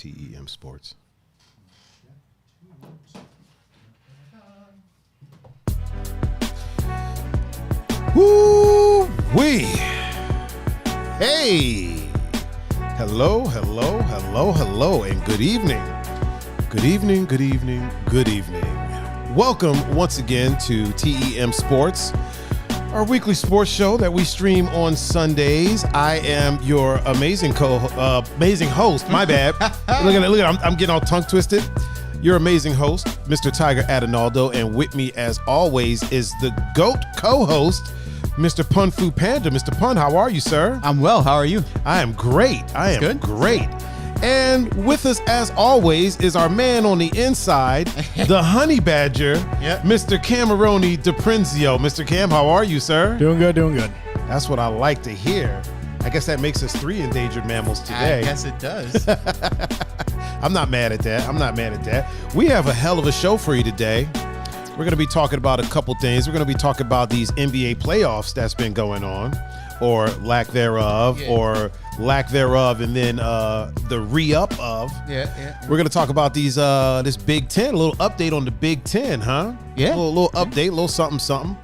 TEM Sports. Woo-wee. Hey. Hello, and good evening. Good evening, good evening, good evening. Welcome once again to TEM Sports, our weekly sports show that we stream on Sundays. I am your amazing host. My bad. Look at I'm getting all tongue twisted. Your amazing host, Mr. Tiger Adinaldo, and with me, as always, is the GOAT co-host, Mr. Pun Fu Panda. Mr. Pun, how are you, sir? I'm well. How are you? I am great. I am good. Great. And with us, as always, is our man on the inside, the honey badger, Yep. Mr. Cameroni DiPrinzio. Mr. Cam, how are you, sir? Doing good. That's what I like to hear. I guess that makes us 3 endangered mammals today. I guess it does. I'm not mad at that. We have a hell of a show for you today. We're going to be talking about a couple things. We're going to be talking about these NBA playoffs that's been going on, or lack thereof, and then the re-up of. Yeah. We're going to talk about these this Big Ten, a little update on the Big Ten, huh? Yeah. A little update, a little something.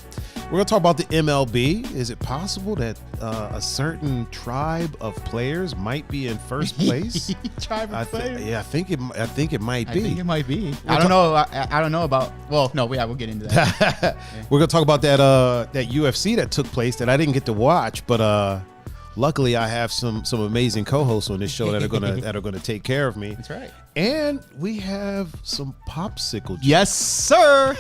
We're going to talk about the MLB. Is it possible that a certain tribe of players might be in first place? Tribe of players? Yeah, I think it might be. I think it might be. I don't know. I don't know about. Well, no, we'll get into that. We're gonna talk about that UFC that took place that I didn't get to watch, but luckily I have some amazing co-hosts on this show that are gonna take care of me. That's right. And we have some popsicle jokes. Yes, sir.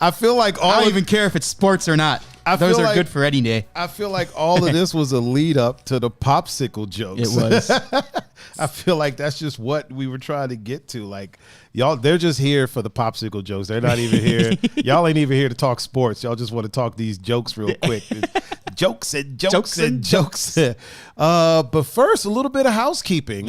I feel like I don't even care if it's sports or not. Those are good for any day. I feel like all of this was a lead up to the popsicle jokes. It was. I feel like that's just what we were trying to get to. Like, y'all, they're just here for the popsicle jokes. They're not even here. Y'all ain't even here to talk sports. Y'all just want to talk these jokes real quick. Jokes. But first, a little bit of housekeeping.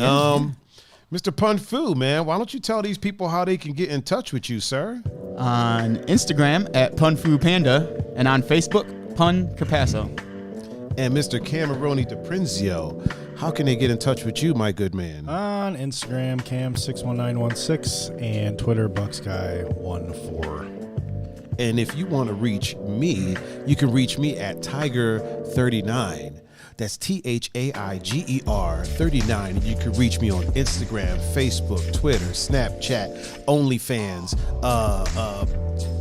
Mr. Pun Fu, man, why don't you tell these people how they can get in touch with you, sir? On Instagram at Pun Fu Panda, and on Facebook, Pun Capasso. And Mr. Cameroni DiPrinzio, how can they get in touch with you, my good man? On Instagram, Cam61916, and Twitter, BucksGuy14. And if you want to reach me, you can reach me at Tiger39. That's THAIGER 39. You can reach me on Instagram, Facebook, Twitter, Snapchat, OnlyFans,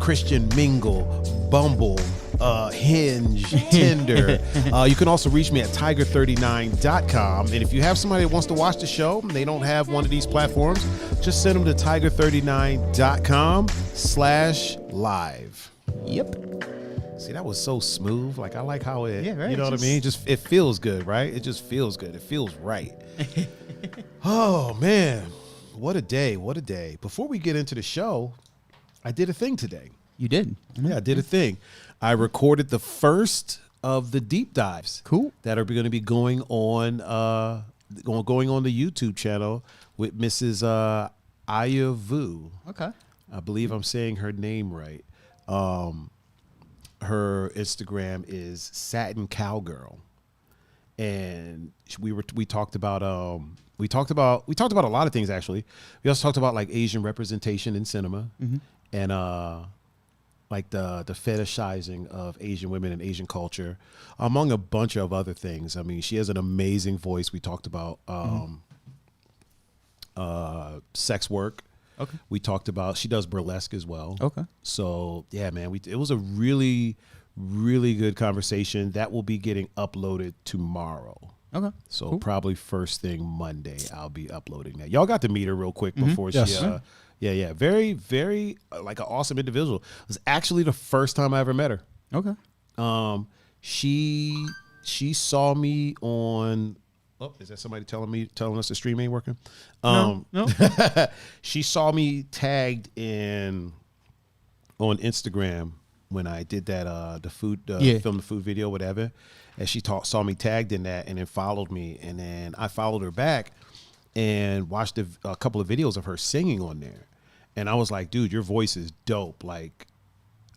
Christian Mingle, Bumble, Hinge, Tinder. You can also reach me at Tiger39.com. And if you have somebody that wants to watch the show and they don't have one of these platforms, just send them to Tiger39.com/live. Yep. See, that was so smooth. Like, I like how it, right. You know what I mean? It feels good, right? It just feels good. It feels right. Oh, man. What a day. Before we get into the show, I did a thing today. You did? Yeah, I did a thing. I recorded the first of the deep dives. Cool. That are going to be going on the YouTube channel with Mrs. Aya Vu. Okay. I believe I'm saying her name right. Her Instagram is Satin Cowgirl, and we talked about a lot of things, actually. We also talked about like Asian representation in cinema, and like the fetishizing of Asian women and Asian culture, among a bunch of other things. I mean, she has an amazing voice. We talked about sex work. Okay. We talked about, she does burlesque as well. Okay. So yeah, man, it was a really, really good conversation that will be getting uploaded tomorrow. Okay. So cool. Probably first thing Monday, I'll be uploading that. Y'all got to meet her real quick before Yes. she, yeah. Very, very like an awesome individual. It was actually the first time I ever met her. Okay. She saw me on. Oh, is that somebody telling us the stream ain't working? No. She saw me tagged on Instagram when I did that film the food video, whatever. And she saw me tagged in that, and then followed me, and then I followed her back and watched a couple of videos of her singing on there. And I was like, dude, your voice is dope. Like,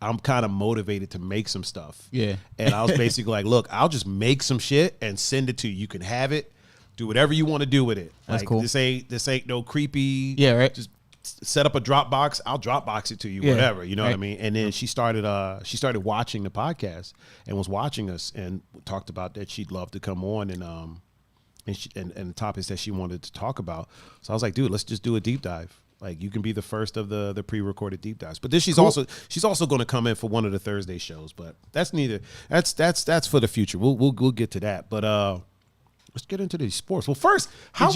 I'm kind of motivated to make some stuff. Yeah. And I was basically like, look, I'll just make some shit and send it to you. You can have it. Do whatever you want to do with it. That's like, cool. This ain't no creepy. Yeah, right. Just set up a Dropbox. I'll Dropbox it to you, whatever. You know what I mean? And then she started watching the podcast and was watching us and talked about that she'd love to come on and the topics that she wanted to talk about. So I was like, dude, let's just do a deep dive. Like, you can be the first of the pre-recorded deep dives. But then she's also going to come in for one of the Thursday shows. But that's for the future. We'll get to that. But let's get into these sports. Well, first, how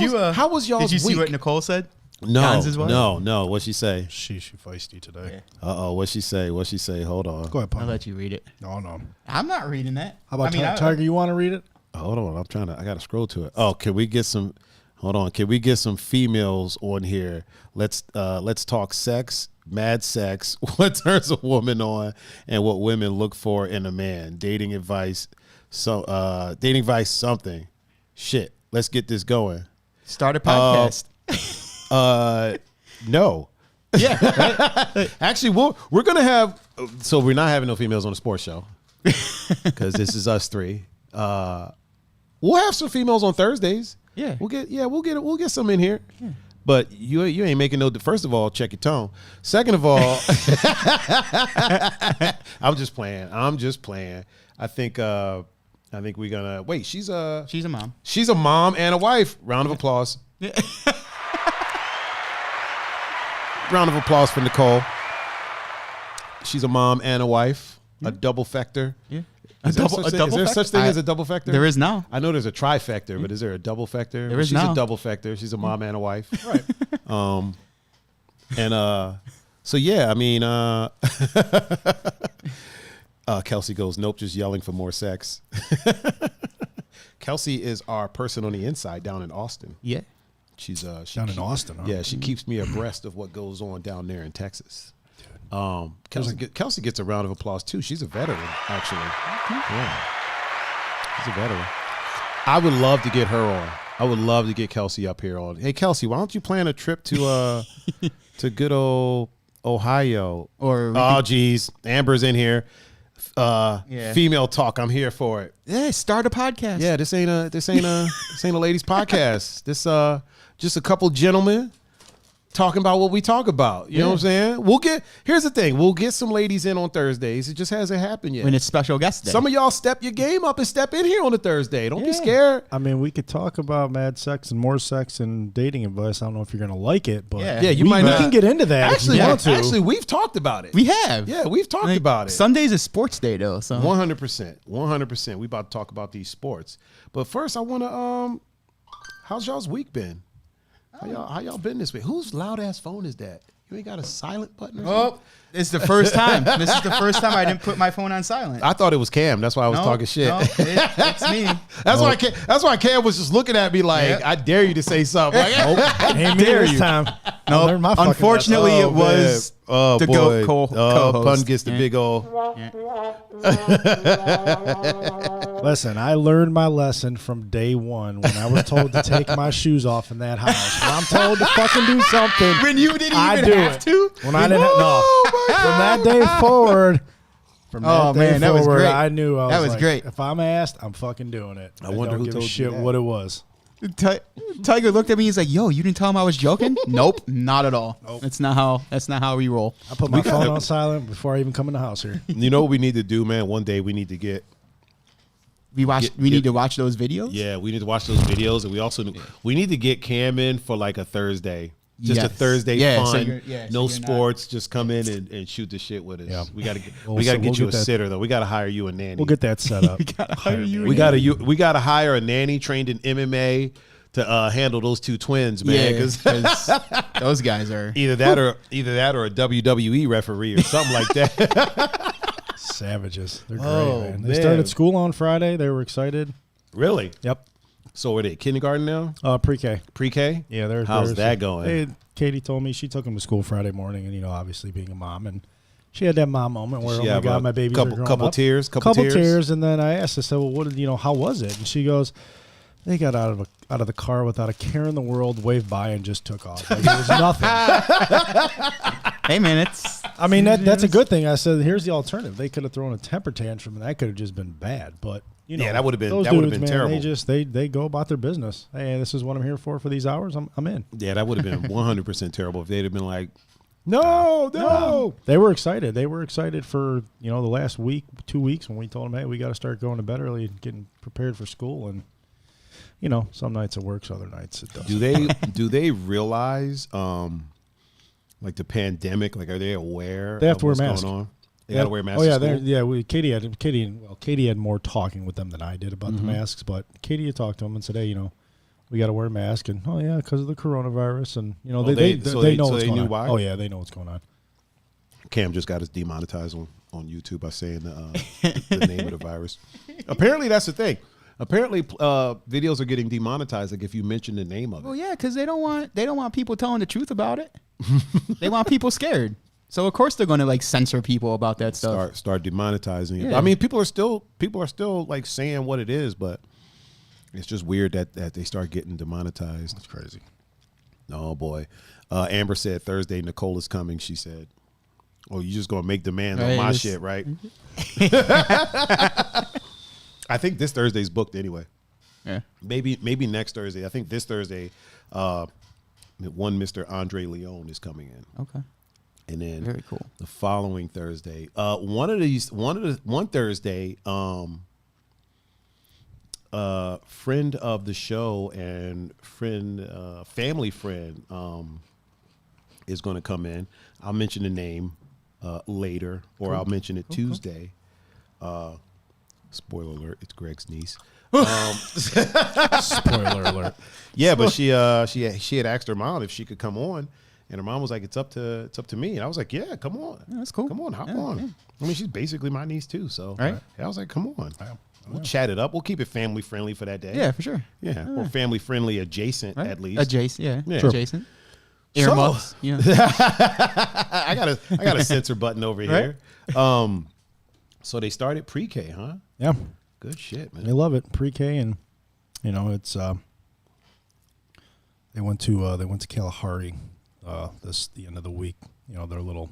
was y'all's week? Did you see what Nicole said? No. What'd she say? She feisty today. Yeah. What'd she say? Hold on. Go ahead, Pun. I'll let you read it. No. I'm not reading that. How about Tiger? You want to read it? Hold on. I got to scroll to it. Oh, can we get some? Hold on. Can we get some females on here? Let's talk sex, mad sex, what turns a woman on, and what women look for in a man. Dating advice, something. Shit. Let's get this going. Start a podcast. No. Yeah. Right? Actually, we're gonna have. So we're not having no females on the sports show because this is us three. We'll have some females on Thursdays. Yeah. We'll get some in here. Yeah. But you ain't making no. First of all, check your tone. Second of all, I'm just playing. I think we're gonna wait. She's a mom. She's a mom and a wife. Round of applause. Yeah. Round of applause for Nicole. She's a mom and a wife. A double factor. Yeah. Is there such thing as a double factor? There is now. I know there's a trifecta, but is there a double factor? There is She's now. a double factor. She's a mom and a wife. Right. So yeah, I mean, Kelsey goes, nope, just yelling for more sex. Kelsey is our person on the inside down in Austin. Yeah. She's down in Austin, huh? Yeah, she keeps me abreast of what goes on down there in Texas. Kelsey gets a round of applause too. She's a veteran, actually. Yeah, she's a veteran. I would love to get her on. I would love to get Kelsey up here on. Hey, Kelsey, why don't you plan a trip to to good old Ohio? Geez, Amber's in here. Female talk. I'm here for it. Yeah, start a podcast. Yeah, this ain't a ladies' podcast. This just a couple gentlemen talking about what we talk about. You know what I'm saying? Here's the thing. We'll get some ladies in on Thursdays. It just hasn't happened yet. When it's special guest day. Some of y'all step your game up and step in here on a Thursday. Don't be scared. I mean, we could talk about mad sex and more sex and dating advice. I don't know if you're going to like it, but you might not. We can get into that actually, if you want to. Actually, we've talked about it. We have. Yeah, we've talked about it. Sunday's a sports day, though. So 100%. 100%. We about to talk about these sports. But first, I want to, how's y'all's week been? How y'all been this week? Whose loud ass phone is that? You ain't got a silent button or something? It's the first time. This is the first time I didn't put my phone on silent. I thought it was Cam. That's why I was talking shit. No, it's me. That's why Cam was just looking at me like, I dare you to say something. Like, ain't me this time. No, unfortunately, it was the boy. co-host. Pun gets the big old. Listen, I learned my lesson from day one when I was told to take my shoes off in that house. When I'm told to fucking do something, when you didn't even have to. When I didn't, from that day forward. That was great. I knew that was great. If I'm asked, I'm fucking doing it. I wonder who told you that. What it was. Tiger looked at me. He's like, "Yo, you didn't tell him I was joking." Nope, not at all. Nope. That's not how we roll. I put my phone on silent before I even come in the house here. You know what we need to do, man? One day we need to get. We need to watch those videos. Yeah, we need to watch those videos, and we also we need to get Cam in for like a Thursday. Just a Thursday fun, no sports. Just come in and shoot the shit with us. Yeah. We gotta get you a sitter though. We gotta hire you a nanny. We'll get that set up. We gotta hire a nanny trained in MMA to handle those two twins, man. Because those guys are either that or a WWE referee or something like that. Savages. They're great, man. They started school on Friday. They were excited. Really? Yep. So are they kindergarten now? Pre-K. Pre-K? Yeah, how's that going? Katie told me she took him to school Friday morning, and obviously being a mom, and she had that mom moment where, oh my God, my babies are growing up. Couple tears, and then I asked, I said, well, what did how was it? And she goes, they got out of the car without a care in the world, waved by, and just took off. Like it was nothing. Hey man, that's a good thing. I said, here's the alternative. They could have thrown a temper tantrum, and that could have just been bad, but. You know, Yeah, that would have been those that would have dudes, been man, terrible. They go about their business. Hey, this is what I'm here for these hours. I'm in. Yeah, that would have been 100% terrible if they'd have been like, No. They were excited. They were excited for, the last week, 2 weeks when we told them, hey, we got to start going to bed early and getting prepared for school. And, some nights it works, other nights it doesn't. do they realize like the pandemic? Like, are they aware They have of to wear what's masks. going on? They got to wear masks. Oh, yeah. to school? Katie had more talking with them than I did about the masks, but Katie had talked to them and said, hey, we got to wear a mask. And, oh, yeah, because of the coronavirus. And, they know what's going on. Why? Oh, yeah, they know what's going on. Cam just got us demonetized on YouTube by saying the name of the virus. Apparently, that's the thing. Apparently, videos are getting demonetized. Like if you mention the name of it. Well, yeah, because they don't want people telling the truth about it. They want people scared. So of course they're going to like censor people about that stuff. Start demonetizing it. Yeah. I mean, people are still like saying what it is, but it's just weird that they start getting demonetized. That's crazy. Oh boy. Amber said Thursday Nicole is coming. She said, "Oh, you just gonna make demands on my shit, right?" I think this Thursday's booked anyway. Yeah. Maybe next Thursday. I think this Thursday, one Mr. Andre Leon is coming in. Okay. And then Very cool. the following Thursday, one Thursday, friend of the show and family friend, is going to come in. I'll mention the name later, or I'll mention it Tuesday. Spoiler alert: it's Greg's niece. Spoiler alert. Yeah, but she had asked her mom if she could come on, and her mom was like, "It's up to me." And I was like, "Yeah, come on, that's cool. Come on, hop on." Yeah. I mean, she's basically my niece too, so right. I was like, "Come on, we'll chat it up. We'll keep it family friendly for that day." Yeah, for sure. Yeah, or family friendly adjacent Right. at least. Adjacent, yeah. Sure. Adjacent. Earmuffs, yeah. I got a censor button over here. So they started pre-K, huh? Yeah. Good shit, man. They love it. Pre-K, and it's they went to Kalahari the end of the week. Their little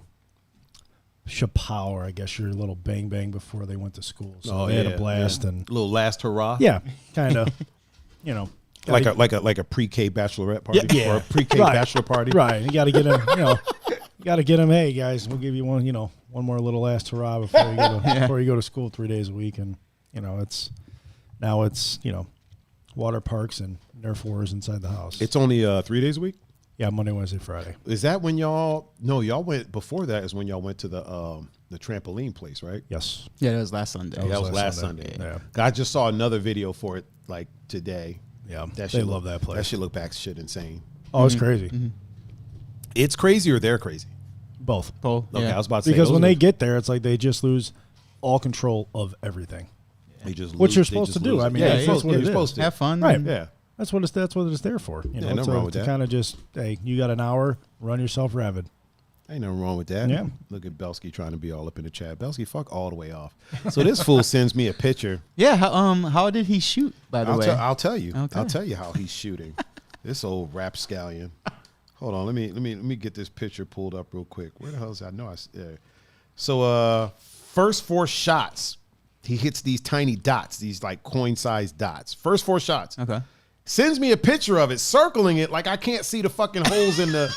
chapow, or I guess your little bang bang before they went to school. So they had a blast and a little last hurrah. Yeah, kind of. like a pre-K bachelorette party, or a pre-K bachelor party. Right. You got to get them. You got to get them. Hey guys, we'll give you one more little last hurrah before you go to school 3 days a week, and it's water parks and Nerf wars inside the house. It's only 3 days a week. Yeah, Monday, Wednesday, Friday. Is that when y'all? No, y'all went before that. Is when y'all went to the trampoline place, right? Yes. Yeah, that was last Sunday. That was last Sunday. Yeah. I just saw another video for it like today. Yeah, They love that place. That shit look back shit insane. Oh, it's crazy. Mm-hmm. It's crazy or they're crazy. Both. Both. Okay, Yeah. I was about to say Because when they get there, it's like they just lose all control of everything. They just What lose- you're they supposed just to do. lose I it. mean, yeah, that's what you're it is. supposed to Have fun. Right. and- Yeah. That's what it's there for. nothing wrong with that. Kind of just, hey, you got an hour, run yourself rabid. Ain't nothing wrong with that. Yeah. Look at Belsky trying to be all up in the chat. Belsky, fuck all the way off. So this fool sends me a picture. Yeah. How did he shoot? By the way, I'll tell you. Okay. I'll tell you how he's shooting. This old rapscallion. Hold on. Let me get this picture pulled up real quick. Where the hell is that? No, So first 4 shots, he hits these tiny dots, these like coin-sized dots. First 4 shots. Okay. Sends me a picture of it, circling it like I can't see the fucking holes in the.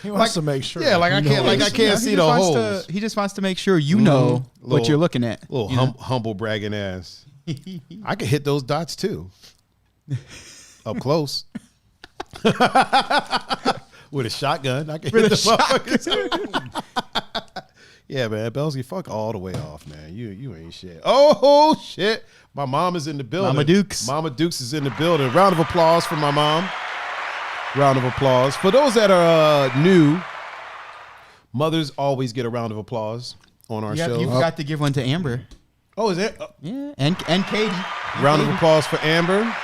He wants to make sure. Yeah, like I can't see the holes. He just wants to make sure you know what you're looking at. Little humble bragging ass. I could hit those dots too. Up close. With a shotgun. I can hit the motherfuckers. Yeah, man. Belsky, fuck all the way off, man. You ain't shit. Oh, shit. My mom is in the building. Mama Dukes. Mama Dukes is in the building. Round of applause for my mom. Round of applause. For those that are new, mothers always get a round of applause on our show. You forgot to give one to Amber. Oh, is it? Yeah, and Katie. Round of applause for Amber.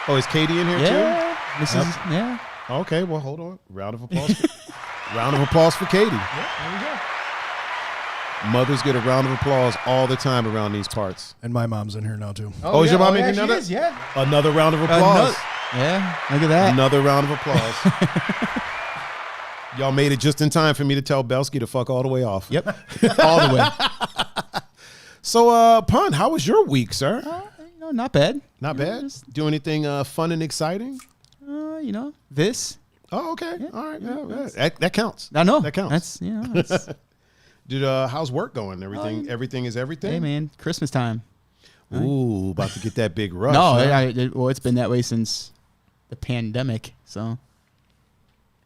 Oh, is Katie in here too? Yeah. Yeah. Okay, well, hold on. Round of applause. Round of applause for Katie. Yeah, there we go. Mothers get a round of applause all the time around these parts. And my mom's in here now, too. Oh, is your mom in yeah, another? she is, yeah. Another round of applause. Yeah, look at that. Another round of applause. Y'all made it just in time for me to tell Belsky to fuck all the way off. Yep, all the way. So, Pun, how was your week, sir? Not bad. Not bad. Do anything fun and exciting? This. Oh, okay. All right. Yeah. That counts. I know. That counts. That's Dude, how's work going? Everything is everything? Hey, man, Christmas time. Ooh, about to get that big rush. No, huh? well, it's been that way since the pandemic. So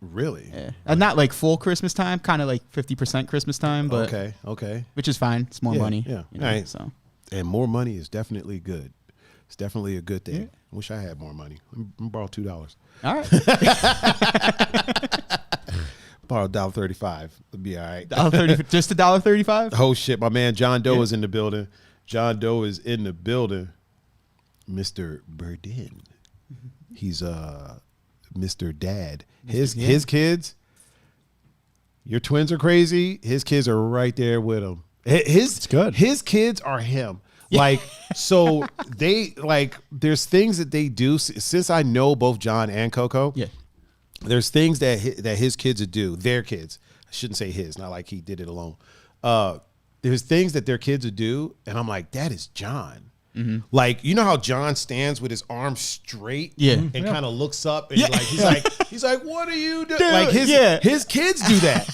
Really? yeah. Not like full Christmas time, kind of like 50% Christmas time, but okay. which is fine. It's more money. Yeah. Right. So and more money is definitely good. It's definitely a good thing. Yeah. I wish I had more money. I'm borrow $2. All right. Borrow $1.35. It'll be all right. $1.30, just $1.35. Oh shit, my man John Doe is in the building. John Doe is in the building. Mr. Burdin. He's Mr. Dad. His kids. Your twins are crazy. His kids are right there with him. It's good. His kids are him. Like, so they like. There's things that they do. Since I know both John and Coco. Yeah. There's things that his kids would do. Their kids. I shouldn't say his. Not like he did it alone. There's things that their kids would do, and I'm like, that is John. Mm-hmm. Like, you know how John stands with his arms straight, and kind of looks up, and he's like, what are you doing? Like his kids do that.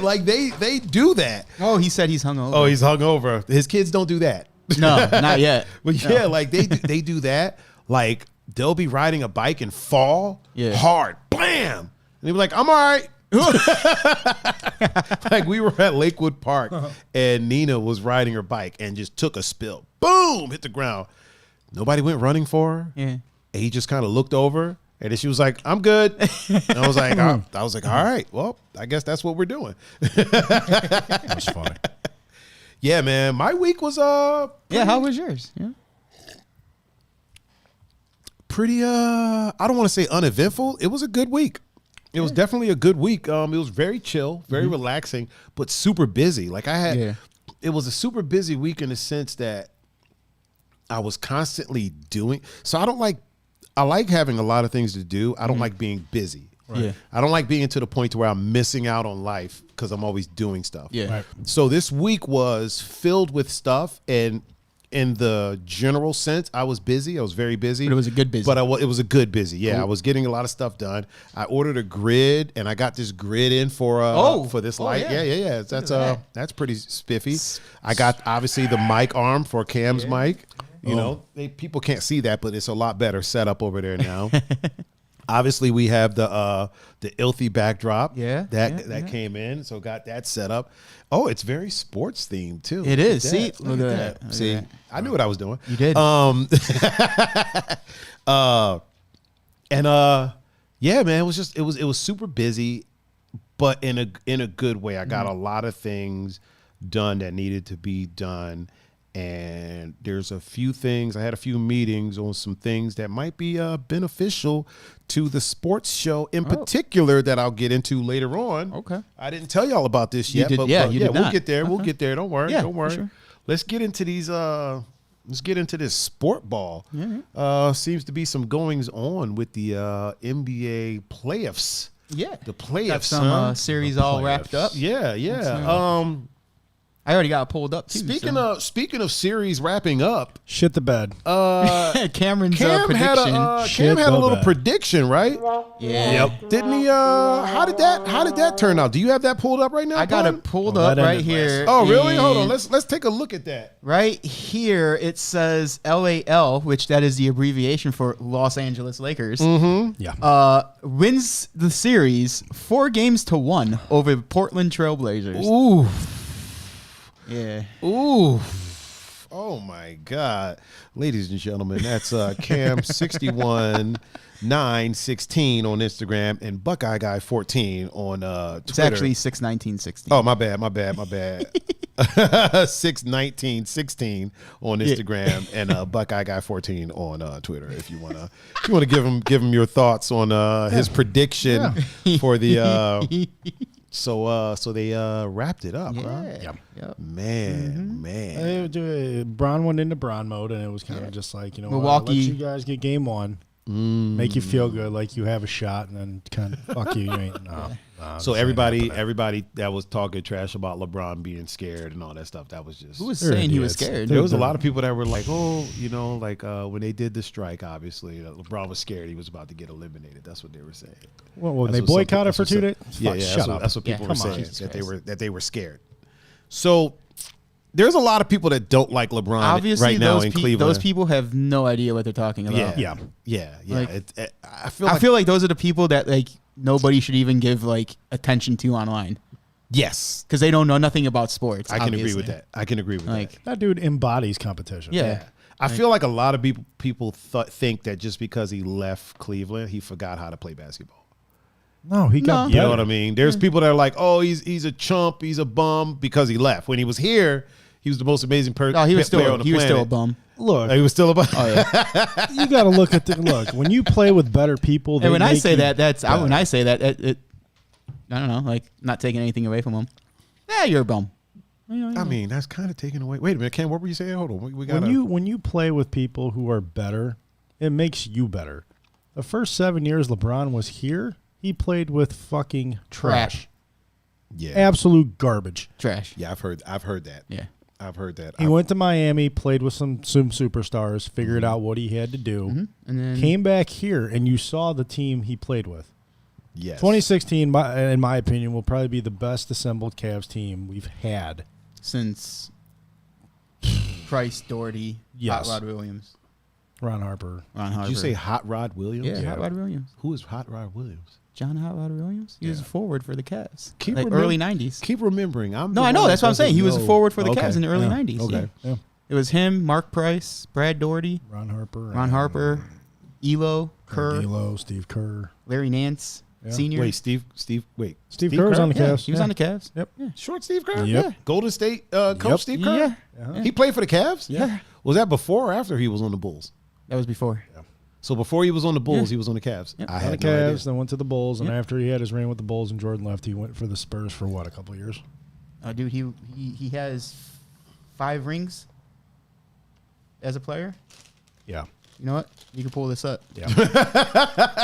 like they do that. Oh, he said he's hungover. Oh, he's hungover. His kids don't do that. No, not yet. But yeah, like they do that. Like they'll be riding a bike and fall hard, blam, and they'll be like, I'm all right. Like we were at Lakewood Park and Nina was riding her bike and just took a spill. Boom, hit the ground. Nobody went running for her. Yeah. And he just kind of looked over and then she was like, I'm good. And I was like, all right, well, I guess that's what we're doing. That was funny. Yeah, man. My week was how was yours? Yeah. Pretty I don't want to say uneventful. It was a good week. It was definitely a good week. It was very chill, very relaxing, but super busy. Like it was a super busy week in the sense that I was constantly doing. So I like having a lot of things to do. I don't like being busy. Right. Yeah. I don't like being to the point to where I'm missing out on life because I'm always doing stuff. Yeah. Right. So this week was filled with stuff, and in the general sense, I was busy. I was very busy. But it was a good busy. But it was a good busy. Yeah, Cool. I was getting a lot of stuff done. I ordered a grid, and I got this grid in for this light. Yeah. That's pretty spiffy. I got obviously the mic arm for Cam's mic. You know, people can't see that, but it's a lot better set up over there now. Obviously, we have the Ilthy backdrop. That came in, so got that set up. Oh, it's very sports themed too. It is. See, look at that. See, I knew what I was doing. You did. Yeah, man, it was super busy, but in a good way. I got a lot of things done that needed to be done. And there's a few things. I had a few meetings on some things that might be beneficial to the sports show in particular that I'll get into later on. Okay. I didn't tell y'all about this yet, but we'll get there. Okay. We'll get there. Don't worry. Yeah, don't worry. sure. Let's get into these. Let's get into this sport ball. Seems to be some goings on with the NBA playoffs. Yeah. The playoffs. Got some series all wrapped up. Yeah. I already got it pulled up too. Speaking of series wrapping up, Shit the bed. Cameron's Cam prediction. Cam had a little prediction, right? Yeah. Yep. Didn't he? How did that turn out? Do you have that pulled up right now? I got Bud? it pulled up right here. Oh, really? Hold on. Let's take a look at that. Right here, it says LAL, which that is the abbreviation for Los Angeles Lakers. Yeah. Wins the series 4-1 over Portland Trailblazers. Ooh. Yeah. Ooh. Oh my God. Ladies and gentlemen, that's Cam 61916 on Instagram and Buckeye Guy 14 on Twitter. It's actually 61916. Oh, my bad. 61916 on Instagram and Buckeye Guy 14 on Twitter. If you wanna give him your thoughts on his prediction for the So they wrapped it up, huh? Yep. Man. Braun went into Braun mode, and it was kind of just like, Milwaukee. let you guys get game one. Make you feel good, like you have a shot, and then kind of fuck you. You ain't. So everybody that was talking trash about LeBron being scared and all that stuff, that was just. Who was saying he was scared? There was a lot of people that were like, oh, when they did the strike, obviously, LeBron was scared he was about to get eliminated. That's what they were saying. Well, when they boycotted for 2 days? Yeah, Shut up. That's what people were saying, Jesus that they were scared. So there's a lot of people that don't like LeBron Obviously, right now in Cleveland. Those people have no idea what they're talking about. Yeah. Like, I feel like those are the people that like nobody should even give like attention to online. Yes, because they don't know nothing about sports. I can agree with that. That dude embodies competition. Yeah. I feel like a lot of people think that just because he left Cleveland, he forgot how to play basketball. No, he got. You know what I mean? There's people that are like, oh, he's a chump, he's a bum because he left. When he was here, he was the most amazing person. No, he was player on the planet. was still a bum. Look, he was still a bum. Oh yeah. You got to look at look when you play with better people. And when I say that, when I say that, it I don't know, like not taking anything away from him. Yeah, you're a bum. I mean, that's kind of taken away. Wait a minute, Ken, what were you saying? Hold on, we got when you play with people who are better, it makes you better. The first 7 years LeBron was here, he played with fucking trash. Yeah, absolute garbage. Trash. Yeah, I've heard that. Yeah. I've heard that. He went to Miami, played with some superstars, figured out what he had to do, and then came back here, and you saw the team he played with. Yes. 2016, in my opinion, will probably be the best assembled Cavs team we've had since Price, Doherty, Yes. Hot Rod Williams, Ron Harper. Did you say Hot Rod Williams? Yeah, Hot Rod Williams. Who is Hot Rod Williams? John Hot Rod Williams. He was a forward for the Cavs. Early 90s. Keep remembering. I know. That's what I'm saying. He was a forward for the Cavs in the early 90s. Okay. Yeah. It was him, Mark Price, Brad Doherty, Ron Harper, Elo, Kerr, Steve Kerr, Larry Nance, Senior. Wait, Steve Kerr's on the Cavs. He was on the Cavs. Yep. Yeah. Short Steve Kerr? Yep. Yeah. Golden State coach Steve Kerr? Yeah. He played for the Cavs? Yeah. Was that before or after he was on the Bulls? That was before. Yeah. So before he was on the Bulls, he was on the Cavs. Yep. I On the had no Cavs, idea. then went to the Bulls, and after he had his reign with the Bulls and Jordan left, he went for the Spurs for a couple of years? Dude, he has 5 rings as a player. Yeah. You know what? You can pull this up. Yeah.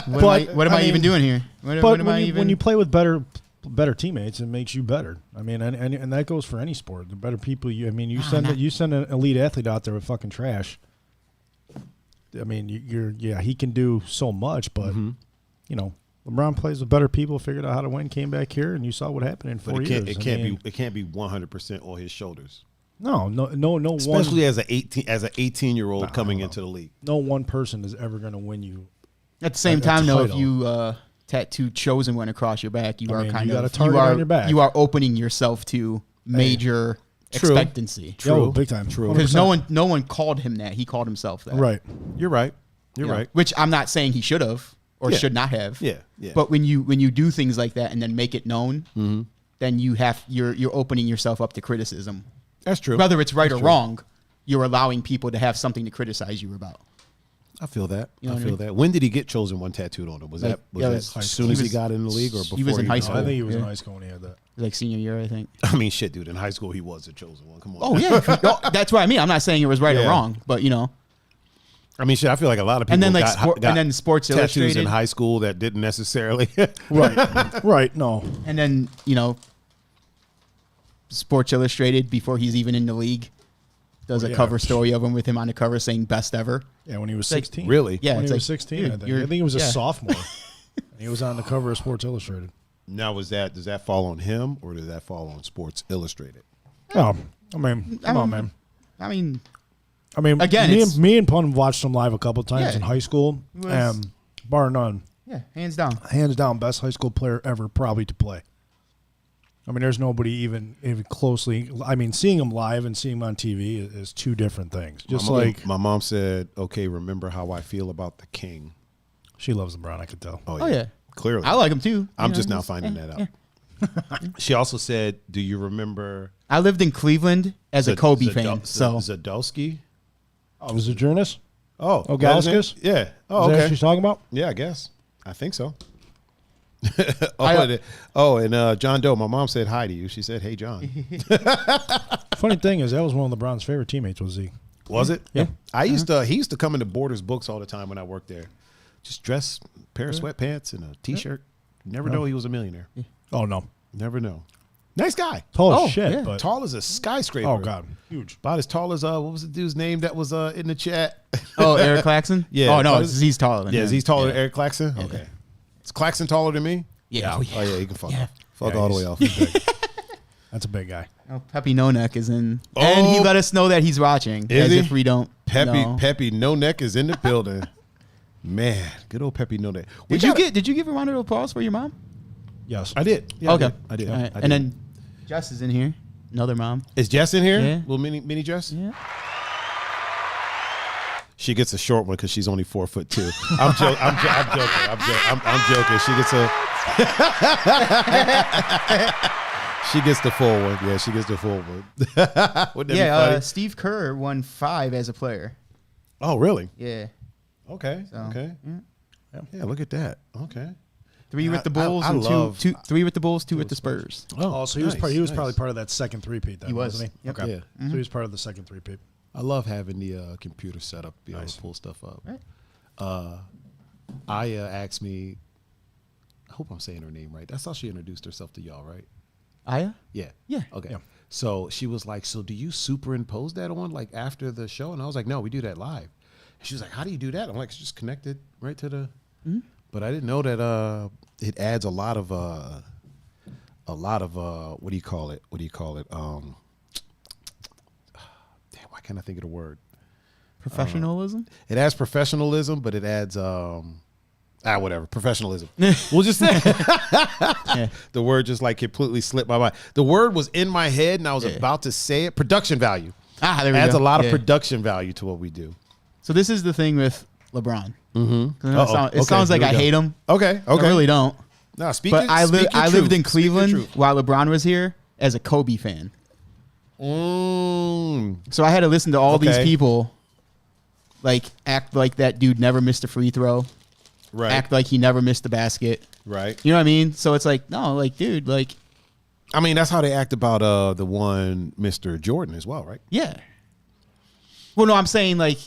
What am I even doing here? When you play with better teammates, it makes you better. I mean, and that goes for any sport. The better people you send an elite athlete out there with fucking trash. I mean, he can do so much, but LeBron plays with better people, figured out how to win, came back here, and you saw what happened in 4 years. It can't be 100% on his shoulders. No. Especially as an 18-year-old coming into the league. No one person is ever going to win you. At the same time, though, if you tattoo "Chosen One" across your back, you got a target on your back. You are opening yourself to major expectancy. True, big time. True. Because no one called him that. He called himself that. You're right. You're right. Which I'm not saying he should have or should not have. Yeah. But when you do things like that and then make it known, then you're opening yourself up to criticism. That's true. Whether it's right or wrong, you're allowing people to have something to criticize you about. I feel that. You know I feel that. When did he get Chosen One tattooed on him? Was that as soon as he got in the league or before? He was in high school. I think he was in high school when he had that. Like senior year, I think. I mean, shit, dude. In high school, he was the Chosen One. Come on. Oh, yeah. That's what I mean. I'm not saying it was right or wrong, but, I mean, shit, I feel like a lot of people and then Sports tattoos Illustrated in high school that didn't necessarily. Right, no. And then, Sports Illustrated, before he's even in the league, does a cover story of him with him on the cover saying best ever. Yeah, when he was 16. Really? Yeah, when he was 16, I think. I think he was a sophomore. He was on the cover of Sports Illustrated. Now, does that fall on him or does that fall on Sports Illustrated? Oh, I mean, come on, man. I mean, again, me and Pun watched him live a couple times in high school, bar none. Yeah, hands down. Hands down, best high school player ever probably to play. I mean, there's nobody even closely. I mean, seeing him live and seeing him on TV is two different things. Just my mom said, "Okay, remember how I feel about the King." She loves LeBron. I could tell. Oh yeah, clearly. I like him too. I'm just now finding that out. She also said, "Do you remember?" I lived in Cleveland as a Kobe fan. So Zadowski. Oh, was it Jonas? Oh, Gauskas? Yeah. Oh, Is that okay. what she's talking about? Yeah, I guess. I think so. And John Doe, my mom said hi to you. She said, "Hey, John." Funny thing is, that was one of LeBron's favorite teammates. Was he? Was it? Yeah. He used to come into Borders Books all the time when I worked there just dress, pair of sweatpants and a T-shirt. Never know he was a millionaire. Yeah. Oh, no. Never know. Nice guy. Tall as shit. yeah. But Tall as a skyscraper. oh, God. Huge. About as tall as, what was the dude's name that was in the chat? Oh, Eric Claxton? Yeah. Oh, no, he's taller than him. Yeah, he's taller than Eric Claxton? Okay. Is Claxton taller than me? Yeah. Oh, yeah, he can fuck. Yeah. Fuck Yeah, all the he's way off. big. That's a big guy. Oh, Peppy No Neck is in. And he let us know that he's watching. Is as he? if we don't know. Peppy No Neck is in the building. Man, good old Peppy No Neck. Did you give a round of applause for your mom? Yes. I did. Yeah, Okay. I did. All right. I did. And then Jess is in here. Another mom. Is Jess in here? Yeah. Little mini Jess? Yeah. She gets a short one because she's only 4'2". I'm joking. She gets she gets the full one. Yeah, she gets the full one. Wouldn't that be funny? Steve Kerr won 5 as a player. Oh, really? Yeah. Okay. So, Okay. Yeah, look at that. Okay. 3 with the Bulls I and love- 3 with the Bulls, 2 with the Spurs. Oh, so he was nice, probably part of that second three-peat then, He was. wasn't he? Yep. Okay. Yeah. So he was part of the second three-peat. I love having the computer set up, be able Nice. to pull stuff up. Right. Aya asked me, I hope I'm saying her name right. That's how she introduced herself to y'all, right? Aya? Yeah. Yeah. Okay. Yeah. So she was like, so do you superimpose that on like after the show? And I was like, no, we do that live. And she was like, how do you do that? I'm like, it's just connected right to the. But I didn't know that it adds a lot of what do you call it? Damn, why can't I think of the word? Professionalism? It adds professionalism, but it adds whatever, professionalism. We'll just say the word just like completely slipped my mind. The word was in my head and I was about to say it. Production value. There we Adds go. a lot of Yeah. production value to what we do. So this is the thing with LeBron. Mm-hmm. It sounds like I hate him. Okay. I really don't. No, But I lived in Cleveland while LeBron was here as a Kobe fan. So I had to listen to all these people like act like that dude never missed a free throw. Right. Act like he never missed a basket. Right. You know what I mean? So it's like, no, like, dude, like, I mean, that's how they act about the one Mr. Jordan as well, right? yeah. Well, no, I'm saying like,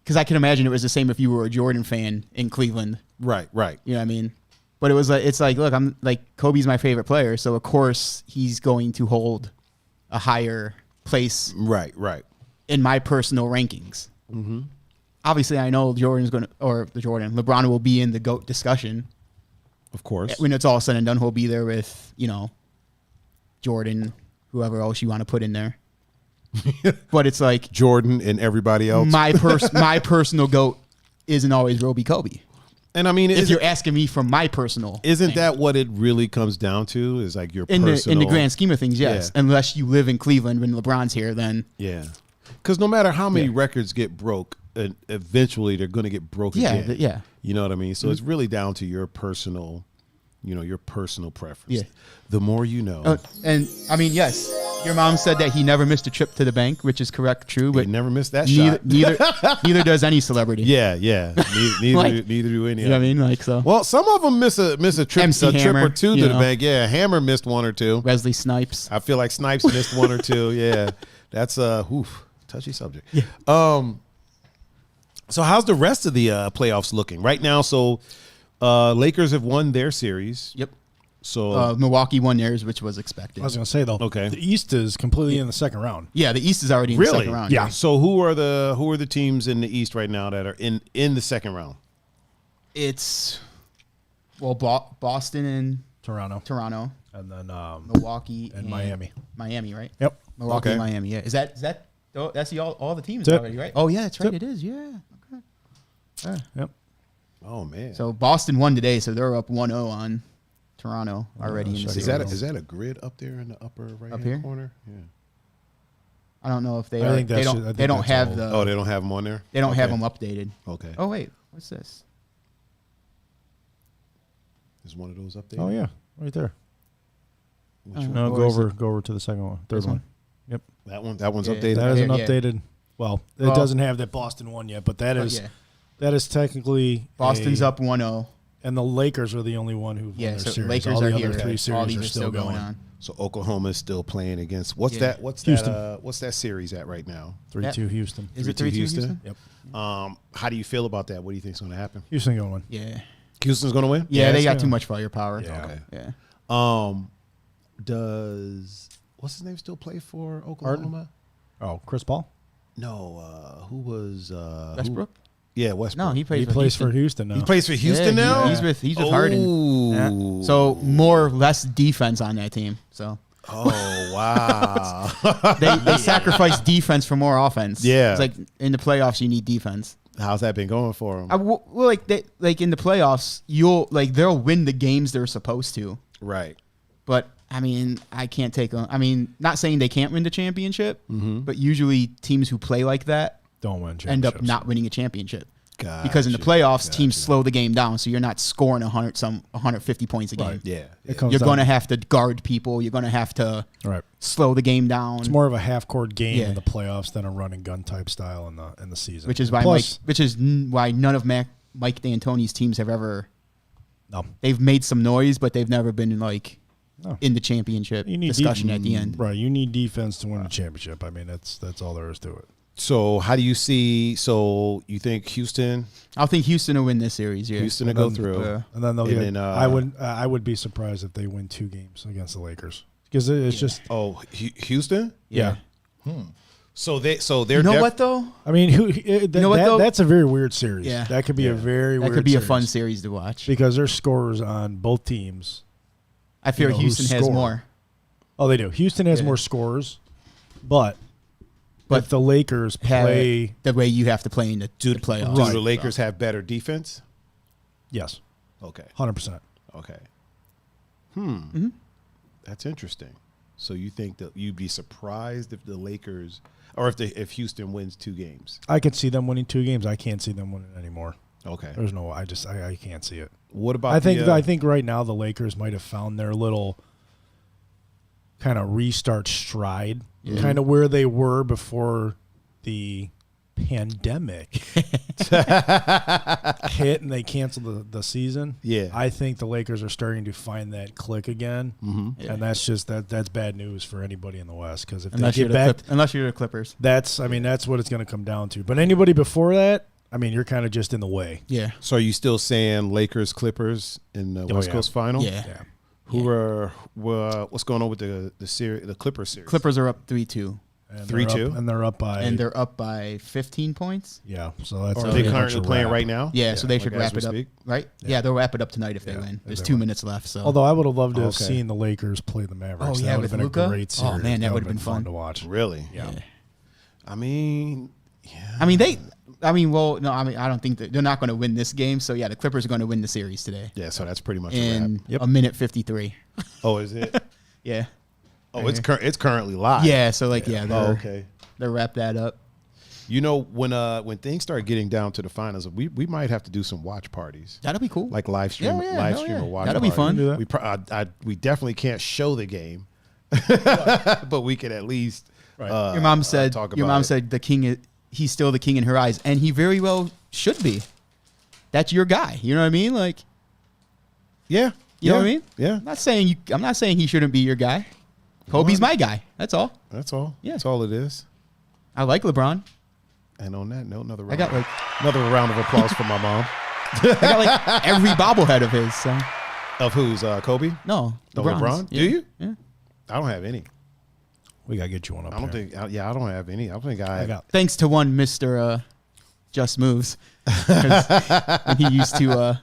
because I can imagine it was the same if you were a Jordan fan in Cleveland. Right. You know what I mean? But it was like, it's like, look, I'm like, Kobe's my favorite player, so of course he's going to hold a higher place Right. in my personal rankings. Mm-hmm. Obviously, I know LeBron will be in the GOAT discussion. Of course. When it's all said and done, he'll be there with, Jordan, whoever else you want to put in there. But it's like Jordan and everybody else. my personal GOAT isn't always Roby Kobe. And I mean, If you're asking me from my personal isn't thing. that what it really comes down to? Is like your in personal the grand scheme of things, yes. Yeah. Unless you live in Cleveland when LeBron's here, then Yeah. Because no matter how many records get broke, eventually they're going to get broke again. yeah. You know what I mean? So it's really down to your personal, your personal preference. Yeah. The more you know. And I mean, yes, your mom said that he never missed a trip to the bank, which is correct, true. But You never missed that shot. neither does any celebrity. Yeah. Neither, Like, neither do any You know what of I them. mean? Like, so Well, some of them miss a trip, MC trip Hammer, or two to you the know. bank. Yeah, Hammer missed one or two. Wesley Snipes. I feel like Snipes missed one or two. Yeah, that's touchy subject. Yeah. So how's the rest of the playoffs looking right now? So Lakers have won their series. Yep. So Milwaukee won theirs, which was expected. I was going to say, though, Okay. the East is completely in the second round. Yeah, the East is already in the really, second round. Yeah. So who are the teams in the East right now that are in the second round? It's Boston and Toronto. And then Milwaukee and Miami. Miami, right? Yep. Milwaukee, Okay. Miami. Yeah. Is that that's all the teams That's it. already, right? Oh yeah, that's right. Yep. It is. Yeah. Okay. Yep. Oh man. So Boston won today, so they're up 1-0 on Toronto already in the so is series. that a grid up there in the upper right here? corner? Yeah. I don't know if they I are. think They that's- I don't. think They don't that's have all. the. Oh, they don't have them on there. They don't have Okay. them updated. Okay. Oh wait, what's this? Is one of those up there? Oh, yeah. Right there. Which one? No, Or go is over to the second one. Third This one. one? Yep. That one's Yeah. updated. That isn't Yeah. updated. Well, it Oh. doesn't have that Boston one yet, but that is yeah. that is technically Boston's up 1-0. and the Lakers are the only one who won Yeah, their so series. Lakers all the are other here. three All series these are still going. on. So Oklahoma is still playing against what's Yeah. that? What's Houston. that? What's that series at right now? 3-2 Houston. Is it 3-2 3-2 Houston? Yep. How do you feel about that? What do you think's going to happen? Houston going to win. Yeah. Houston's going to win. Yeah, they it's got gonna- too much firepower. Yeah. Okay. Yeah. Does what's his name still play for Oklahoma? Oh, Chris Paul? No. Who was Westbrook? Yeah, Westbrook. No, he plays He for plays Houston. for Houston now. He plays for Houston Yeah, now. He's with Harden. Ooh. Yeah. So more or less defense on that team. So Oh wow. they sacrifice defense for more offense. Yeah. It's like in the playoffs you need defense. How's that been going for him? Well, like in the playoffs they'll win the games they're supposed to. Right. But I mean, I can't take them. I mean, not saying they can't win the championship, but usually teams who play like that Don't win end up championships. not winning a championship. Gotcha. Because in the playoffs, teams slow the game down, so you're not scoring 150 points a game. Right. Yeah. It comes You're down- going to have to guard people. You're going to have to Right. slow the game down. It's more of a half-court game Yeah. in the playoffs than a run-and-gun type style in the season. which is why Plus, why none of Mike D'Antoni's teams have ever. no, They've made some noise, but they've never been like No. in the championship you need discussion at the end. Right. You need defense to win a championship. I mean, that's all there is to it. So how do you see? So you think Houston? I think Houston will win this series. Yeah. Houston to go through. Yeah. And then they'll And get. then, I would be surprised if they win 2 games against the Lakers because it's just. Oh, Houston. Yeah. So they're. You know what though? I mean, know what, though? that's a very weird series. Yeah. That could be a very That weird could be a series fun series to watch. because there's scores on both teams. I fear know, who Houston has score. more. Oh, they do. Houston has Yeah. more scores, but But if the Lakers Have play, the way you have to play in the playoffs. Do the Lakers have better defense? yes, Okay. 100%. Okay. Mm-hmm. That's interesting. So you think that you'd be surprised if the Lakers, or if Houston wins 2 games? I could see them winning 2 games. I can't see them winning anymore. Okay. There's no. I can't see it. What about? I think the, I think right now the Lakers might have found their little kind of restart stride, kind of where they were before the pandemic hit and they canceled the season. Yeah. I think the Lakers are starting to find that click again, and that's just that's bad news for anybody in the West because if Unless they you're, get back, unless you're the Clippers. that's what it's going to come down to. But anybody before that, I mean, you're kind of just in the way. Yeah. So are you still saying Lakers Clippers in the West yeah. Coast final? Yeah. Yeah. Who are what's going on with the series, the Clippers series? Clippers are up 3-2. And 3-2? and they're up by And they're up by 15 points. yeah. So that's Are a they bunch currently of playing wrap. right now? Yeah, so they like should as wrap we it up. speak? Right? Yeah, they'll wrap it up tonight if they Yeah, win. if There's they 2 win. minutes left. So Although I would have loved to have Okay. seen the Lakers play the Mavericks. Oh, yeah, that would with have been Luka? a great Oh, series. man, that would would've been fun. to watch. Really? Yeah. I mean, I don't think they're not going to win this game. So yeah, the Clippers are going to win the series today yeah. So that's pretty much a in wrap. a minute 53. Oh, is it? Yeah. Oh, it's currently live. Yeah. So they're Oh, okay. they wrap that up. You know, when things start getting down to the finals, we might have to do some watch parties, That'll be cool. like live stream, Yeah, live hell stream yeah. or watch. That'll be party. fun. Do that. We definitely can't show the game, but we could at least. Right. Your mom said. talk Your about mom it. said the king. He's still the king in her eyes, and he very well should be. That's your guy. You know what I mean? Like, Yeah. you know what I mean? Yeah. I'm not saying he shouldn't be your guy. Kobe's my guy. That's all. That's all. Yeah. That's all it is. I like LeBron. And on that note, another I got like round of applause for my mom. I got like every bobblehead of his. So Of who's Kobe? no, Oh, LeBron's. LeBron? Yeah. Do you? Yeah. I don't have any. We gotta get you one up I don't there. think. I don't have any. I don't think I. I got. Thanks to one Mr. Just Moves. 'Cause when he used to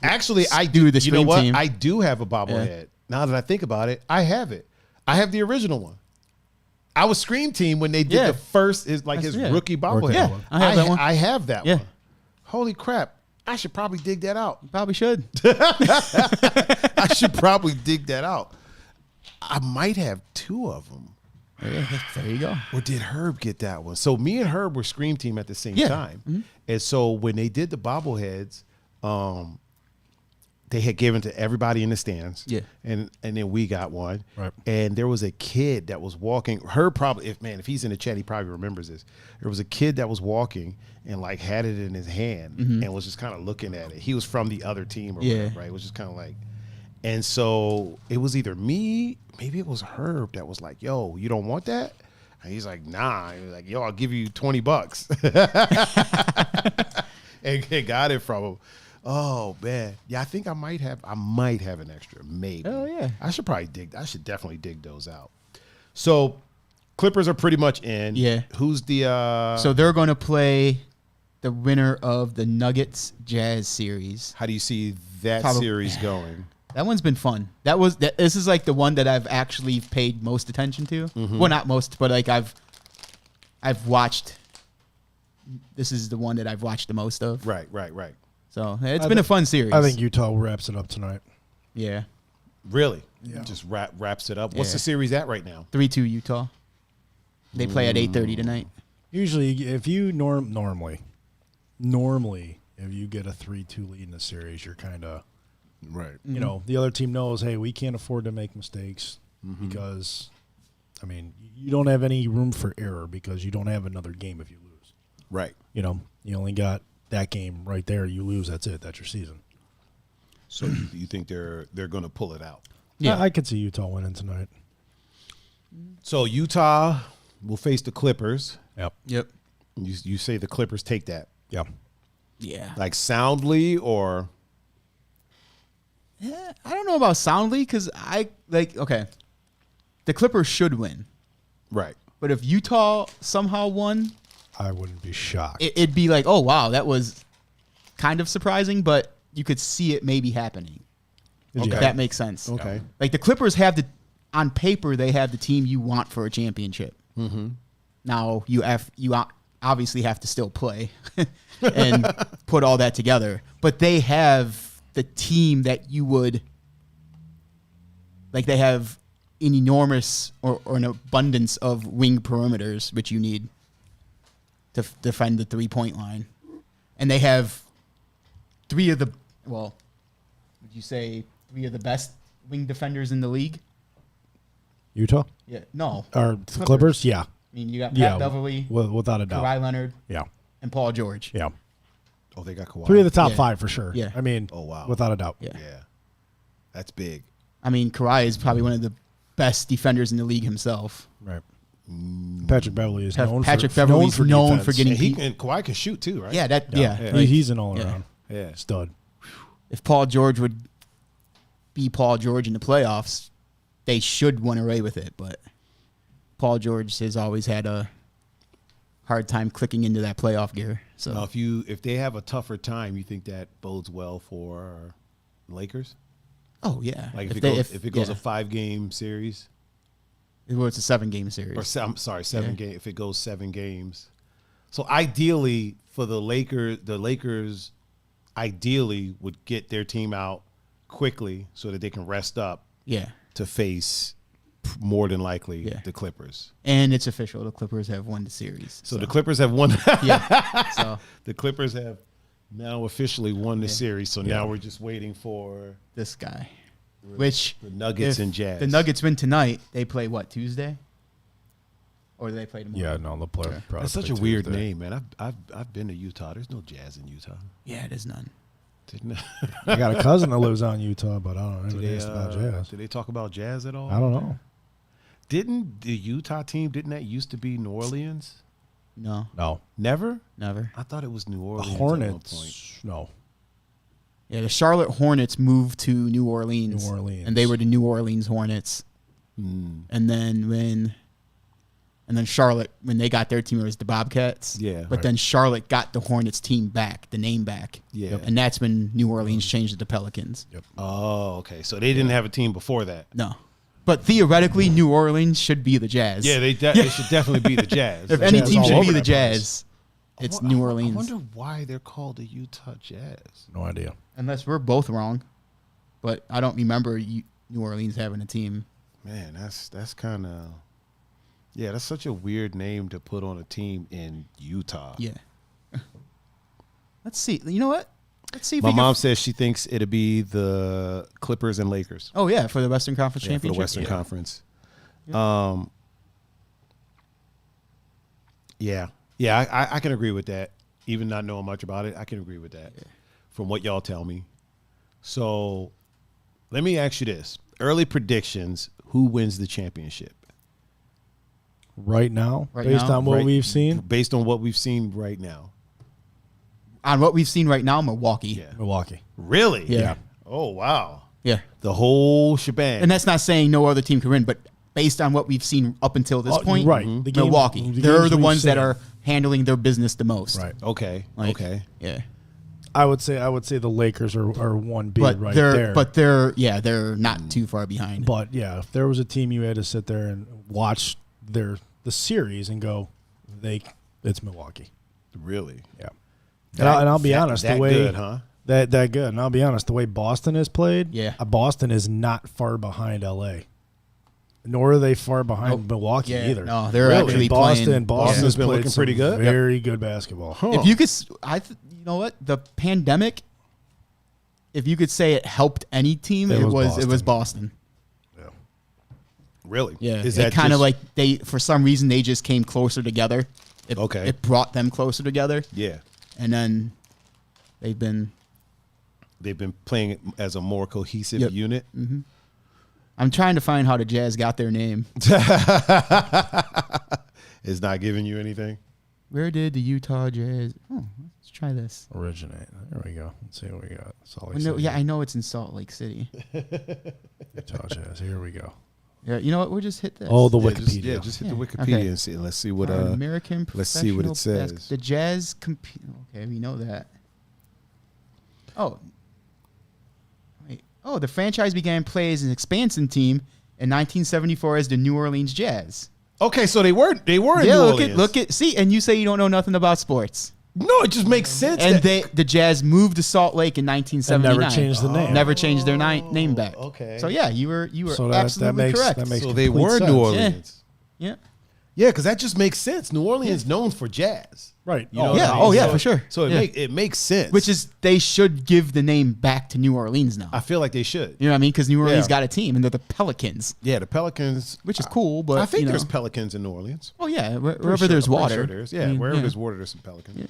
Actually, I do the You know screen what? team. I do have a bobblehead. Now that I think about it, I have it. I have the original one. I was Scream Team when they did Yeah. the first his rookie bobblehead. Yeah, I have that one. I have that Yeah. one. Holy crap! I should probably dig that out. probably should. I should probably dig that out. I might have 2 of them. Yeah, there you go. Or did Herb get that one? So me and Herb were Scream Team at the same Yeah. time. And so when they did the bobbleheads, they had given to everybody in the stands. Yeah. And then we got one. Right. And there was a kid that was walking. Herb probably, if he's in the chat, he probably remembers this. There was a kid that was walking and like had it in his hand and was just kind of looking at it. He was from the other team or Yeah. whatever, right? It was just kind of like, And so it was either me, maybe it was Herb that was like, yo, you don't want that? And he's like, nah. He was like, yo, I'll give you $20. and got it from him. Oh man. Yeah, I think I might have an extra, maybe. Oh yeah. I should definitely dig those out. So Clippers are pretty much in. Yeah. Who's the So they're going to play the winner of the Nuggets Jazz series. how do you see that Probably- series going? That one's been fun. This is like the one that I've actually paid most attention to. Mm-hmm. Well, not most, but like I've watched. This is the one that I've watched the most of. Right. So it's been a fun series. I think Utah wraps it up tonight. Yeah. Really? Yeah. Just wraps it up. What's Yeah. the series at right now? 3-2 Utah. They play at 8:30 tonight. Usually, if you normally, if you get a 3-2 lead in the series, you're kind of Right. you know, the other team knows, hey, we can't afford to make mistakes because, I mean, you don't have any room for error because you don't have another game if you lose. Right. You know, you only got that game right there. You lose, that's it. That's your season. So you think they're going to pull it out? Yeah. I could see Utah winning tonight. So Utah will face the Clippers. Yep. Yep. You say the Clippers take that Yeah. Yeah. like soundly or Yeah, I don't know about soundly because okay, the Clippers should win, right? but if Utah somehow won, I wouldn't be shocked. it'd be like, oh wow, that was kind of surprising, but you could see it maybe happening. Yeah. If that makes sense. Okay. Like the Clippers have on paper, they have the team you want for a championship. Mm-hmm. Now you obviously have to still play and put all that together, but they have the team that you would like. They have an enormous or an abundance of wing perimeters, which you need to defend the 3-point line, and they have three of the would you say three of the best wing defenders in the league? Utah? Yeah, no, Or Clippers? Yeah. I mean, you got Pat Beverly, Without a doubt. Kawhi Leonard, Yeah. and Paul George. Yeah. Oh, they got Kawhi. 3 of the top Yeah. 5 for sure. Yeah. I mean, Oh, wow. without a doubt. Yeah. Yeah, that's big. I mean, Kawhi is probably one of the best defenders in the league himself. Right. Patrick Beverly is known Patrick for Beverly's known defense. for getting And he and Kawhi can shoot too, right? Yeah, Yeah. like, He's an all-around Yeah. stud. if Paul George would be Paul George in the playoffs, they should win away with it. But Paul George has always had a hard time clicking into that playoff gear. So Now, if they have a tougher time, you think that bodes well for Lakers? oh yeah, Like if if it goes yeah. a 5-game series, well, it's a 7-game series. or I'm sorry, 7 Yeah. game. If it goes 7 games, so ideally for the Lakers ideally would get their team out quickly so that they can rest up Yeah, to face more than likely Yeah. the Clippers. and it's official. The Clippers have won the series. So the Clippers have won. yeah, so The Clippers have now officially won the series. So now we're just waiting for this guy, which the Nuggets if and Jazz. the Nuggets win tonight, they play what, Tuesday? Or do they play tomorrow? Yeah, no, the player. That's such a weird name, man. I've been to Utah. There's no Jazz in Utah. Yeah, it is none. Didn't I got a cousin that lives out in Utah, but I don't know do anything about Jazz. did they talk about Jazz at all? I don't know. Didn't the Utah team? Didn't that used to be New Orleans? No, No. Never. never. I thought it was New The Orleans. At one point. Hornets. No. Yeah, the Charlotte Hornets moved to New Orleans. New Orleans. And they were the New Orleans Hornets. Mm. And then Charlotte, when they got their team, it was the Bobcats. Yeah. But then Charlotte got the Hornets team back, the name back. Yeah. And that's when New Orleans changed it to Pelicans. Yep. Oh, okay. So they didn't have a team before that. No. But theoretically, New Orleans should be the Jazz. Yeah, they should definitely be the Jazz. If Like, any Jazz team all should over be the that place. Jazz, it's New Orleans. I wonder why they're called the Utah Jazz. No idea. Unless we're both wrong. But I don't remember New Orleans having a team. Man, that's kind of, yeah, that's such a weird name to put on a team in Utah. Yeah. Let's see. You know what? Let's see if My we mom can. says she thinks it'll be the Clippers and Lakers. Oh, yeah, for the Western Conference Yeah, for the Championship. Western Yeah. Conference. Yeah, I can agree with that. Even not knowing much about it, I can agree with that from what y'all tell me. So Let me ask you this. Early predictions, who wins the championship? Right now, Right based now? on what Right. we've seen, Based on what we've seen right now. On what we've seen right now, Milwaukee. Yeah. Milwaukee. Really? Yeah. Oh, wow. Yeah. The whole shebang. And that's not saying no other team can win, but based on what we've seen up until this point, right. The games- Milwaukee. the They're games the we've ones that seen. are handling their business the most. Right. Okay. Like, okay. Yeah. I would say the Lakers are 1B But right they're there. they're not too far behind. But yeah, if there was a team you had to sit there and watch the series and go, it's Milwaukee. Really? Yeah. And I'll be honest, that the way good, huh? that good. And I'll be honest, the way Boston has played, Yeah. Boston is not far behind LA. Nor are they far behind Milwaukee either. No, they're Really? actually Boston playing. Boston's been played looking some pretty good. Very good basketball. Huh. If you could, you know what? The pandemic, if you could say it helped any team, it was Boston. Yeah. Really? Yeah, Is it that kind of just- like they, for some reason, they just came closer together. Okay. It brought them closer together, Yeah. and then they've been. They've been playing it as a more cohesive Yep. unit. I'm trying to find how the Jazz got their name. It's not giving you anything. Where did the Utah Jazz? Oh, let's try this. Originate. There we go. Let's see what we got. Salt Lake No, City. yeah, I know it's in Salt Lake City. Utah Jazz. Here we go. Yeah, you know what? We'll just hit this. Oh, the Yeah, Wikipedia. just hit Yeah, the Wikipedia okay. and see. Let's see what. American let's see what it professional says. The Jazz compete. Okay, we know that. Oh. Wait. Oh, the franchise began play as an expansion team in 1974 as the New Orleans Jazz. Okay, so they were in Yeah, New look Orleans. at see, and you say you don't know nothing about sports. No, it just makes sense. And that- the Jazz moved to Salt Lake in 1979. And never changed the name. Never changed their name back. okay. So yeah, you were So that absolutely makes- correct. that makes so they complete were sense. New Orleans. Yeah. Yeah, because that just makes sense. New Orleans known for jazz. Right. You know yeah. what I mean? Oh, yeah, So- for sure. So Yeah. it makes sense. Which is they should give the name back to New Orleans now. I feel like they should. You know what I mean? Because New Orleans Yeah. got a team, and they're the Pelicans, Yeah, the Pelicans. which is cool. But I think you know. there's Pelicans in New Orleans. Oh yeah, Pretty wherever sure- there's I'm pretty water. sure there's. Yeah, I mean, wherever there's water, there's some Pelicans. Yeah.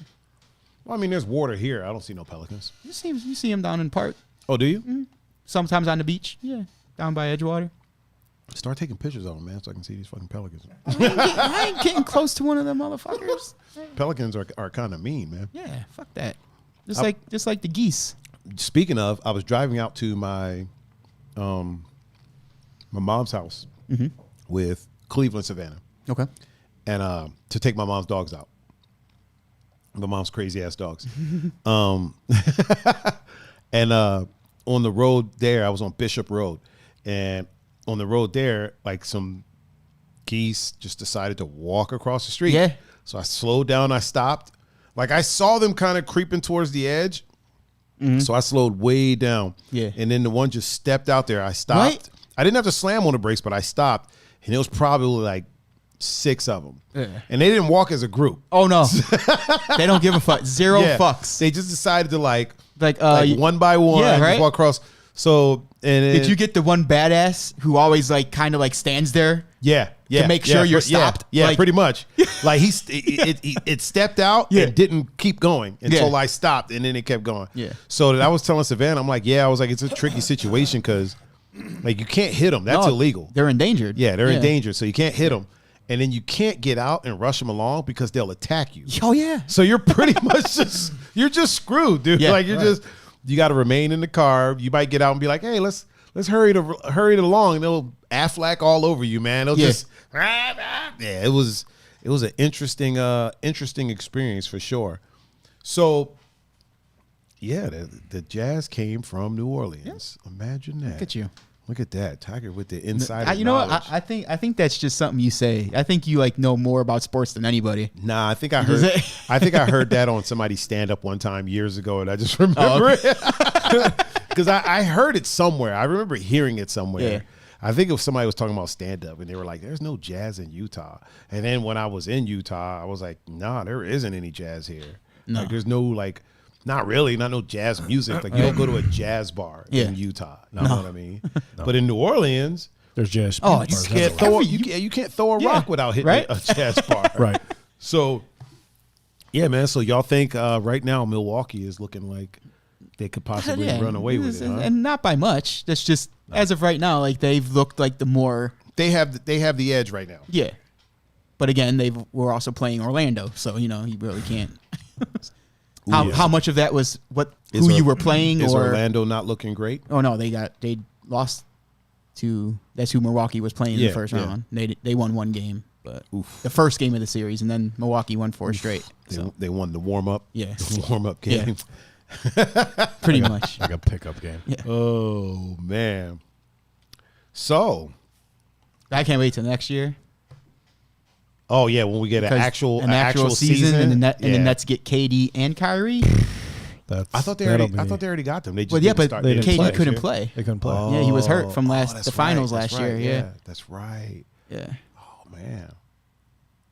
Well, I mean, there's water here. I don't see no Pelicans. You see them down in the park. Oh, do you? Sometimes on the beach. Yeah, down by Edgewater. Start taking pictures of them, man, so I can see these fucking Pelicans. I ain't getting close to one of them motherfuckers. Pelicans are kind of mean, man. Yeah, fuck that. Just like the geese. Speaking of, I was driving out to my mom's house with Cleveland, Savannah, Okay. and to take my mom's dogs out. My mom's crazy ass dogs. And on the road there, I was on Bishop Road, and on the road there, like some geese just decided to walk across the street. Yeah. So I slowed down. I stopped. Like I saw them kind of creeping towards the edge. So I slowed way down. Yeah. And then the one just stepped out there. I stopped. Right. I didn't have to slam on the brakes, but I stopped. And it was probably like 6 of them. Yeah. And they didn't walk as a group. Oh no, they don't give a fuck. Zero Yeah. fucks. They just decided to like Like one by one, yeah, just right? walk across. So and Did you get the one badass who always like kind of like stands there? Yeah, make sure you're stopped? Yeah, Like- pretty much. Like it stepped out Yeah. and didn't keep going until Yeah. I stopped, and then it kept going. Yeah. So that I was telling Savannah, I'm like, I was like, it's a tricky situation because like you can't hit them. That's No, illegal. They're endangered. Yeah, they're endangered, so you can't hit them, and then you can't get out and rush them along because they'll attack you. Oh yeah. So you're pretty much you're just screwed, dude. Yeah, like you got to remain in the car. You might get out and be like, hey, let's hurry it along. And they'll Affleck all over you, man. They'll just it was an interesting experience for sure. So yeah, the Jazz came from New Orleans. Imagine that. Look at you. Look at that, Tiger with the inside. You know what? I think that's just something you say. I think you like know more about sports than anybody. Nah, I think I heard. I think I heard that on somebody's stand up one time years ago, and I just remember it because I heard it somewhere. I remember hearing it somewhere. Yeah. I think if somebody was talking about stand up, and they were like, "There's no jazz in Utah." And then when I was in Utah, I was like, "Nah, there isn't any jazz here. No. Like, there's no like." Not really, not no jazz music. Like you don't go to a jazz bar in Utah. You know what I mean? But in New Orleans, There's jazz. Oh, bars it's- you can't everywhere. throw you can't throw a rock without hitting right? a jazz bar. Right. So, yeah, man. So y'all think right now Milwaukee is looking like they could possibly run away with it, huh? And not by much. That's just as of right now, like they've looked like the more They have the edge right now. yeah. But again, we're also playing Orlando, so you really can't. How much of that was who you were playing? Is or Orlando not looking great? Oh no, they lost to that's who Milwaukee was playing in the first round. They won one game, but the first game of the series, and then Milwaukee won 4 straight. They won the warm up. Yeah, the warm up game. Pretty much like a pickup game. Yeah. Oh man. So I can't wait till next year. Oh yeah, when we get an actual season, and the Nets get KD and Kyrie. I thought they already got them. They just but they KD couldn't play. They couldn't play. Yeah, he was hurt from the finals last year. Right. Yeah, that's right. Yeah. Oh man.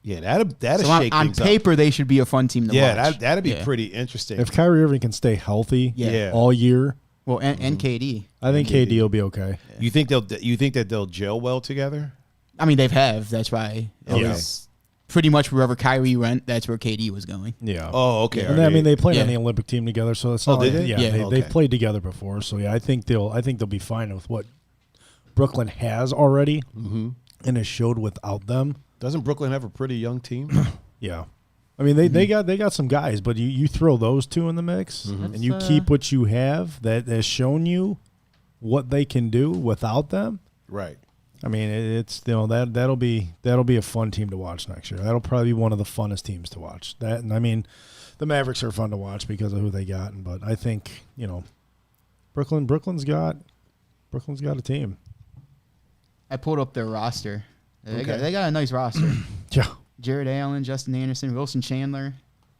Yeah, that'd so shake on things paper, up. they should be a fun team to watch. Yeah, that'd be pretty interesting. If Kyrie Irving can stay healthy all year, well, and KD, I think KD will be okay. Yeah. You think that they'll gel well together? I mean, that's why it was pretty much wherever Kyrie went, that's where KD was going. Yeah. Oh, okay. And I mean, they played on the Olympic team together, so it's not. Did they? Yeah, they've played together before, so I think they'll be fine with what Brooklyn has already, and it showed without them. Doesn't Brooklyn have a pretty young team? Yeah. I mean, they got some guys, but you throw those two in the mix, and you keep what you have that has shown you what they can do without them. Right. I mean, it's that'll be a fun team to watch next year. That'll probably be one of the funnest teams to watch. That, and I mean, the Mavericks are fun to watch because of who they got, but I think Brooklyn's got a team. I pulled up their roster. They got a nice roster. Yeah. Jared Allen, Justin Anderson, Wilson Chandler,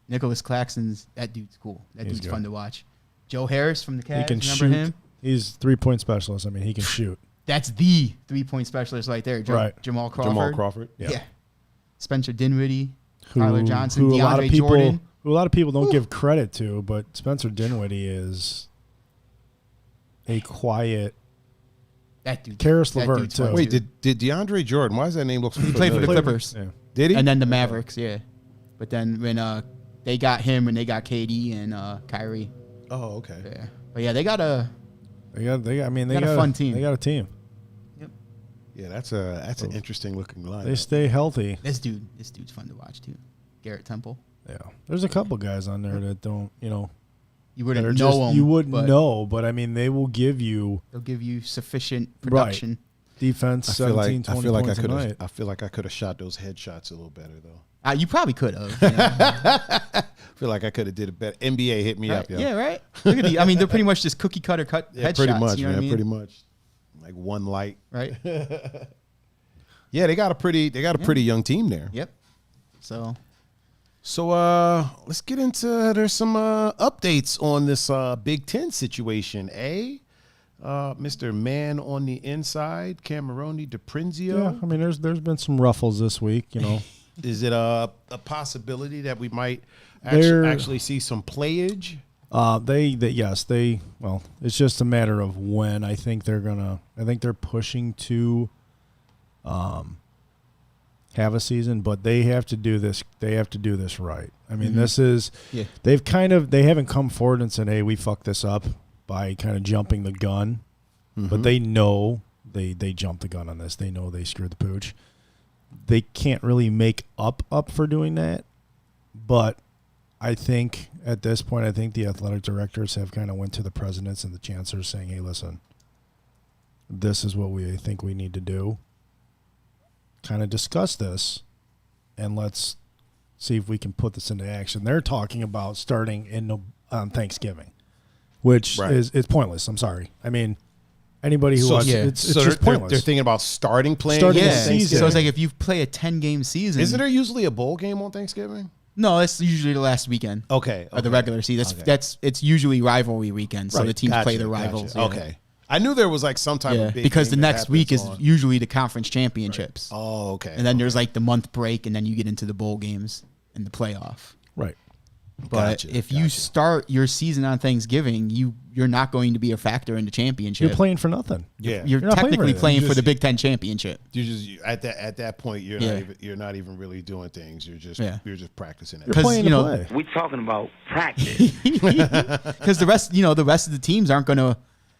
Nicholas Claxton's. That dude's cool. That dude's fun to watch. Joe Harris from the Cavs. He can remember shoot. him? He's 3-point specialist. I mean, he can shoot. That's the 3-point specialist right there. Jamal Crawford. Yeah. Spencer Dinwiddie, Tyler Johnson, DeAndre a lot of people, Jordan. Who a lot of people don't give credit to, but Spencer Dinwiddie is a quiet. That dude. Karis LeVert too. Wait, did DeAndre Jordan? Why does that name look familiar? He played for the Clippers. Yeah. Did he? And then the Mavericks, yeah. But then when they got him and they got KD and Kyrie. Oh, okay. Yeah. But yeah, they got a fun team. They got a team. Yep. Yeah, that's an interesting looking line. They stay healthy. This dude's fun to watch too. Garrett Temple. Yeah. There's a couple guys on there that don't, you wouldn't know them. You wouldn't know, but I mean, they will give you. They'll give you sufficient production. Right. Defense, 17, 20 points a night. I feel like I could have shot those headshots a little better though. You probably could have. I feel like I could have did it better. NBA hit me up, yo. Yeah, right. Look at these. I mean, they're pretty much just cookie cutter headshots. Pretty much, you know man. what I mean? Pretty much, like one light. Right. Yeah, they got a pretty young team there. Yep. So let's get into. There's some updates on this Big Ten situation. Mr. Man on the inside, Cameroni DiPrinzio. Yeah, I mean, there's been some ruffles this week. Is it a possibility that we might actually see some playage? Well, it's just a matter of when. I think they're pushing to have a season, but they have to do this. They have to do this right. I mean, this is they haven't come forward and said, "Hey, we fucked this up" by kind of jumping the gun, but they know they jumped the gun on this. They know they screwed the pooch. They can't really make up for doing that, but I think at this point, the athletic directors have kind of went to the presidents and the chancellors saying, "Hey, listen, this is what we think we need to do. Kind of discuss this, and let's see if we can put this into action." They're talking about starting on Thanksgiving, which is pointless. I'm sorry. I mean, anybody who watches it's just pointless. They're thinking about starting a So season. it's like if you play a 10-game season. Isn't there usually a bowl game on Thanksgiving? No, it's usually the last weekend. Okay. Of the regular season. It's usually rivalry weekend, so the teams play their rivals. Gotcha. Yeah. Okay. I knew there was like some type of big because the thing that next week is happens on. usually the conference championships. Right. Oh, okay. And then there's like the month break, and then you get into the bowl games and the playoff. Right. But if you start your season on Thanksgiving, you're not going to be a factor in the championship. You're playing for nothing. Yeah, You're technically playing for the Big Ten championship. You just at that point you're not even really doing things. You're just practicing. You're playing to play. We're talking about practice. Because the rest of the teams aren't going to.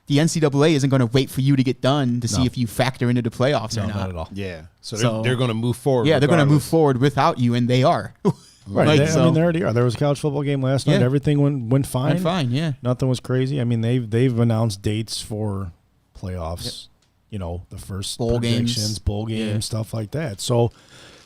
The NCAA isn't going to wait for you to get done to see if you factor into the playoffs or not. Not at all. Yeah, so they're going to move forward. Yeah, they're going to move forward without you, and they are. Right. I mean, they already are. There was a college football game last night. Everything went fine. Went fine, yeah. Nothing was crazy. I mean, they've announced dates for playoffs. You know, the first bowl predictions, bowl games, stuff like that. So,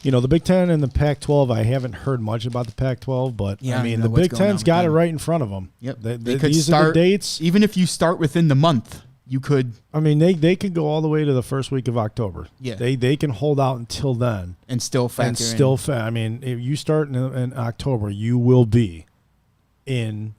the Big Ten and the Pac-12. I haven't heard much about the Pac-12, but I mean, the Big Ten's got it right in front of them. Yep. They could these start, are the dates. Even if you start within the month, you could. I mean, they could go all the way to the first week of October. Yeah. They can hold out until then and still factor in. I mean, if you start in October, you will be in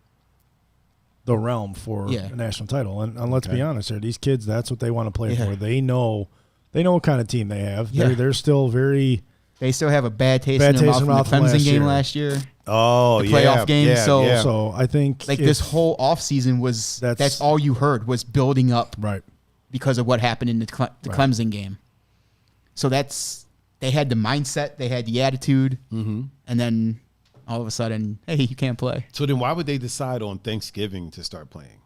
the realm for a national title. And let's be honest here, these kids, that's what they want to play for. They know what kind of team they have. Yeah. They're still very. They still have a bad taste in their mouth from the Clemson game last year. Oh, the playoff game. Yeah, so I think this whole offseason was that's all you heard was building up, right? Because of what happened in the Clemson game. So they had the mindset, they had the attitude, and then all of a sudden, hey, you can't play. So then, why would they decide on Thanksgiving to start playing?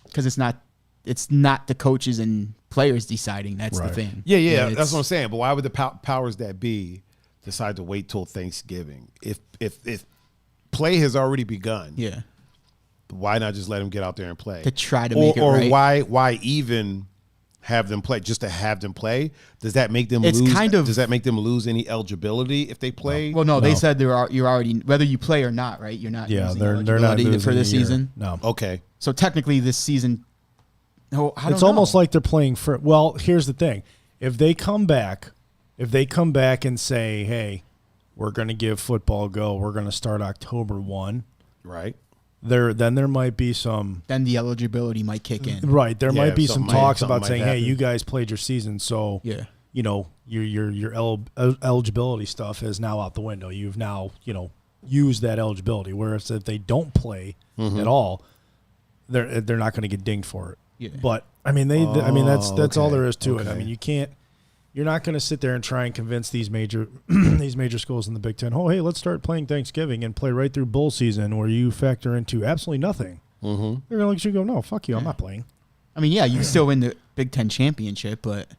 Because it's not the coaches and players deciding. That's the thing. Yeah, that's what I'm saying. But why would the powers that be decide to wait till Thanksgiving if play has already begun? Yeah. Why not just let them get out there and play to try to make it right? Or why even have them play just to have them play? Does that make them lose? Does that make them lose any eligibility if they play? Well, no. They said you're already whether you play or not, right? You're not. Yeah, losing they're not losing for this season. No. Okay. So technically, this season. It's almost like they're playing for. Well, here's the thing: if they come back and say, "Hey, we're going to give football a go. We're going to start October 1," right? Then there might be some. Then the eligibility might kick in. Right. There might be some talks about saying, "Hey, you guys played your season, so your eligibility stuff is now out the window. You've now used that eligibility. Whereas if they don't play at all, they're not going to get dinged for it." Yeah. But I mean, that's all there is to it. I mean, you're not going to sit there and try and convince these major schools in the Big Ten. Oh, hey, let's start playing Thanksgiving and play right through bowl season, where you factor into absolutely nothing. They're going to let you go. No, fuck you. I'm not playing. I mean, you still win the Big Ten championship, but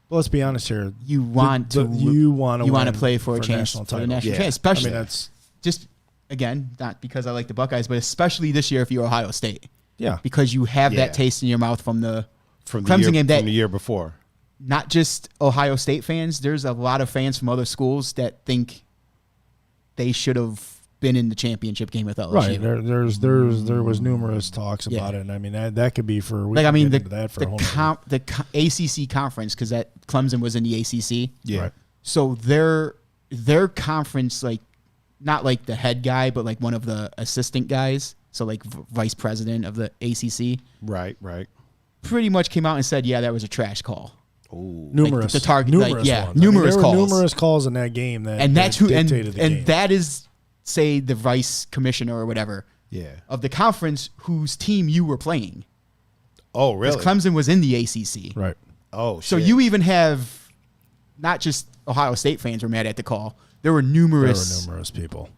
let's be honest here. You want to play for a chance for the national chance, especially. I mean, that's just again not because I like the Buckeyes, but especially this year if you're Ohio State. Yeah, because you have that taste in your mouth from the Clemson game from the year before. Not just Ohio State fans. There's a lot of fans from other schools that think they should have been in the championship game with LSU. Right. There was numerous talks about it, and I mean that could be for the ACC conference because that Clemson was in the ACC. Yeah. Right. So their conference, like not like the head guy, but like one of the assistant guys. So like vice president of the ACC. Right. Pretty much came out and said, yeah, that was a trash call. Oh, numerous. Like the target, numerous ones. Numerous calls. Numerous calls in that game that dictated the game. And that is, say, the vice commissioner or whatever of the conference whose team you were playing. Oh, really? Because Clemson was in the ACC. Right. Oh, shit. So you even have not just Ohio State fans were mad at the call. There were numerous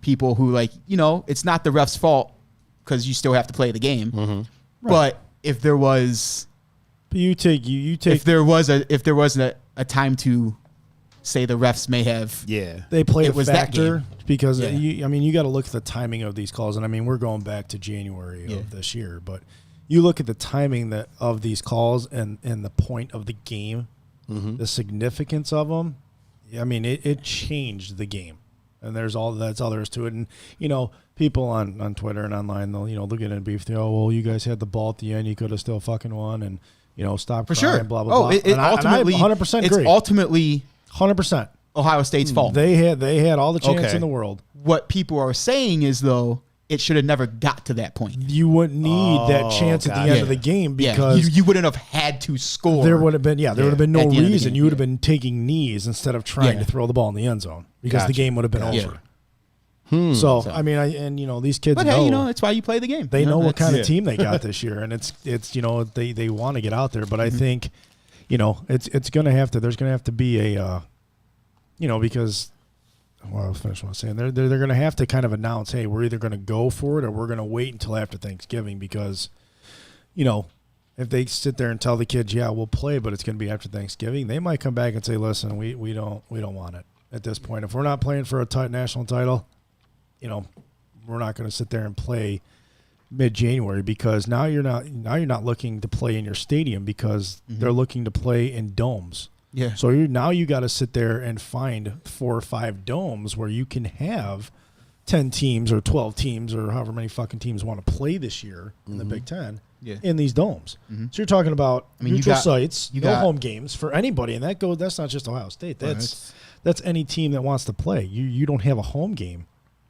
people who it's not the ref's fault. Because you still have to play the game, right. But if there was, if there was a time to say the refs may have, they played a factor because you got to look at the timing of these calls, and I mean we're going back to January of this year, but you look at the timing of these calls and the point of the game, the significance of them. I mean it changed the game. And that's all there is to it. And, people on Twitter and online, they'll get in beef. You guys had the ball at the end. You could have still fucking won and, stop for crying, sure. blah, blah, blah. Ultimately, I 100% agree. It's ultimately 100% Ohio State's fault. They had all the chance in the world. What people are saying is, though, it should have never got to that point. You wouldn't need that chance at the end of the game because you wouldn't have had to score. There would have been there would have been no reason. You would have been taking knees instead of trying to throw the ball in the end zone because the game would have been over. So I mean, these kids. But know, hey, that's why you play the game. They know what kind Yeah. of team they got this year, and it's they want to get out there. But I think, it's going to have to. There's going to have to be a, because. Well, I'll finish what I'm saying. They're going to have to kind of announce, hey, we're either going to go for it or we're going to wait until after Thanksgiving because, if they sit there and tell the kids, yeah, we'll play, but it's going to be after Thanksgiving, they might come back and say, listen, we don't want it at this point. If we're not playing for a national title, we're not going to sit there and play mid-January because now you're not looking to play in your stadium because they're looking to play in domes. Yeah. So now you got to sit there and find 4 or 5 domes where you can have 10 teams or 12 teams or however many fucking teams want to play this year in the Big Ten in these domes. So you're talking about neutral sites, home games for anybody, and that's not just Ohio State. That's any team that wants to play. You don't have a home game.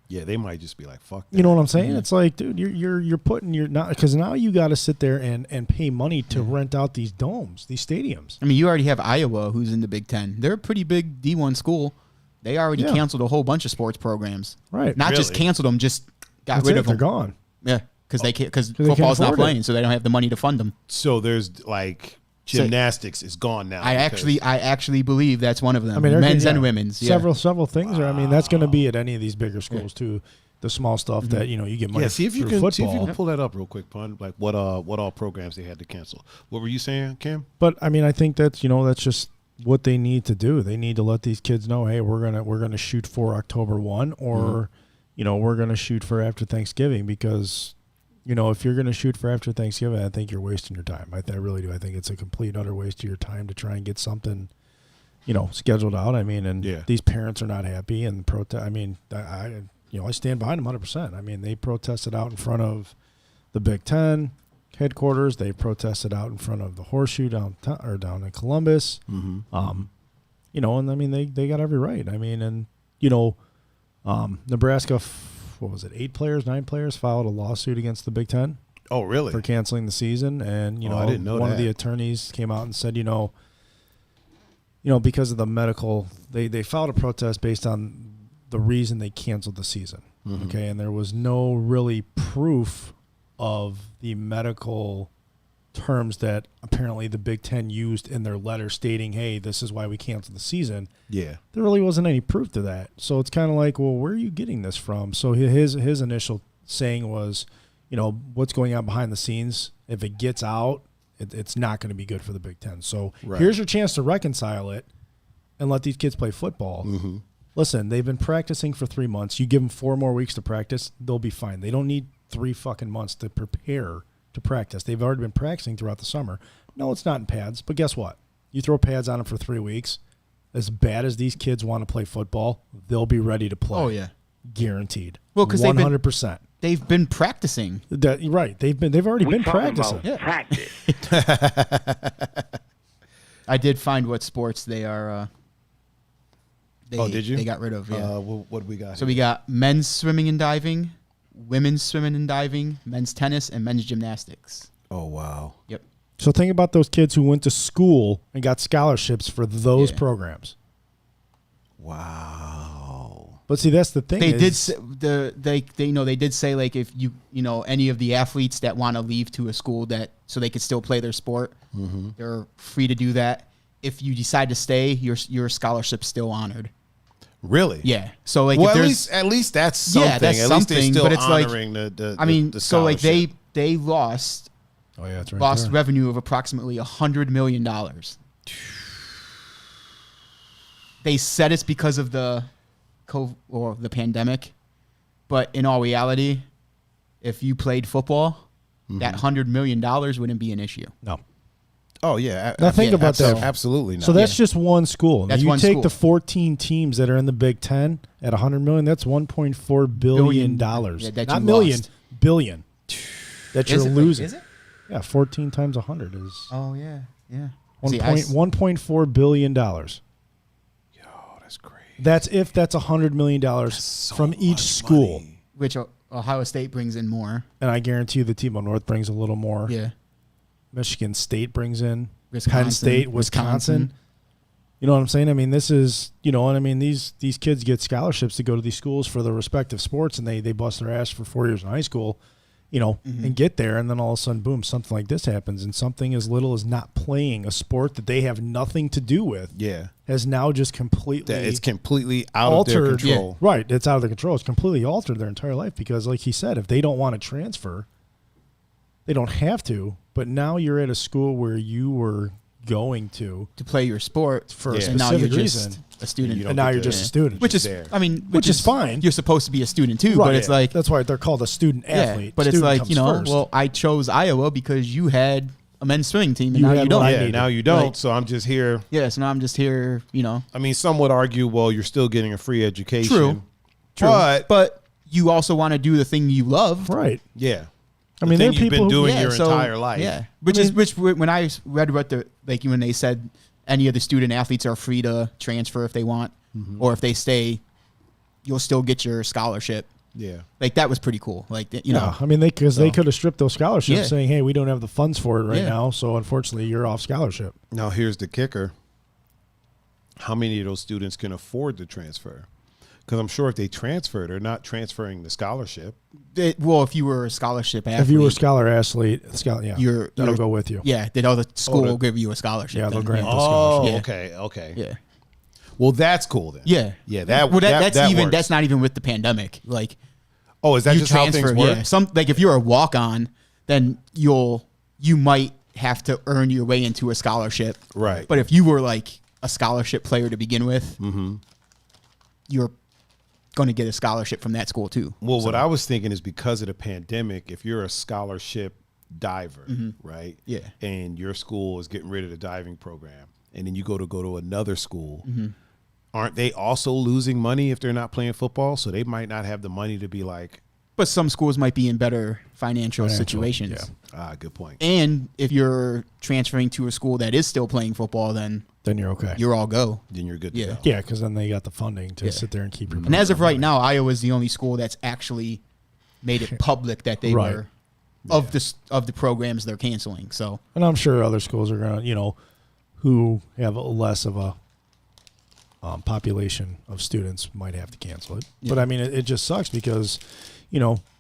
Yeah, they might just be like, fuck that. You know what I'm saying? It's like, dude, you're putting your not because now you got to sit there and pay money to rent out these domes, these stadiums. I mean, you already have Iowa, who's in the Big Ten. They're a pretty big D1 school. They already canceled a whole bunch of sports programs. Right. Not just canceled them, just got rid of them. They're gone. Yeah, because football's not playing, so they don't have the money to fund them. So there's like gymnastics is gone now. I actually believe that's one of them. I mean, men's and women's. Yeah. Several things. Wow. I mean, that's going to be at any of these bigger schools too. The small stuff that you get money. Yeah, see if you through can pull that up real quick, Pun. Like what all programs they had to cancel. What were you saying, Kim? But I mean, I think that's that's just what they need to do. They need to let these kids know, hey, we're gonna shoot for October 1, or we're gonna shoot for after Thanksgiving because. If you're going to shoot for after Thanksgiving, I think you're wasting your time. I really do. I think it's a complete utter waste of your time to try and get something, scheduled out. I mean, and these parents are not happy and protest. I mean, I stand behind them 100%. I mean, they protested out in front of the Big Ten headquarters. They protested out in front of the Horseshoe down in Columbus. And I mean, they got every right. I mean, and Nebraska. What was it? 9 players filed a lawsuit against the Big Ten. Oh, really? For canceling the season, and I didn't know one that. of the attorneys came out and said, because of the medical, they filed a protest based on the reason they canceled the season. Okay, and there was no really proof of the medical terms that apparently the Big Ten used in their letter stating, hey, this is why we canceled the season. Yeah. There really wasn't any proof to that. So it's kind of like, well, where are you getting this from? So his initial saying was, what's going on behind the scenes, if it gets out, it's not going to be good for the Big Ten. So here's your chance to reconcile it and let these kids play football. Listen, they've been practicing for 3 months. You give them 4 more weeks to practice, they'll be fine. They don't need 3 fucking months to prepare to practice. They've already been practicing throughout the summer. No, it's not in pads, but guess what? You throw pads on them for 3 weeks. As bad as these kids want to play football, they'll be ready to play. Oh yeah, guaranteed. Well, because 100%. They've been practicing. Right. They've already been practicing. Practice. I did find what sports they are. Did you? They got rid of. Yeah. What do we got? So we got men's swimming and diving, women's swimming and diving, men's tennis, and men's gymnastics. Oh wow. Yep. So think about those kids who went to school and got scholarships for those programs. Wow. But see, that's the thing. They did say, they did say like if any of the athletes that want to leave to a school so they could still play their sport, they're free to do that. If you decide to stay, your scholarship's still honored. Really? Yeah. So like, well, if at least that's something. Yeah, that's at something. least they're still but it's honoring like, the so like scholarship. they lost. Oh yeah, that's right. Lost revenue of approximately $100 million. They said it's because of the pandemic, but in all reality, if you played football, that $100 million wouldn't be an issue. No. Oh yeah. Now think about that. Absolutely not. So that's just one school. That's you one take school. the 14 teams that are in the Big Ten at $100 million. That's $1.4 billion. that Not you million, lost. billion. That you're losing. Is it? Yeah, 14 times 100 is. Oh yeah. 1.4 billion dollars. Yo, that's crazy. That's $100 million from each school. Money. Which Ohio State brings in more. And I guarantee you the team on North brings a little more. Yeah. Michigan State brings in. Wisconsin, Penn State, Wisconsin. You know what I'm saying? I mean, this is, and I mean, these kids get scholarships to go to these schools for their respective sports, and they bust their ass for 4 years in high school, and get there, and then all of a sudden, boom, something like this happens, and something as little as not playing a sport that they have nothing to do with has now just completely... It's completely out altered, of their control. Yeah, right, it's out of their control. It's completely altered their entire life because, like he said, if they don't want to transfer, they don't have to, but now you're at a school where you were going to play your sport for a and now you're specific just reason. a student. And now you're just a student. Which is, there. I mean, Which is fine. You're supposed to be a student too, Right. but it's like... That's why they're called a student athlete. But it's Student like, comes first. well, I chose Iowa because you had a men's swimming team and You now had you don't. what I Yeah, needed. now you don't, Like- so I'm just here. Yeah, so now I'm just here, I mean, some would argue, well, you're still getting a free education. True. But, But you also want to do the thing you love. right. yeah. I mean, there are you've people been who- doing Yeah, your so- entire life. Yeah. Which when I read what when they said any of the student athletes are free to transfer if they want, or if they stay, you'll still get your scholarship. Yeah. Like that was pretty cool. Like you Yeah, know, I mean, they could have stripped those scholarships, Yeah. saying, "Hey, we don't have the funds for it right Yeah. now, so unfortunately, you're off scholarship." Now, here's the kicker. How many of those students can afford to transfer? Because I'm sure if they transfer, they're not transferring the scholarship. well, if you were a scholarship athlete, If you were a scholar athlete, You're- that'll go with you. yeah, then the school the- will give you a scholarship. Yeah, they'll then. grant yeah. the Oh, scholarship. Yeah. okay. Yeah. Well, that's cool then. Yeah. Yeah, that's works. that's not even with the pandemic. Like Oh, is that you just how things work? Yeah. Like if you're a walk on, then you might have to earn your way into a scholarship. Right. But if you were like a scholarship player to begin with, you're going to get a scholarship from that school too. Well, what I was thinking is because of the pandemic, if you're a scholarship diver, right? Yeah. And your school is getting rid of the diving program, and then you go to another school, aren't they also losing money if they're not playing football? So they might not have the money to be like, But some schools might be in better financial situations. yeah. good point. And if you're transferring to a school that is still playing football, then Then you're okay. you're all go. Then you're good to Yeah. go. Yeah, because then they got the funding to Yeah. sit there and keep your. And as of right now, Iowa is the only school that's actually made it public that they Right. were of the programs they're canceling. So And I'm sure other schools are going to, who have less of a population of students might have to cancel it. Yeah. But I mean, it just sucks because,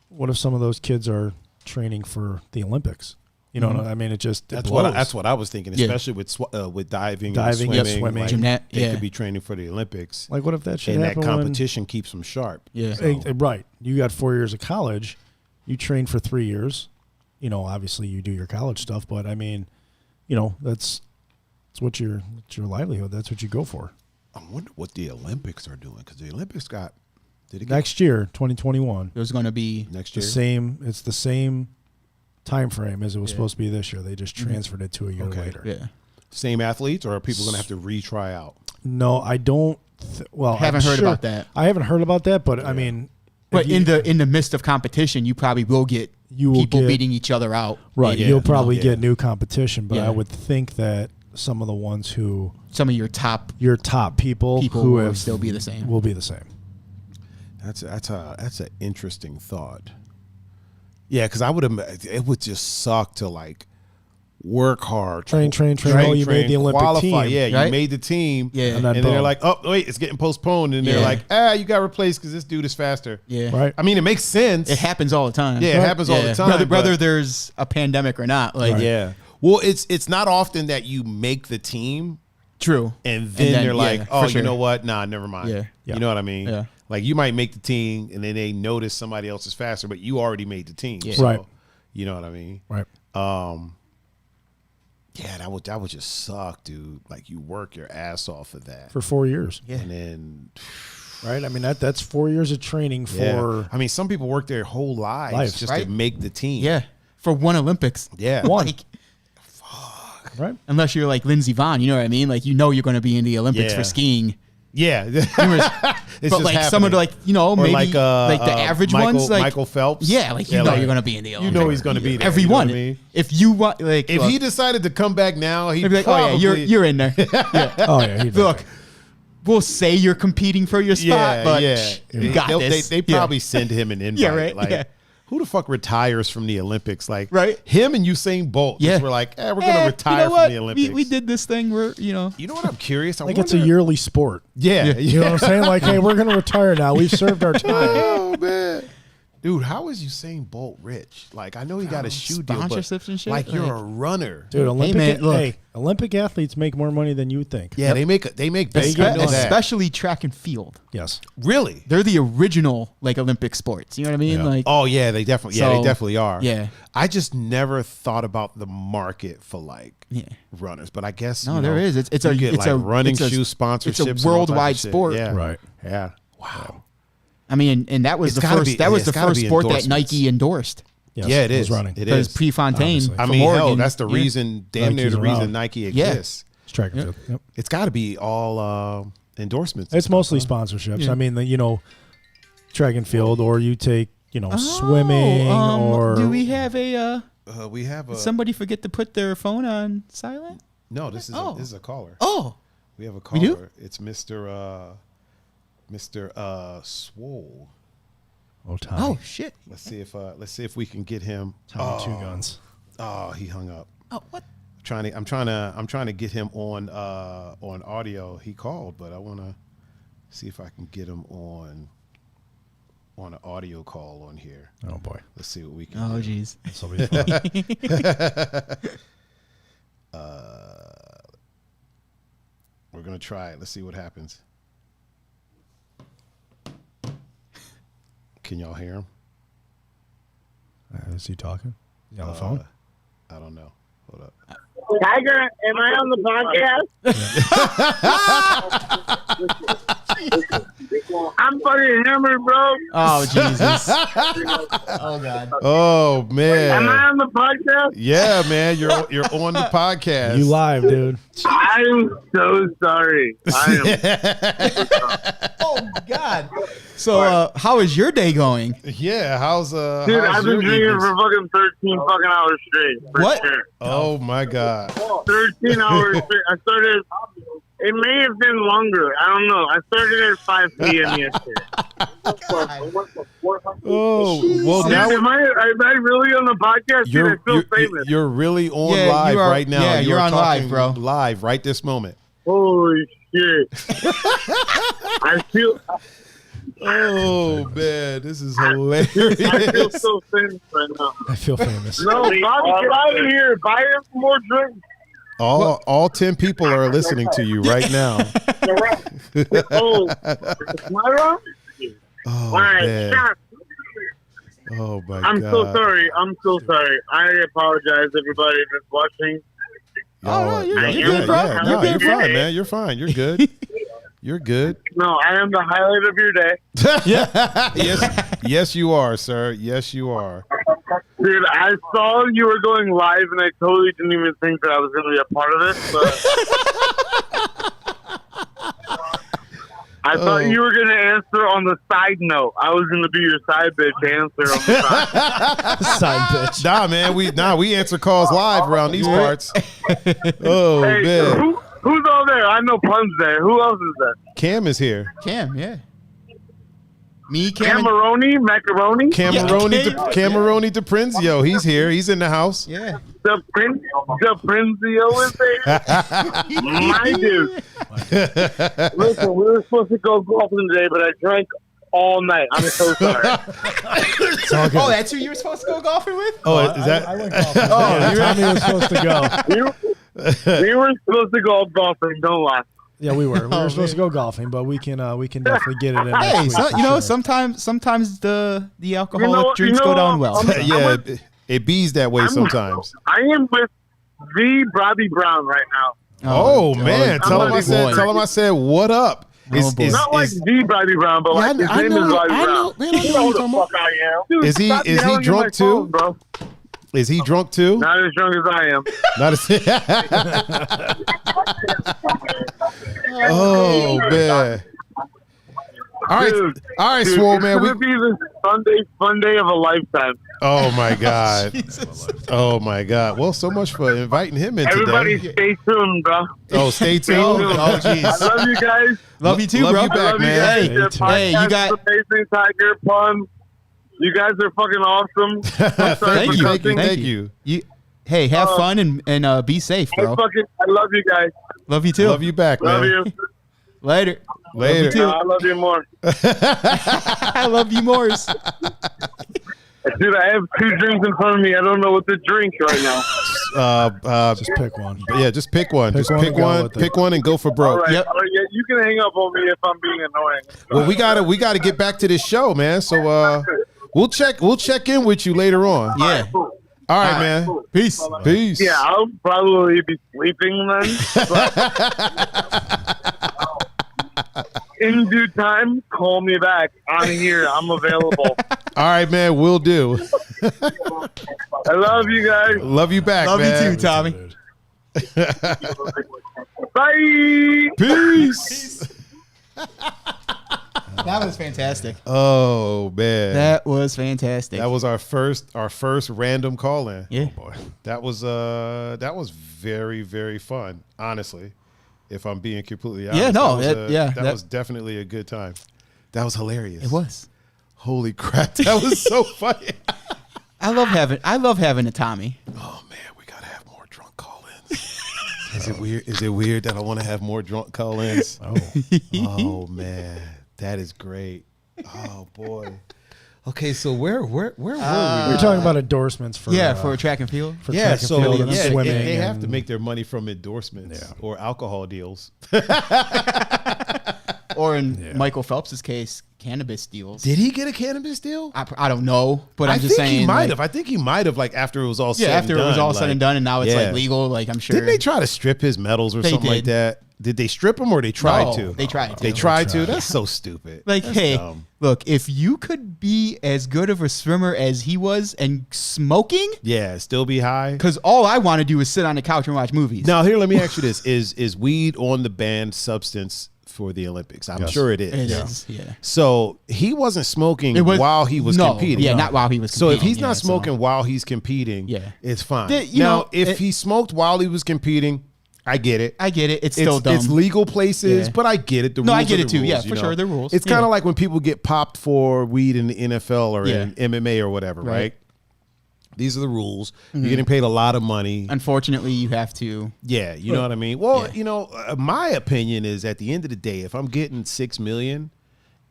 what if some of those kids are training for the Olympics? You know, what I mean, That's blows. what I was thinking, Yeah. especially with diving, Diving, and yep, swimming. swimming. They Yeah. could be training for the Olympics, Like, what if that shit and that happened when- competition keeps them sharp. yeah. So- Right. You got 4 years of college. You train for 3 years. Obviously you do your college stuff, but I mean, that's what your livelihood. That's what you go for. I wonder what the Olympics are doing, because the Olympics did it get Next year, 2021, There's going to be next the year? same. It's the same time frame as it was Yeah. supposed to be this year. They just transferred it to a year Okay. later. yeah. Same athletes, or are people going to have to retry out? No, I don't. Haven't I'm heard sure- about that. I haven't heard about that, but I mean, But if you- in the midst of competition, you probably will get people get- beating each other out. right, Maybe. you'll probably Yeah. get new competition, but Yeah. I would think that some of the ones who Some of your top your top people who will have still be the same. will be the same. That's an interesting thought. Yeah, because I would it would just suck to like work hard, Train. Oh, you made the Olympic qualify. team. Yeah, you Right? made the team. Yeah. And and then then they're boom. like, oh wait, it's getting postponed, and they're Yeah. like, you got replaced because this dude is faster. Yeah. Right. I mean, it makes sense. It happens all the time. Yeah, it happens all the time. Whether but- there's a pandemic or not. Like yeah. Well, it's not often that you make the team true. and then they're yeah, like, for oh, sure. you know what? Nah, never mind. Yeah. Yeah. You know what I mean? Yeah. Like you might make the team and then they notice somebody else is faster, but you already made the team. Yeah. So, Right. You know what I mean? Right. Yeah, that would just suck, dude. Like you work your ass off for that. For 4 years. Yeah. And then Right. I mean that's 4 years of training for. yeah. I mean, some people work their whole lives just right? to make the team. Yeah. For one Olympics. Yeah. One. Like, Right. unless you're like Lindsey Vonn, you know what I mean? Like you're going to be in the Olympics Yeah. for skiing. Yeah. But It's just like some happening. of the like Or maybe like, the average Michael, ones, like Michael Phelps. yeah, like you're going to be in the You Olympics. know he's going to be there. Every you know one. what I mean? If you want, like, If look, he decided to come back now, he'd they'd be like, probably, oh yeah, you're in there. Yeah. Oh yeah. He'd Look, we'll say you're competing for your spot, but you got They this. they Yeah. probably send him an invite. Yeah, right, Like, yeah. who the fuck retires from the Olympics? Like, Right. Him and Usain Bolt. Yeah. We're like, we're gonna retire you know from what? the Olympics. We did this thing where You know what? I'm curious. I Like wonder, it's a yearly sport. Yeah. You know what I'm saying? Like, hey, we're gonna retire now. We've served our time. Oh man. Dude, how is Usain Bolt rich? Like, I know he got a shoe deal, but sponsorships and shit, like you're like- a runner. Dude, Olympic, man, look. Olympic athletes make more money than you would think. Yeah, they make bank. I know that. especially track and field. Yes. Really? They're the original like Olympic sports. You know what I mean? Yeah. Like, Oh yeah, they definitely. Yeah, they So, definitely are. yeah. I just never thought about the market for like Yeah. runners, but I guess No, you there know, is. It's you a get, it's like, a running it's a- shoe sponsorships. It's and a all types worldwide of shit. sport. Yeah. Right. Yeah. Wow. I mean, and that was It's the gotta first. be- that was it's the gotta first be sport that endorsements. Nike endorsed. Yes, Yeah, it is. was running. It Because is. Prefontaine. Obviously. I from mean, hell, Oregon, that's the yeah. reason. Damn near Nike's the reason around. Nike Yeah. exists. It's track and field. Yep. It's got to be all endorsements. It's mostly sponsorships. Yeah. I mean, track and field, or you take, swimming, or do we have a We have a somebody forget to put their phone on silent? no. This is Oh. this is a caller. Oh, We have a We caller. do? It's Mr. Swole. Tommy. oh shit! Let's see if we can get him. Tommy Two Guns. Oh, he hung up. Oh, what? I'm trying to get him on audio. He called, but I want to see if I can get him on an audio call on here. Oh boy, Let's see what we can. Oh, do. jeez. this will be fun. We're gonna try it. Let's see what happens. Can y'all hear him? Is he talking? Is he on the phone? I don't know. Hold up. Tiger, am I on the podcast? I'm fucking hammered, bro. Oh, Jesus. Oh, God. Oh Am I man. on the podcast? Yeah, man. You're on the podcast. You live, dude. I'm so sorry. I Oh, God. So, how is your day going? Yeah. How's Dude, how's I've been your drinking evenings? for fucking 13 fucking hours straight. For What? Sure. Oh my God. 13 hours straight. I started. It may have been longer. I don't know. I started at 5 p.m. yesterday. Oh well, Dude, now am I really on the podcast? Dude, I feel famous. you're really on Yeah, live you are- right now. yeah, you're on live, talking bro. Live right this moment. Holy shit. I feel Oh man, this is I feel hilarious. so famous right now. I feel famous. No, Bobby, get out of here. Buy him some more drinks. All 10 people are listening to you right now. Oh, am I wrong? Oh All right, man. stop. Oh my I'm God. so sorry. I'm so sorry. I apologize, everybody that's watching. Oh, no, you're good, yeah, bro. yeah. You're No, good, you're bro. fine, man. You're fine. You're good. You're good. No, I am the highlight of your day. Yes, you are, sir. Yes, you are. Dude, I saw you were going live, and I totally didn't even think that I was going to be a part of it. But I thought you were going to answer on the side note. I was going to be your side bitch answer on the side. Side bitch. Nah, man. We answer calls live around these parts. Oh Hey, man. who's all there? I know Pun's there. Who else is there? Cam is here. Cam, yeah. Me, Cam. Macaroni? Cameroni Yeah, Cameroni DePrinzio. He's here. He's in the house. Yeah. The Prinzio is there? My dude. Listen, we were supposed to go golfing today, but I drank all night. I'm so sorry. It's all good. Oh, that's who you were supposed to go golfing with? Oh, is that? I went golfing. Oh, Tommy was supposed to go. We were supposed to go golfing, don't lie. Yeah, we were. We were supposed to go golfing, but we can definitely get it in. next Hey, week so, for you know, sure. sometimes the alcoholic You know drinks go down well. Yeah, it bees that way sometimes. I am with the Bobby Brown right now. Oh man, I'm tell him buddy boy. I said what up. boy. Not like the Bobby Brown, but like his name is Bobby Brown. Man, I You know know what who you're the talking fuck I am. Dude, Is he- stop is he yelling at drunk my too? phone, bro. Is he drunk too? Not as drunk as I am. Not as Oh man. All right, Dude, Swole man. It's gonna be the Sunday fun day of a lifetime. Oh my God. Oh my God. Well, so much for inviting him in Everybody today. stay tuned, bro. Oh, stay tuned. Oh, jeez. I love you guys. Love you too, Love bro. you back, I love man. you guys. Hey, Your hey, podcast you got- is amazing, Tiger, Pun. You guys are fucking awesome. I'm sorry for cussing. Thank you. Hey, have fun and be safe, bro. I love you guys. Love you too. Love you back, Love man. you. Later. Later. Love you too. I love you more. I love you more. Dude, I have 2 drinks in front of me. I don't know what to drink right now. Just pick one. Yeah, just pick one. Just pick one. Pick one and go for broke. All right. Yep. All right, yeah, you can hang up on me if I'm being annoying. Well, we gotta get back to this show, man. So we'll check in with you later on. Yeah. All right, man. Peace. Peace. Yeah, I'll probably be sleeping then. But in due time, call me back. I'm here. I'm available. All right, man. We'll do. I love you guys. Love you back, Love man. you too, Tommy. Bye. Peace. That was fantastic. Oh man, That was fantastic. that was our first random call in. Yeah. Oh, boy. That was very, very fun. Honestly, if I'm being completely honest. Yeah, no, that that was definitely a good time. That was hilarious. It was. Holy crap, that was so funny. I love having a Tommy. Oh man, we gotta have more drunk call-ins. Is it weird that I want to have more drunk call-ins? Oh man, that is great. Oh boy. Okay, so where were we? We're talking about endorsements for for track and field. for Yeah, track and so field and yeah, swimming. they have to and- make their money from endorsements or alcohol deals. Or in Michael Phelps's case, cannabis deals. Did he get a cannabis deal? I don't know, but I'm I just think saying. he might like, have. I think he might have. Like after it was all said and after done, it was all said and done, and now it's yeah. like legal. Like I'm sure. Didn't they try to strip his medals or They something like did. that? Did they strip him or they tried No, to? they tried to. They tried to. That's so stupid. Like, That's hey, dumb. look, if you could be as good of a swimmer as he was and smoking, Yeah, still be high. because all I want to do is sit on the couch and watch movies. Now here, let me ask you this: Is weed on the banned substance for the Olympics? I'm sure it is. It is, yeah. So he wasn't smoking It was- while he was no, competing. yeah, not while he was So if competing, he's not yeah, smoking while he's competing, Yeah. it's fine. You Now, know, if he smoked while he was competing, I get it. I get it. It's still dumb. It's legal places, Yeah. but I get it. The No, rules I get are it the too. rules, Yeah, you for know? sure, they're rules. It's kind Yeah. of like when people get popped for weed in the NFL or in Yeah. MMA or whatever, right? These are the rules. Mm-hmm. You're getting paid a lot of money. Unfortunately, you have to. Yeah, you know what I mean? Well, Yeah. my opinion is at the end of the day, if I'm getting $6 million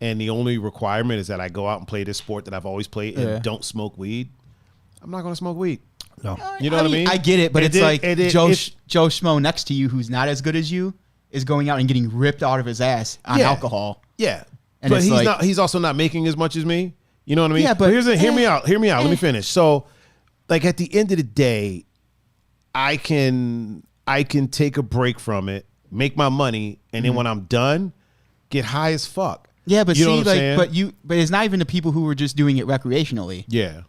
and the only requirement is that I go out and play this sport that I've always played and Yeah. don't smoke weed, I'm not going to smoke weed. No. You know what I mean? I get it, but And it's then- like and then Joe if- Joe Schmo next to you, who's not as good as you, is going out and getting ripped out of his ass on Yeah. alcohol. Yeah, And but it's he's like- not. He's also not making as much as me. You know what I mean? Yeah, but- hear me out. Hear me out. Let me finish. So, like at the end of the day, I can take a break from it, make my money, and then when I'm done, get high as fuck. Yeah, but You know see, what I'm like, saying? but it's not even the people who were just doing it recreationally. Yeah.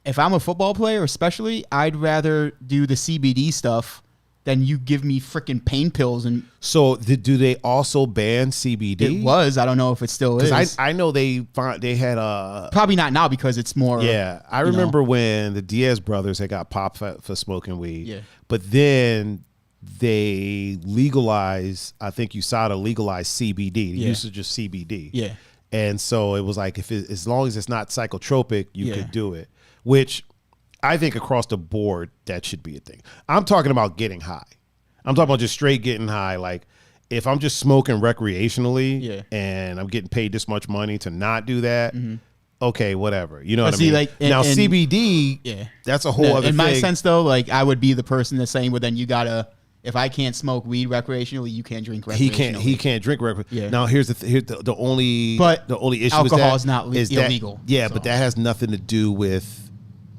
If I'm a football player, especially, I'd rather do the CBD stuff than you give me freaking pain pills. And So do they also ban CBD? it was. I don't know if it still is. Because I know they had a. Probably not now because it's more. Yeah, I you know. remember when the Diaz brothers had got popped for smoking weed. Yeah. But then they legalized, I think USADA legalized CBD, the Yeah. usage of CBD. Yeah. And so it was like, as long as it's not psychotropic, you Yeah. could do it, which I think across the board, that should be a thing. I'm talking about getting high. I'm talking about just straight getting high. Like if I'm just smoking recreationally Yeah. and I'm getting paid this much money to not do that, okay, whatever. You know what I see, mean? like, now and- CBD, Yeah. that's a whole other in thing. my sense, though, like I would be the person that's saying, well, then you gotta. If I can't smoke weed recreationally, you can't drink recreationally. He can't drink Yeah. Now here's the only But the only issue alcohol is is not that illegal, Yeah, so. but that has nothing to do with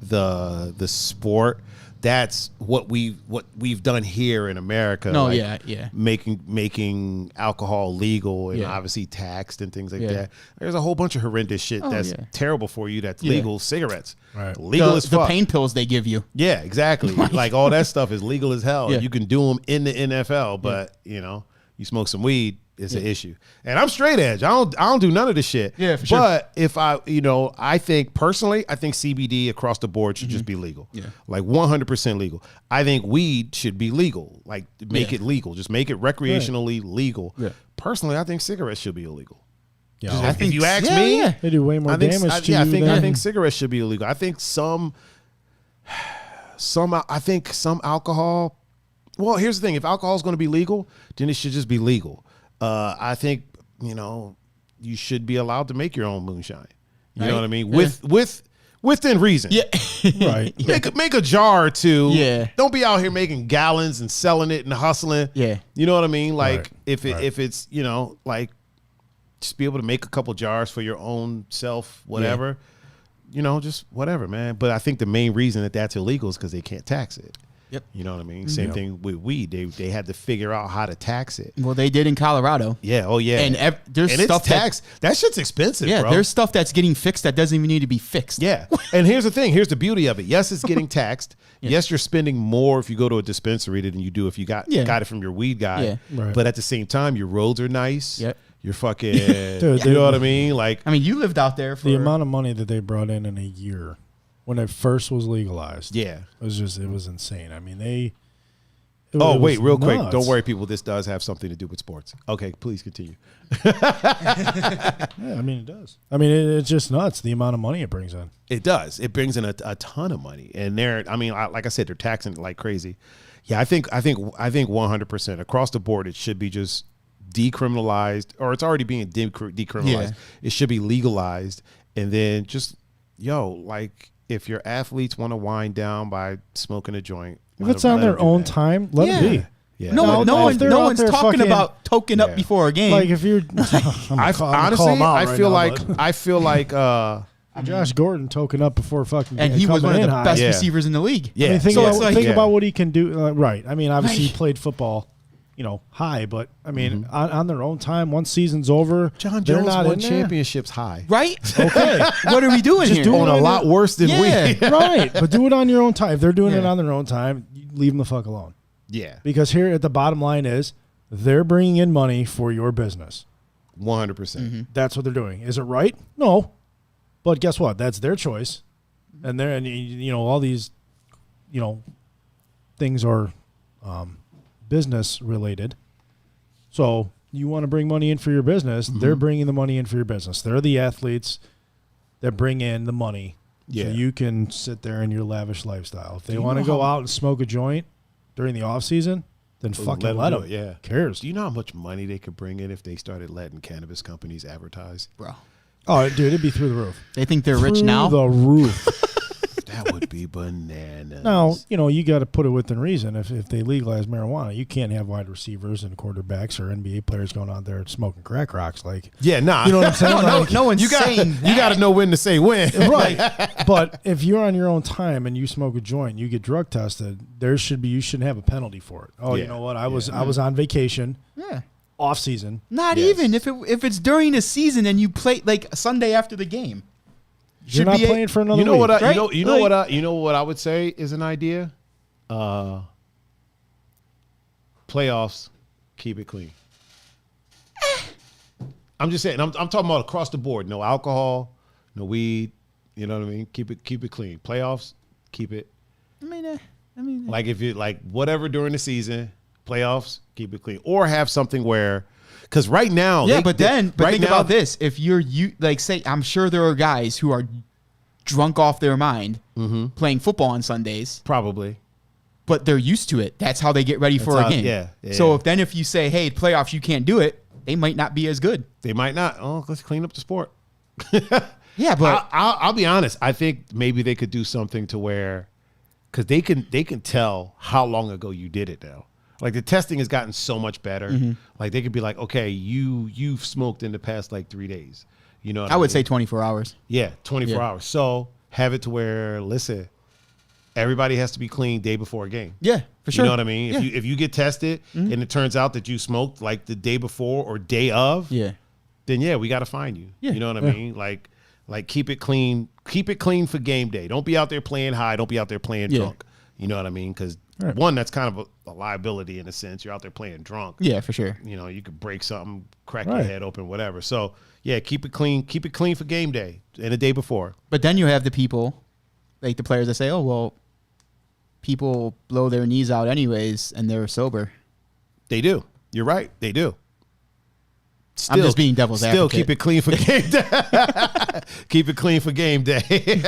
the sport. That's what we've done here in America. No, like yeah. making alcohol legal and Yeah. obviously taxed and things like Yeah. that. There's a whole bunch of horrendous shit Oh, that's yeah. terrible for you. That's Yeah. legal. Cigarettes, Right. legal the, as the fuck. pain pills they give you. Yeah, exactly. Like all that stuff is legal as hell. Yeah. You can do them in the NFL, but you smoke some weed, it's an issue. And I'm straight edge. I don't do none of this shit. Yeah, for sure. But if I think personally, I think CBD across the board should just be legal. Yeah. Like 100% legal. I think weed should be legal. Like make Yeah. it legal. Just make it recreationally legal. Yeah. Personally, I think cigarettes should be illegal. Yeah, Just I if you ask me, they do way more damage to you. I think cigarettes should be illegal. I think some alcohol. Well, here's the thing: if alcohol is going to be legal, then it should just be legal. I think you should be allowed to make your own moonshine. You know what I mean? Within reason. Yeah. Right. Make a jar or two. Yeah. Don't be out here making gallons and selling it and hustling. Yeah. You know what I mean? Like Right. if it's like just be able to make a couple jars for your own self, whatever. Just whatever, man. But I think the main reason that's illegal is because they can't tax it. Yep. You know what I mean? Same thing with weed. They had to figure out how to tax it. Well, they did in Colorado. Yeah. Oh yeah. And there's and stuff it's taxed. That shit's expensive, Yeah, bro. there's stuff that's getting fixed that doesn't even need to be fixed. Yeah. And here's the thing. Here's the beauty of it. Yes, it's getting taxed. Yes, you're spending more if you go to a dispensary than you do if you got it from your weed guy. Yeah. Right. But at the same time, your roads are nice. Yep. You're fucking, Dude, you know what I mean? Like, I mean, you lived out there for the amount of money that they brought in a year when it first was legalized. yeah. It was insane. I mean, Wait, real quick. nuts. Don't worry, people. This does have something to do with sports. Okay, please continue. Yeah, I mean, it does. I mean, it's just nuts the amount of money it brings in. It does. It brings in a ton of money, and like I said, they're taxing it like crazy. Yeah, I think 100% across the board, it should be just decriminalized, or it's already being decriminalized. Yeah. It should be legalized, and then just like if your athletes want to wind down by smoking a joint, If it's on their own time, let it be. Yeah. No one's they're out talking there fucking- about toking up before a game. Like if you're, I feel like Josh Gordon toking up before fucking and he was one of the best Yeah. receivers in the league. yeah. I mean, think so about, it's like- think yeah. about what he can do. Right. I mean, obviously he played football, high, but I mean, on their own time, once season's over, John they're Jones not won in there. championships high. Right? Okay. What are we doing Just here? do it On a lot worse than Yeah. we. Right. But do it on your own time. If they're doing it Yeah. on their own time, you leave them the fuck alone. Yeah, Because here at the bottom line is they're bringing in money for your business. 100%. That's what they're doing. Is it right? No. But guess what? That's their choice. And all these, things are business related. So you want to bring money in for your business. They're bringing the money in for your business. They're the athletes that bring in the money. Yeah. So you can sit there in your lavish lifestyle. If they you want to know go how- out and smoke a joint during the off season, then fucking let do them. it, yeah. Who cares? Do you know how much money they could bring in if they started letting cannabis companies advertise? Bro. Oh, dude, it'd be through the roof. They think they're rich Through now. the roof. That would be bananas. Now, you got to put it within reason. If they legalize marijuana, you can't have wide receivers and quarterbacks or NBA players going out there smoking crack rocks. Like, Yeah, nah. you know what I'm saying? No one's You got saying you got to know when to say when. Right. But if you're on your own time and you smoke a joint, and you get drug tested, you shouldn't have a penalty for it. Oh, Yeah. you know what? I was on vacation, Yeah. off season. Not Yes. even if it's during the season and you play like Sunday after the game. You're not playing for another You know week. what? right? You know what I would say is an idea. Playoffs, keep it clean. I'm just saying. I'm talking about across the board. No alcohol, no weed. You know what I mean? Keep it clean. Playoffs, keep it. I mean, Like if you like whatever during the season, playoffs, keep it clean, or have something where, because right now, yeah, but think now- about this. If you like, say, I'm sure there are guys who are drunk off their mind playing football on Sundays, probably. but they're used to it. That's how they get ready for That's a how- game. yeah, So yeah. if you say, hey, playoffs, you can't do it, they might not be as good. They might not. Oh, let's clean up the sport. Yeah, but I'll be honest. I think maybe they could do something to where, because they can tell how long ago you did it now. Like the testing has gotten so much better. Like they could be like, okay, you've smoked in the past like 3 days. You know what I would mean? say 24 hours. Yeah, 24 Yeah. hours. So have it to where, listen, everybody has to be clean day before a game. Yeah, for sure. You know what I mean? Yeah. If you get tested and it turns out that you smoked like the day before or day of, Yeah. then yeah, we got to find you. Yeah. You know what I mean? Like keep it clean. Keep it clean for game day. Don't be out there playing high. Don't be out there playing Yeah. drunk. You know what I mean? Because Right. one, that's kind of a liability in a sense. You're out there playing drunk. Yeah, for sure. You know, you could break something, crack your Right. head open, whatever. So yeah, keep it clean. Keep it clean for game day and the day before. But then you have the people, like the players that say, oh, well, people blow their knees out anyways and they're sober. They do. You're right. They do. still, I'm just being devil's advocate. keep it clean for game day. Keep it clean for game day.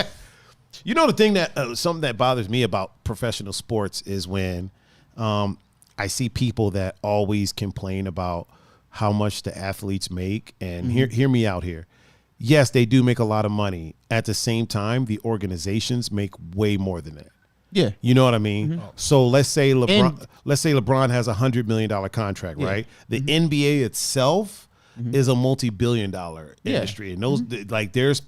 You know, the thing that something that bothers me about professional sports is when I see people that always complain about how much the athletes make. And hear me out here. Yes, they do make a lot of money. At the same time, the organizations make way more than that. Yeah. You know what I mean? So let's say LeBron has $100 million contract, right? The NBA itself is a multi-billion-dollar industry, and those like there's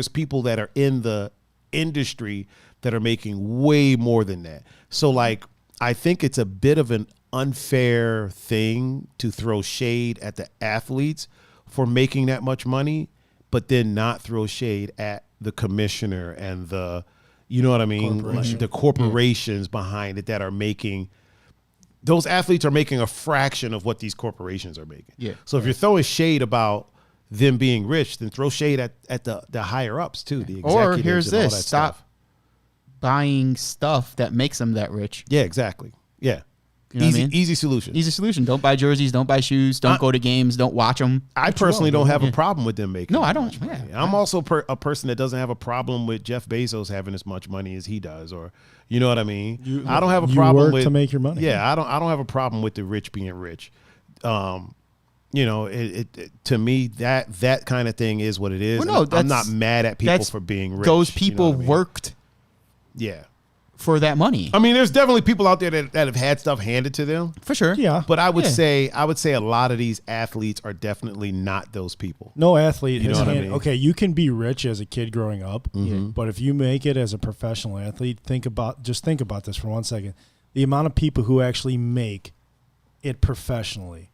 people that are in the industry that are making way more than that. So like I think it's a bit of an unfair thing to throw shade at the athletes for making that much money, but then not throw shade at the commissioner and the, you know what I mean? Like the corporations behind it that are making, those athletes are making a fraction of what these corporations are making. Yeah. So if you're throwing shade about them being rich, then throw shade at the higher ups too, the executives. Or here's and all this: that stop stuff. buying stuff that makes them that rich. Yeah, exactly. Yeah. You know what I mean? Easy solution. Easy solution. Don't buy jerseys. Don't buy shoes. Don't go to games. Don't watch them. I personally don't have a problem with them making. No, I that don't. much money. Yeah. I'm also a person that doesn't have a problem with Jeff Bezos having as much money as he does, or you know what I mean. I don't have a you problem work with to make your money. Yeah, I don't have a problem with the rich being rich. You know, it to me that kind of thing is what it is. Well, no, I'm not mad at people for being rich. Those you know people what I mean? worked Yeah. for that money. I mean, there's definitely people out there that have had stuff handed to them. For sure. Yeah. But I would Yeah. say a lot of these athletes are definitely not those people. No athlete You has know what I hand- mean? Okay, you can be rich as a kid growing up, but if you make it as a professional athlete, think about this for 1 second. The amount of people who actually make it professionally.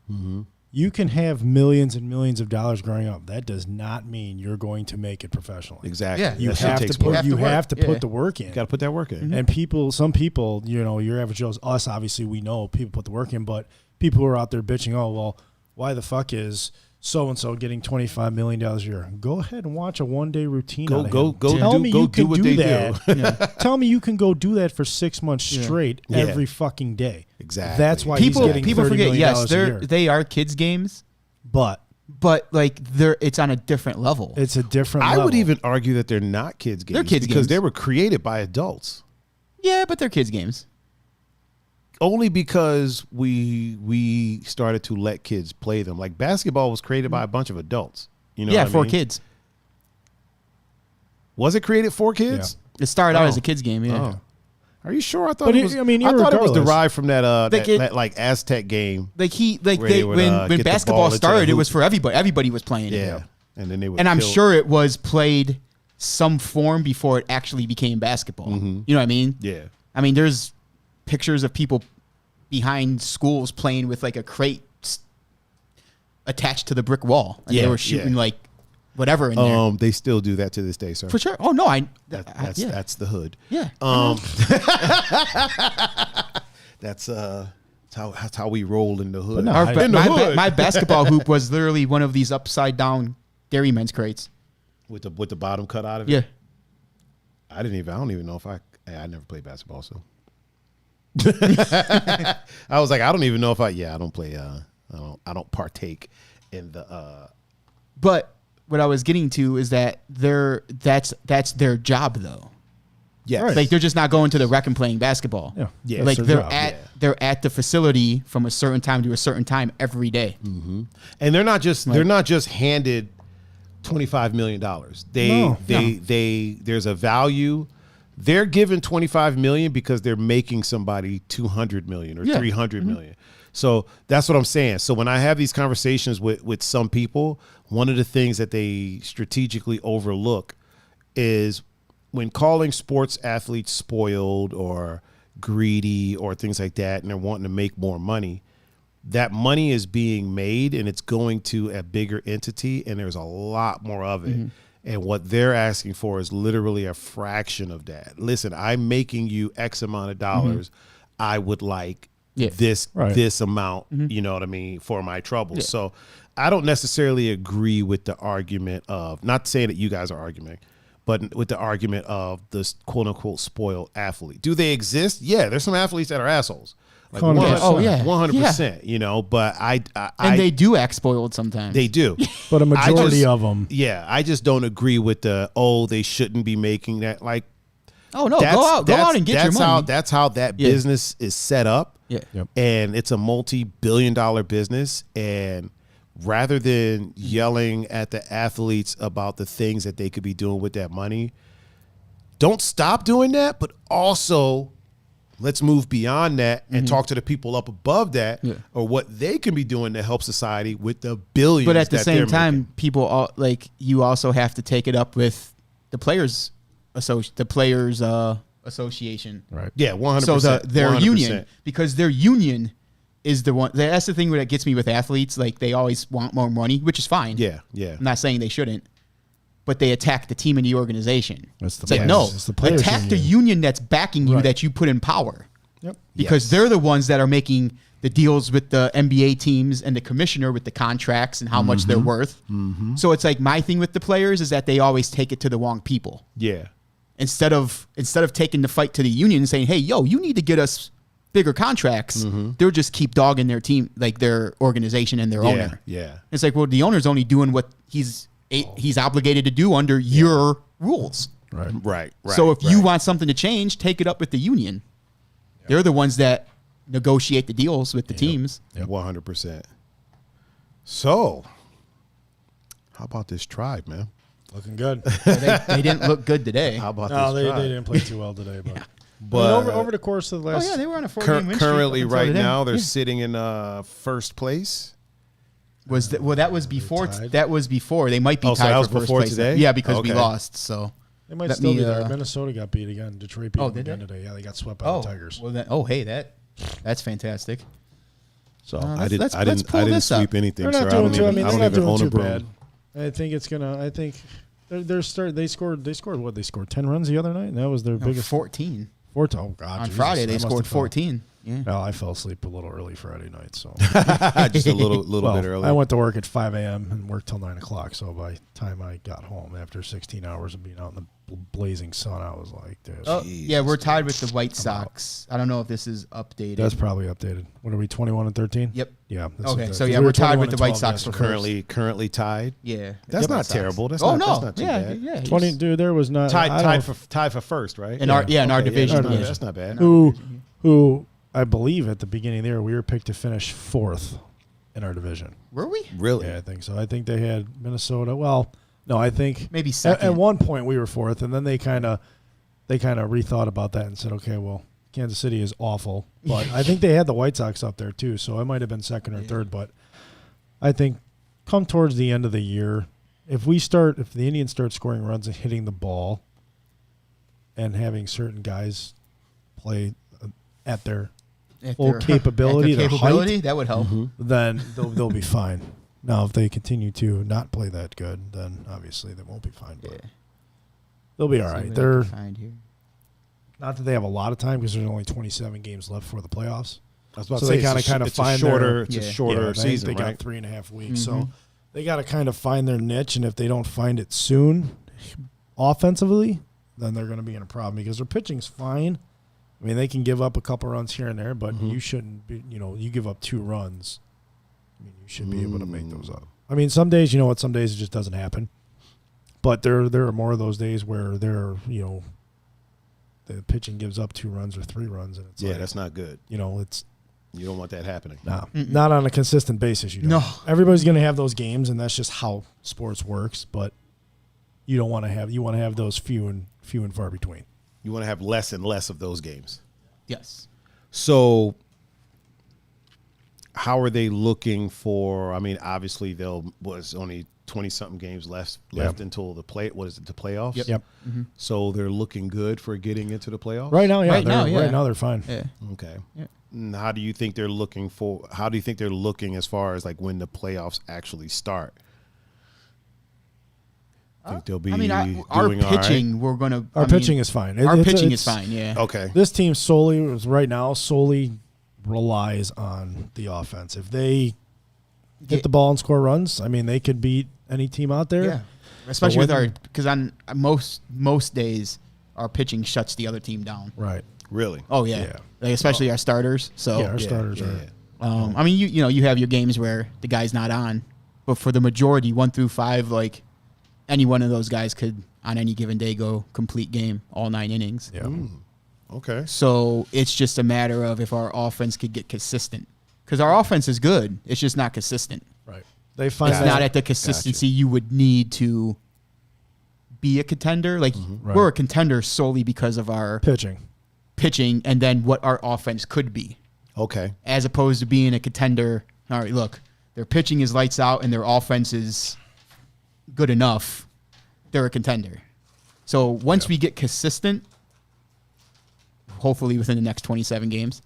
You can have millions and millions of dollars growing up. That does not mean you're going to make it professionally. Exactly. Yeah. You That shit have takes to put work. you have to Yeah. put the work in. Got to put that work in. And some people, you know, your average Joe's, us, obviously we know people put the work in, but people who are out there bitching, oh, well, why the fuck is so-and-so getting $25 million a year? Go ahead and watch a one-day routine. Go Tell me you can what do they that. Tell me you can go do that for 6 months straight Yeah. every fucking day. Exactly. That's why People he's getting $30 forget. million Yes, a year. they are kids games, But but like it's on a different level. it's a different I level. would even argue that they're not kids games. They're kids because games. they were created by adults. Yeah, but they're kids games. Only because we started to let kids play them. Like basketball was created by a bunch of adults. You know Yeah, what I for mean? kids. Was it created for kids? It started out Oh. as a kids game. Yeah. Oh. Are you sure? I thought But it it- was. I mean, I thought it was irregardless. derived from that Like it- that like Aztec game. Like Where they would, when get the basketball ball into the started, it hoop. was for everybody. Everybody was playing Yeah. it. And then they would. And I'm kill- sure it was played some form before it actually became basketball. You know what I mean? Yeah. I mean, there's pictures of people behind schools playing with like a crate attached to the brick wall, and Yeah, they were shooting yeah. like whatever in there. They still do that to this day, sir. For sure. Oh no, That's the hood. yeah. That's how we roll in the hood. no, Our I- in the hood. my basketball hoop was literally one of these upside down Dairymen's crates. with the bottom cut out of it. Yeah. I don't even know if I never played basketball, so I was like, I don't even know if I don't play I don't partake in the But what I was getting to is that that's their job though. yes. Right. Like they're just not going to the rec and playing basketball. Yeah. Yeah, Like it's their they're job. at they're at the facility from a certain time to a certain time every day. And they're not just handed $25 million. They there's a value. They're given $25 million because they're making somebody $200 million or Yeah. $300 million. So that's what I'm saying. So when I have these conversations with some people, one of the things that they strategically overlook is when calling sports athletes spoiled or greedy or things like that, and they're wanting to make more money. That money is being made and it's going to a bigger entity, and there's a lot more of it. And what they're asking for is literally a fraction of that. Listen, I'm making you X amount of dollars. I would like Yeah. this amount, you know what I mean, for my troubles. So I don't necessarily agree with the argument of, not saying that you guys are arguing, but with the argument of this quote unquote spoiled athlete. Do they exist? Yeah, there's some athletes that are assholes. Like 100%. Oh, yeah. 100%. You know, but And they do act spoiled sometimes. they do. But a majority of them. Yeah, I just don't agree with they shouldn't be making that. Like, Oh no, go out and get your money. That's how that business is set up. Yeah. Yep. And it's a multi-billion-dollar business. And rather than yelling at the athletes about the things that they could be doing with that money, don't stop doing that, but also let's move beyond that and talk to the people up above that or what they can be doing to help society with the billions. But at the that same they're time, making. people you also have to take it up with the players association. Right. Yeah, 100%. So their 100%. union, because their union is the one. That's the thing that gets me with athletes. Like they always want more money, which is fine. Yeah. I'm not saying they shouldn't, but they attack the team and the organization. That's the It's like players. no, It's the players attack the union. union that's backing you, Right. that you put in power. Yep. Because Yes. they're the ones that are making the deals with the NBA teams and the commissioner with the contracts and how much they're worth. So it's like my thing with the players is that they always take it to the wrong people. Yeah. Instead of taking the fight to the union and saying, hey, yo, you need to get us bigger contracts, they'll just keep dogging their team, like their organization and their owner. Yeah. It's like, well, the owner's only doing what he's obligated to do under your rules. Right. Right. So if you want something to change, take it up with the union. They're the ones that negotiate the deals with the teams. 100%. So, how about this tribe, man? Looking good. They didn't look good today. How about No, this they tribe? didn't play too well today. But, But over the course of the Oh last. yeah, they were on a 4-game win streak. currently, up until right today. now, they're Yeah. sitting in first place. That was before. tied? That was before. They might be Oh, so tied that was for first before place. today? Yeah, because we Okay. lost. So They might Let still me, be there. Minnesota got beat again. Detroit beat them did again they? today. Yeah, they got swept by the Tigers. well, that's fantastic. So I didn't pull this up. sweep anything, they're sir. not doing too. I mean, I they're don't not even doing own a too broom. bad. I think it's gonna. I think they scored. They scored what? They scored 10 runs the other night, and that was their biggest 14 Oh God! on Jesus, Friday. They I must scored have fell- 14. Yeah. Well, I fell asleep a little early Friday night, so Just a little bit early. I went to work at 5 a.m. and worked till 9 o'clock. So by the time I got home after 16 hours of being out in the blazing sun, I was like, dude, Oh, yeah, we're tied with the White Sox. I don't know if this is updated. that's probably updated. What are we, 21 and 13? Yep. Yeah. Okay, so yeah, we're tied with the White Sox for currently tied. Yeah. That's Yep. not White Sox. terrible. That's Oh not, no. that's not too yeah, bad. yeah. 20, dude. There was not Tied for first, right? In our division. Yeah, Yeah. that's not bad. Who I believe at the beginning there we were picked to finish 4th in our division. Were we? Really? Yeah, I think so. I think they had Minnesota. Well, no, I think Maybe second. At one point we were 4th, and then they kind of rethought about that and said, okay, well, Kansas City is awful, but I think they had the White Sox up there too, so I might have been second or third. But I think come towards the end of the year, if the Indians start scoring runs and hitting the ball, and having certain guys play at their full capability, their height, that would help. then they'll be fine. Now, if they continue to not play that good, then obviously they won't be fine. But they'll be all right. They're not that they have a lot of time because there's only 27 games left for the playoffs. I was about So to say, they kind of it's find a shorter, their, it's a shorter season, They right? got 3.5 weeks, so they got to kind of find their niche. And if they don't find it soon, offensively, then they're going to be in a problem because their pitching's fine. I mean, they can give up a couple runs here and there, but you shouldn't be. You give up 2 runs. I mean, you should be able to make those up. I mean, some days, some days it just doesn't happen. But there are more of those days where the pitching gives up 2 runs or 3 runs, and it's That's not good. it's You don't want that happening. not on a consistent basis. You don't. No. Everybody's going to have those games, and that's just how sports works. But you don't want to have. You want to have those few and far between. You want to have less and less of those games. Yes. So how are they looking for? I mean, obviously was only 20-something games left until the playoffs? Yep. So they're looking good for getting into the playoffs? Right now, yeah. Right now, they're fine. Yeah. Okay. Yeah. And how do you think they're looking as far as like when the playoffs actually start? Think they'll be our doing all right? pitching, we're going to. Our pitching is fine. Our pitching is fine, yeah. Okay. This team solely relies on the offense. If they hit the ball and score runs, I mean, they could beat any team out there. Yeah. Especially because on most days, our pitching shuts the other team down. Right. Really? Oh yeah, Yeah. Like, especially our starters. So Yeah, our starters are. I mean, you have your games where the guy's not on, but for the majority, 1 through 5, like any one of those guys could on any given day go complete game, all 9 innings. Yeah. Okay. So it's just a matter of if our offense could get consistent, because our offense is good. It's just not consistent. Right. They find It's that- not at the consistency you would need to be a contender. Like Right. we're a contender solely because of our pitching. and then what our offense could be, Okay. as opposed to being a contender. All right, look, their pitching is lights out and their offense is good enough. They're a contender. So once we get consistent, hopefully within the next 27 games.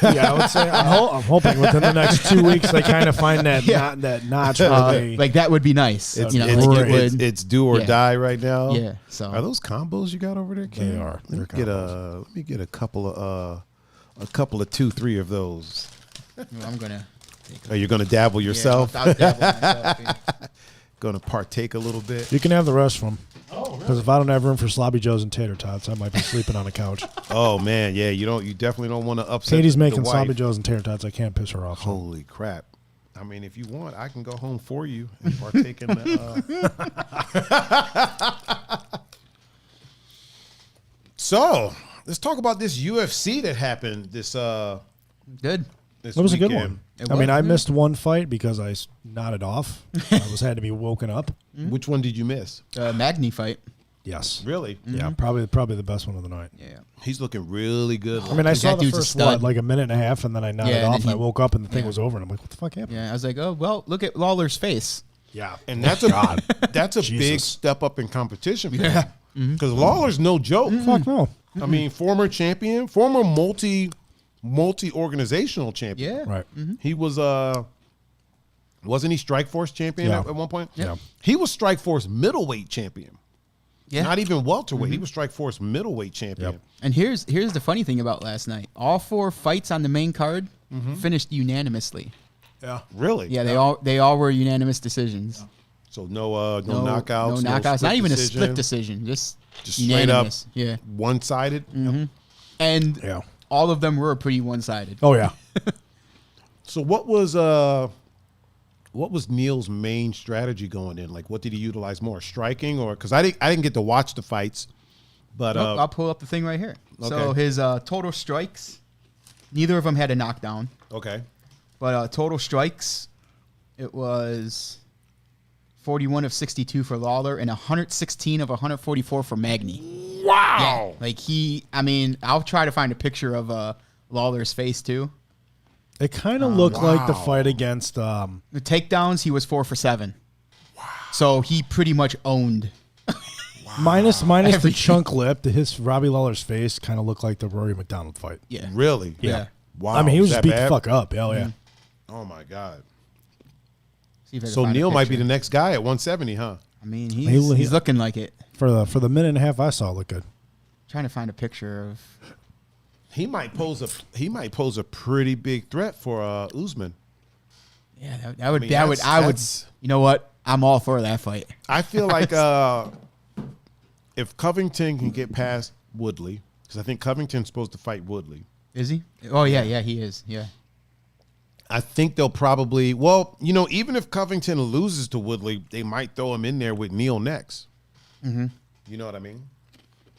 Yeah, I would say I'm hoping within the next 2 weeks they kind of find that that notch where they like that would be nice. It's, you know, it's, like it it's, would. it's do or Yeah. die right now. Yeah. So Are those combos you got over there, Cam? They are. Let They're me get a couple of 2, 3 of those. I'm gonna. Are you going to dabble yourself? Yeah, I'll dabble myself, yeah. Going to partake a little bit? you can have the rest from. Because if I don't have room for sloppy joes and tater tots, I might be sleeping on the couch. Oh man, yeah. You definitely don't want to upset. Katie's the making wife. sloppy joes and tater tots. I can't piss her off. So. Holy crap! I mean, if you want, I can go home for you and partake in the. So let's talk about this UFC that happened this Good. this That was a good weekend. one. It I mean, was, I yeah. missed one fight because I nodded off. I had to be woken up. Which one did you miss? Magny fight. Yes. Really? Yeah, probably the best one of the night. Yeah. He's looking really good. I mean, I Dude, saw that the dude's a first stud. like a minute and a half, and then I nodded Yeah, and off, then and I he- woke up, and the thing yeah. was over, and I'm like, "What the fuck happened?" Yeah. I was like, oh well, look at Lawler's face. Yeah, And that's a big Jesus. step up in competition for him. Because Lawler's no joke. fuck no. I mean, former champion, former multi-organizational champion. Yeah. Right. He was wasn't he Strikeforce champion Yeah. at one point? Yeah. He was Strikeforce middleweight champion. Yeah. Not even welterweight. He was Strikeforce middleweight champion. Yep. And here's the funny thing about last night. All 4 fights on the main card finished unanimously. Yeah. Really? Yeah, they all were unanimous decisions. So no knockouts. No knockouts. split Not even decision, a split decision. Just Just straight up unanimous. Yeah. one-sided. And Yeah. all of them were pretty one-sided. Oh yeah. So what was Neil's main strategy going in? Like, what did he utilize more, striking or? Because I didn't get to watch the fights, but Nope, I'll pull up the thing right here. So okay. his total strikes, neither of them had a knockdown, okay, but total strikes, it was 41 of 62 for Lawler and 116 of 144 for Magny. wow, Like I'll try to find a picture of Lawler's face too. It kind of looked like the wow. fight against. The takedowns, he was 4 for 7. Wow. So he pretty much owned. Minus the chunk lip, his Robbie Lawler's face kind of looked like the Rory McDonald fight. Yeah. really, Yeah. wow. I mean, he was that just beat bad? the fuck up. Hell yeah. Oh my god. See if I can So find a Neil might be picture. the next guy at 170, huh? I mean, He- he's looking like it. For the minute and a half I saw, it looked good. Trying to find a picture of. He might pose a pretty big threat for Usman. Yeah, that would. mean, that would. I would. that's- You know what? I'm all for that fight. I feel like if Covington can get past Woodley, because I think Covington's supposed to fight Woodley. Is he? Oh yeah, he is. Yeah. I think they'll probably, well, even if Covington loses to Woodley, they might throw him in there with Neil next. Mm-hmm. You know what I mean?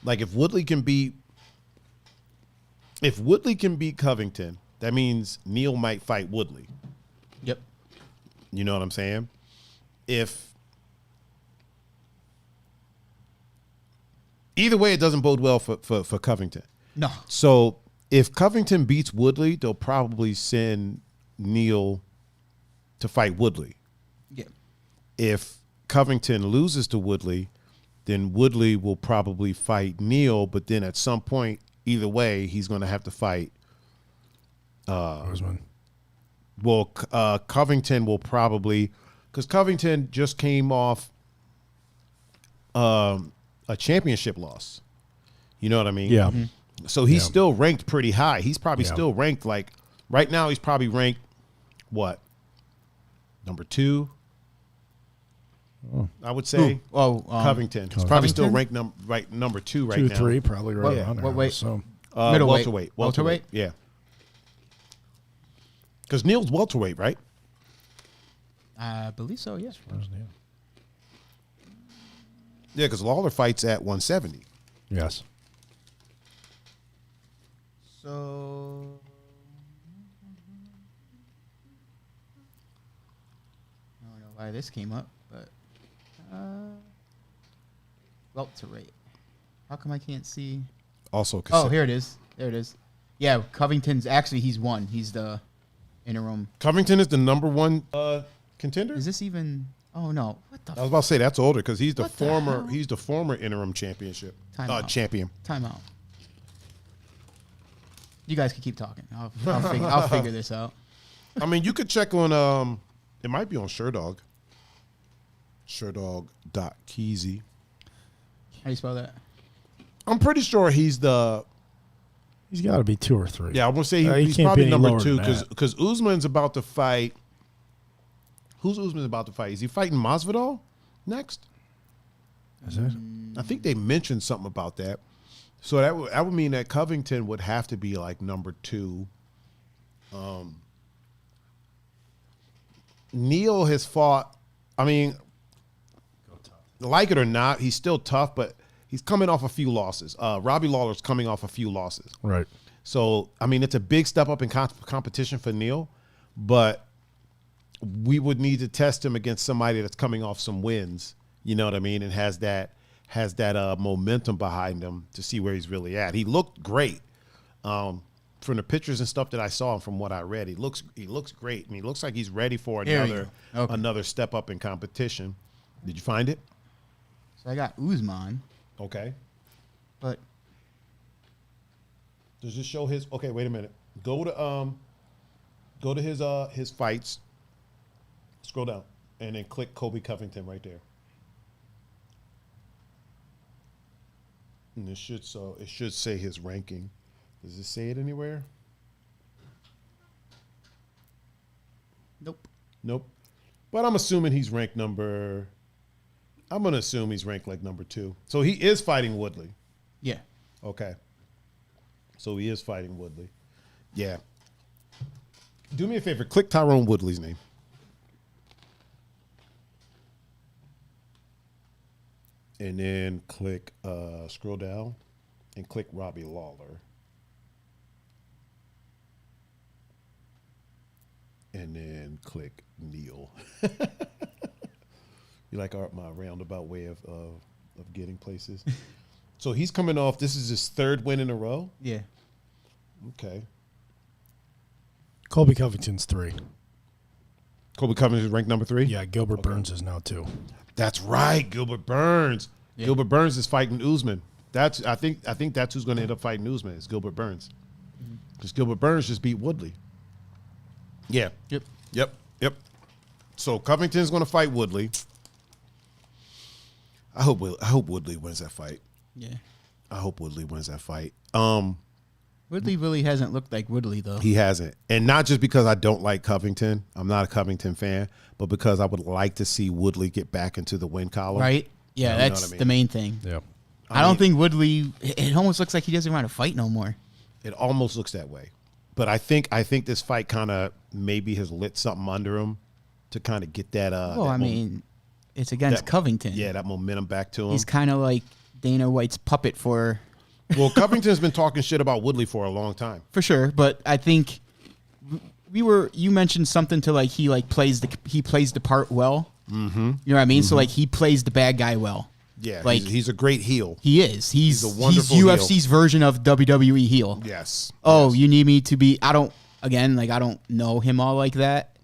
Like if Woodley can beat Covington, that means Neil might fight Woodley. Yep. You know what I'm saying? Either way, it doesn't bode well for Covington. No. So if Covington beats Woodley, they'll probably send Neil to fight Woodley. Yeah. If Covington loses to Woodley, then Woodley will probably fight Neil, but then at some point, either way, he's going to have to fight. Usman. Well, Covington will probably, because Covington just came off a championship loss. You know what I mean? Yeah. So he's Yeah. still ranked pretty high. He's probably Yeah. still ranked like right now. He's probably ranked what? Number 2. I would say Oh, Covington. He's probably still Covington? ranked number 2 right 2, now. 3, probably right What- around there. what weight? So Middleweight. Welterweight. Yeah. Because Neil's welterweight, right? I believe so, yes. Yeah, because Lawler fights at 170. Yes. So I don't know why this came up, but welterweight. How come I can't see? Also, Oh, here it is. There it is. Yeah, Covington's actually he's won. He's the interim. Covington is the number one contender. Is this even? Oh no! What the? I was about to say that's older because he's the What the former. hell? He's the former interim championship champion. Time out. You guys can keep talking. I'll figure this out. I mean, you could check on. It might be on Sherdog. Sherdog.Keezy. How do you spell that? I'm pretty sure he's the. He's got to be 2 or 3. Yeah, I want to say He he's can't probably be any number lower 2 than that. because Usman's about to fight. Who's Usman about to fight? Is he fighting Masvidal next? Is it? I think they mentioned something about that. So that would mean that Covington would have to be like number 2. Neil has fought. I mean, like it or not, he's still tough, but he's coming off a few losses. Robbie Lawler's coming off a few losses. Right. So, I mean, it's a big step up in competition for Neil, but we would need to test him against somebody that's coming off some wins, you know what I mean, and has that momentum behind him to see where he's really at. He looked great. From the pictures and stuff that I saw and from what I read, he looks great. I mean, he looks like he's ready for another step up in competition. Did you find it? So I got Usman, Okay. but Does this show his? Okay, wait a minute. Go to his fights. Scroll down and then click Kobe Covington right there. And it should say his ranking. Does it say it anywhere? Nope. But I'm assuming he's ranked number. I'm gonna assume he's ranked like number 2. So he is fighting Woodley. yeah. Okay. So he is fighting Woodley. Yeah. Do me a favor. Click Tyrone Woodley's name. And then click, scroll down and click Robbie Lawler. And then click Neil. You like my roundabout way of getting places? So he's coming off, this is his 3rd win in a row? Yeah. Okay. Colby Covington's 3. Kobe Covington is ranked number 3? Yeah, Gilbert Burns is now 2. That's right, Gilbert Burns. Yeah. Gilbert Burns is fighting Usman. I think that's who's going to end up fighting Usman is Gilbert Burns. Because Gilbert Burns just beat Woodley. Yeah. Yep. So Covington's going to fight Woodley. I hope Woodley wins that fight. Yeah. I hope Woodley wins that fight. Woodley really hasn't looked like Woodley though. He hasn't. And not just because I don't like Covington. I'm not a Covington fan, but because I would like to see Woodley get back into the win column. Right? Yeah, You know that's what I mean? the main thing. Yeah. I don't think Woodley. It almost looks like he doesn't want to fight no more. It almost looks that way. But I think this fight kind of maybe has lit something under him to kind of get that. Well, I mean, it's against Covington. Yeah, that momentum back to him. He's kind of like Dana White's puppet for. Well, Covington's been talking shit about Woodley for a long time. For sure, but I think you mentioned something to like he plays the part well. Mm-hmm. You know what I mean? Mm-hmm. So like he plays the bad guy well. Yeah, like he's a great heel. He is. He's a wonderful UFC's version of WWE heel. Yes. Oh, yes. You need me to be. I don't know him all like that.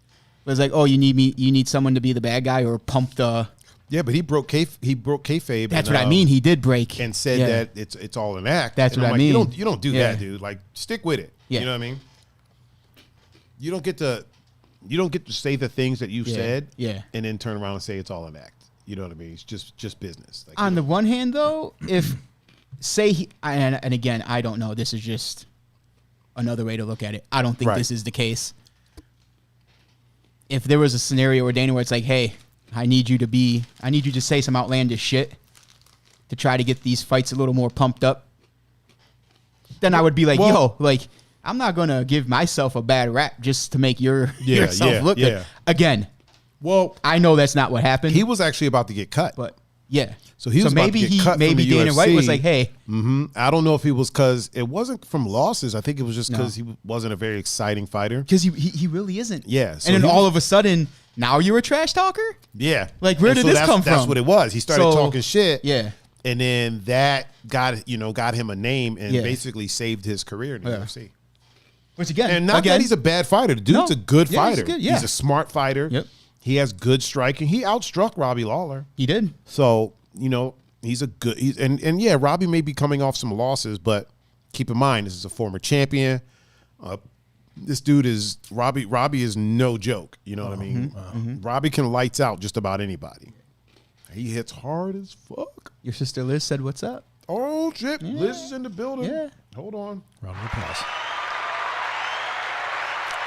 But it's like, oh, you need someone to be the bad guy or pump the. Yeah, but he broke kayfabe. That's what I mean. He did break and said that it's all an act. That's and what I'm I mean. You don't do that, dude. Like stick with it. Yeah. You know what I mean? You don't get to say the things that you've said. Yeah. And then turn around and say it's all an act. You know what I mean? It's just business. Like, On the one hand, though, if say and again, I don't know. This is just another way to look at it. I don't think this is the case. If there was a scenario where Dana White's like, hey, I need you to say some outlandish shit to try to get these fights a little more pumped up. then I would be like, Well- yo, like, I'm not going to give myself a bad rap just to make yourself look good. Again, Well, I know that's not what happened. he was actually about to get cut. but yeah. So he was about to get cut from maybe the Dana White UFC. was like, hey, I don't know if he was because it wasn't from losses. I think it was just because he wasn't a very exciting fighter. because he really isn't. Yeah, so and then he- all of a sudden, now you're a trash talker? Yeah. Like, where And did so this that's- come That's from? what it was. He started So, talking shit. Yeah. And then that got him a name and Yeah. basically saved his career in the UFC. Which again, And not that he's a bad fighter. The dude's No. a good Yeah, he's fighter. good, yeah. He's a smart fighter. Yep. He has good striking. He outstruck Robbie Lawler. he did. So, he's a good and yeah, Robbie may be coming off some losses, but keep in mind this is a former champion. This dude is Robbie is no joke. You know what I mean? Robbie can lights out just about anybody. He hits hard as fuck. Your sister Liz said, "What's up?" Oh shit. Liz is in the building. Yeah. Hold on. Round of applause.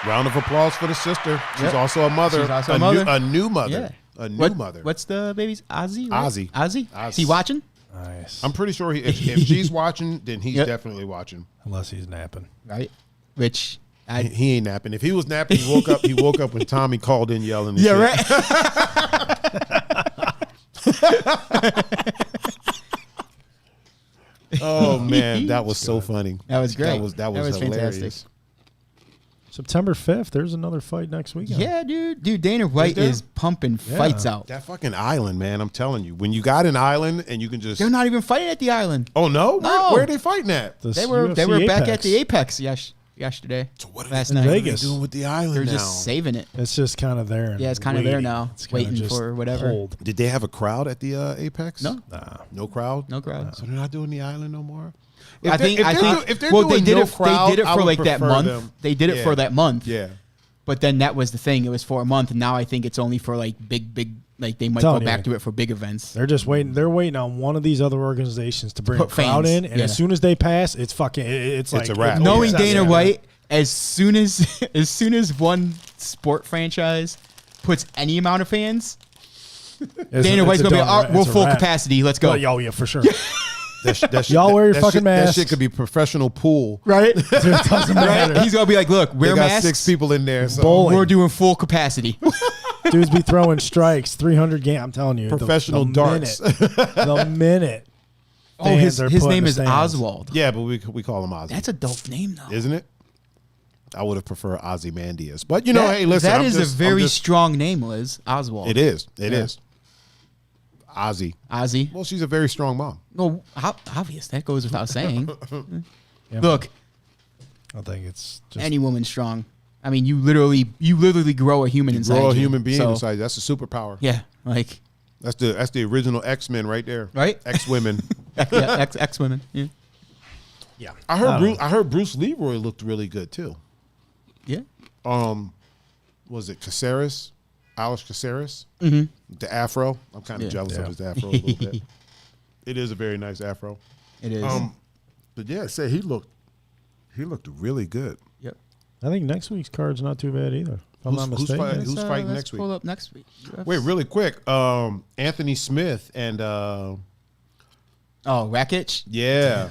Round of applause for the sister. She's Yep. also a mother. She's also a mother. A new mother. Yeah. A new mother. What's the baby's Ozzy? Right? Ozzy. Ozzy. Ozzy. Is he watching? Nice. I'm pretty sure if she's watching, then he's Yep. definitely watching. Unless he's napping. Right. Which He ain't napping. If he was napping, he woke up. He woke up when Tommy called in yelling. And yeah, shit. right. Oh man, that was so funny. That was great. That was hilarious. fantastic. September 5th, there's another fight next weekend. Yeah, dude. Dana White there? is pumping fights out. That fucking island, man. I'm telling you, when you got an island and you can just. They're not even fighting at the island. Oh no, No. Where are they fighting at? This They were UFC back Apex. at the Apex yesterday. So what last in night. Vegas. doing with the island They're now? just saving it. It's just kind of there. and Yeah, it's kinda there waiting. now, It's kinda waiting just for whatever. hold. Did they have a crowd at the Apex? No. Nah. No crowd. No crowd. So they're not doing the island no more. I think. if they're Well, they doing did no it. crowd, They did it I for would like that prefer month. them. They did it Yeah. for that month. Yeah. But then that was the thing. It was for a month, and now I think it's only for like big. Like they might go Telling you. back to it for big events. They're just waiting. They're waiting on one of these other organizations to bring Put a crowd fans. in, and Yeah. as soon as they pass, it's fucking. It's like a wrap. Knowing Yeah. Dana Yeah. White, as soon as one sport franchise puts any amount of fans, Dana White's gonna be, all right, we're full capacity. Let's go. Oh yeah, for sure. That shit- Y'all wear your fucking shit, masks. That shit could be professional pool. Right? It doesn't matter. Right? He's gonna be like, look, They wear got masks. 6 people in there. So. Bowling. We're doing full capacity. Dudes be throwing strikes, 300 game. I'm telling you, Professional darts. The minute. Oh, fans are his put in name the is stands. Oswald. Yeah, but we call him Ozzy. That's a dope name though. Isn't it? I would have preferred Ozymandias. But, hey, listen. that I'm is just- a very I'm just- strong name, Liz. Oswald. It is. It Yeah. is. Ozzy. Ozzy. Well, she's a very strong mom. No, obvious. That goes without saying. Yeah. Look, I think it's just any woman's strong. I mean, you literally grow a human inside Grow a you. human being So, inside. That's a superpower. Yeah, like That's the original X-Men right there. Right? X-Women. yeah, ex women. Yeah. yeah. I heard Bruce Leroy looked really good too. Yeah. Was it Caceres? Alex Caceres? Mm-hmm. The afro. I'm kind of Yeah. jealous Yeah. of his afro a little bit. It is a very nice afro. It is. But yeah, say he looked really good. Yep. I think next week's card's not too bad either. If I'm not Who's mistaken. fighting? Who's fighting let's next week? Pull up next week. Wait, really quick. Anthony Smith and Oh, Rakic. yeah.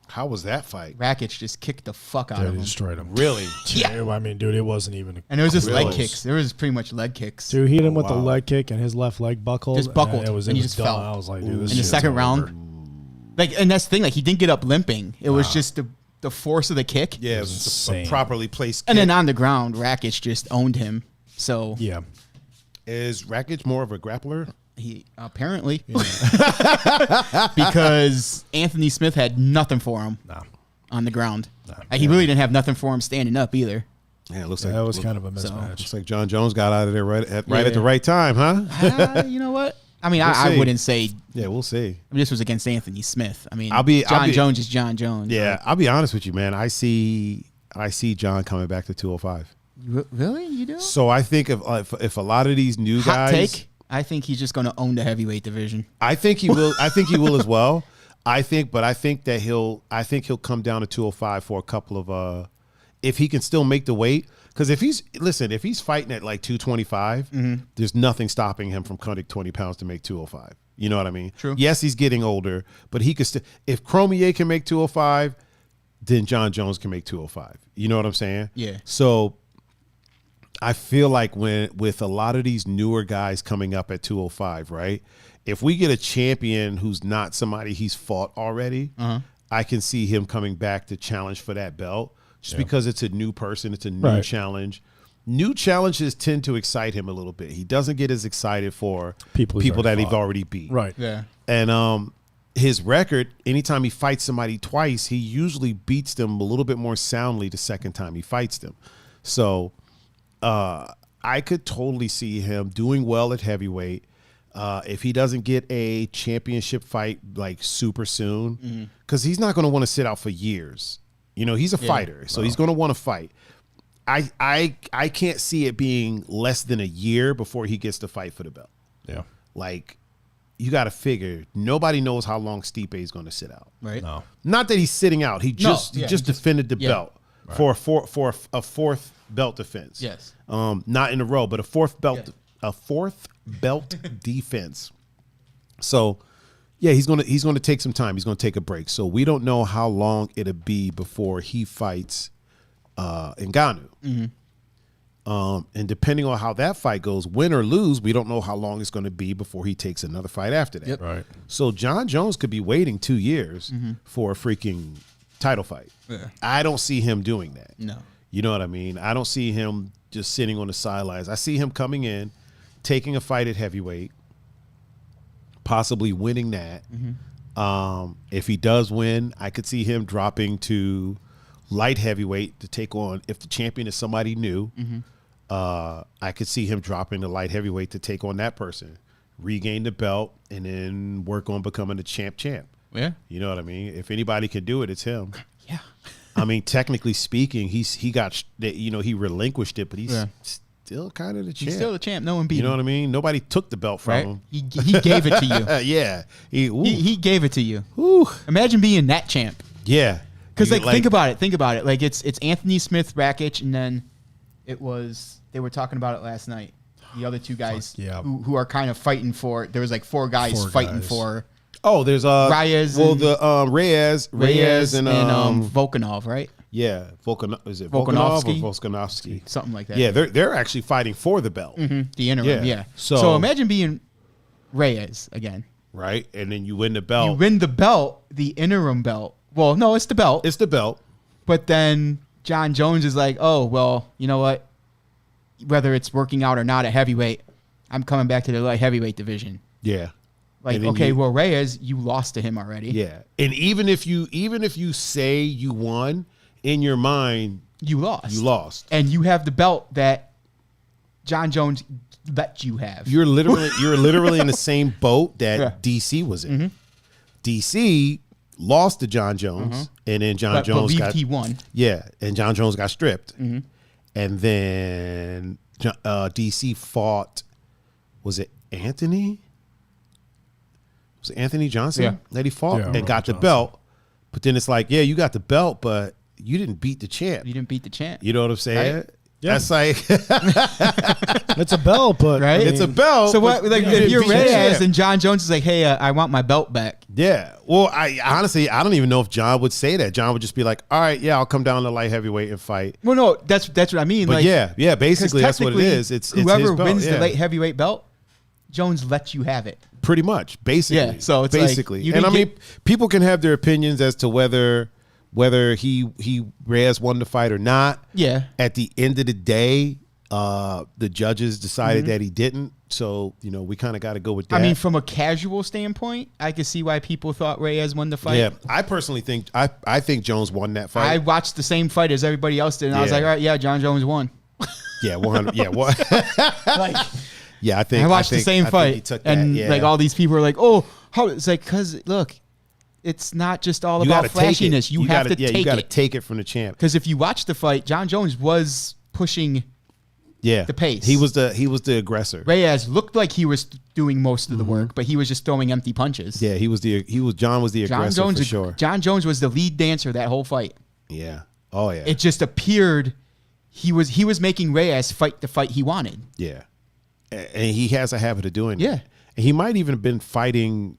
How was that fight? Rakic just kicked the fuck out Yeah, of he him. destroyed him. Really? Yeah. I mean, dude, it wasn't even. And it was just leg Really? kicks. There was pretty much leg kicks. Dude, he hit him with the Wow. leg kick, and his left leg buckled. Just buckled, It was and he was just done. fell. I was like, dude, this In the shit's second over. round. Like, and that's the thing. Like, he didn't get up limping. It was just the force of the kick. Yeah, it was was insane. a properly placed And kick. then on the ground, Rakic just owned him. So Yeah. Is Rakic more of a grappler? he apparently because Anthony Smith had nothing for him No. on the ground. He really didn't have nothing for him standing up either. Yeah, it looks That like was kind of a mismatch. looks like John Jones got out of there right at Yeah. the right time, huh? You know what? I mean, We'll I see. wouldn't say Yeah, we''ll see. I mean, this was against Anthony Smith. I mean, I'll be- Jones is John Jones. Yeah, I'll be honest with you, man. I see John coming back to 205. Really? You do? So I think if a lot of these new Hot guys, take. I think he's just going to own the heavyweight division. I think he will. I think he will as well. I think that he'll come down to 205 for a couple of if he can still make the weight. Because if he's fighting at like 225, there's nothing stopping him from cutting 20 pounds to make 205. You know what I mean? True. Yes, he's getting older, but he could still. If Cormier can make 205, then John Jones can make 205. You know what I'm saying? Yeah. So I feel like with a lot of these newer guys coming up at 205, right? If we get a champion who's not somebody he's fought already, I can see him coming back to challenge for that belt just because it's a new person. It's a new challenge. New challenges tend to excite him a little bit. He doesn't get as excited for people that he's already beat. Right. Yeah. And his record, anytime he fights somebody twice, he usually beats them a little bit more soundly the second time he fights them. So I could totally see him doing well at heavyweight. If he doesn't get a championship fight like super soon, because he's not going to want to sit out for years. You know, he's a fighter, so he's going to want to fight. I can't see it being less than a year before he gets to fight for the belt. Yeah. Like, you got to figure nobody knows how long Stipe is going to sit out. Right. No. Not that he's sitting out. He just defended the belt for a fourth belt defense. Yes. Not in a row, but a fourth belt defense. So, yeah, he's gonna take some time. He's gonna take a break. So we don't know how long it'll be before he fights Ngannou. And depending on how that fight goes, win or lose, we don't know how long it's going to be before he takes another fight after that. Yep. Right. So John Jones could be waiting 2 years for a freaking title fight. Yeah. I don't see him doing that. No. You know what I mean? I don't see him just sitting on the sidelines. I see him coming in, taking a fight at heavyweight, possibly winning that. If he does win, I could see him dropping to light heavyweight to take on, if the champion is somebody new, I could see him dropping to light heavyweight to take on that person, regain the belt, and then work on becoming a champ. Yeah. You know what I mean? If anybody could do it, it's him. Yeah. I mean, technically speaking, he relinquished it, but he's still kind of the champ. He's still the champ. No one beat him. You know what I mean? Nobody took the belt from him. He gave it to you. Yeah. He gave it to you. Ooh. Imagine being that champ. Yeah. Because think about it. Like it's Anthony Smith, Rakic, and then they were talking about it last night. The other two guys who are kind of fighting for. There was like four guys fighting for. Oh, there's Reyes. Well, Reyes and Volkanov, right? Yeah, is it Volkanov or Volkanovski? Something like that. Yeah, they're actually fighting for the belt. The interim. Yeah. So imagine being Reyes again. Right, and then you win the belt. You win the belt, the interim belt. Well, no, it's the belt. It's the belt. But then John Jones is like, oh, well, you know what? Whether it's working out or not at heavyweight, I'm coming back to the light heavyweight division. Yeah. Like, okay, well, Reyes, you lost to him already. Yeah. And even if you say you won, in your mind, you lost. You lost. And you have the belt that John Jones let you have. You're literally in the same boat that DC was in. DC lost to John Jones, and then John Jones he won. Yeah, and John Jones got stripped. And then DC fought, was it Anthony? Was it Anthony Johnson that he fought and got the belt? But then it's like, yeah, you got the belt, but you didn't beat the champ. You didn't beat the champ. You know what I'm saying? Right? Yeah. That's like it's a belt, but right? It's a belt. So what? Like if you're Reyes and John Jones is like, hey, I want my belt back. Yeah. Well, I don't even know if John would say that. John would just be like, all right, yeah, I'll come down to light heavyweight and fight. Well, no, that's what I mean. But like, yeah, basically that's what it is. It's whoever his belt, wins the light heavyweight belt, Jones lets you have it. Pretty much, basically. Yeah. So it's basically, like, and I mean, people can have their opinions as to whether he Reyes won the fight or not. Yeah. At the end of the day, the judges decided that he didn't. So, we kind of got to go with that. I mean, from a casual standpoint, I can see why people thought Reyes won the fight. Yeah, I personally think I think Jones won that fight. I watched the same fight as everybody else did, and I was like, all right, yeah, John Jones won. Yeah, 100. Yeah, what? Yeah, I watched the same fight, and like all these people are like, "Oh, how?" It's like, because look, it's not just all about flashiness. You have to take it. You got to take it from the champ. Because if you watch the fight, John Jones was pushing, the pace. He was the aggressor. Reyes looked like he was doing most of the work, but he was just throwing empty punches. Yeah, John was the aggressor for sure. John Jones was the lead dancer that whole fight. Yeah. Oh yeah. It just appeared he was making Reyes fight the fight he wanted. Yeah. And he has a habit of doing that. Yeah. And he might even have been fighting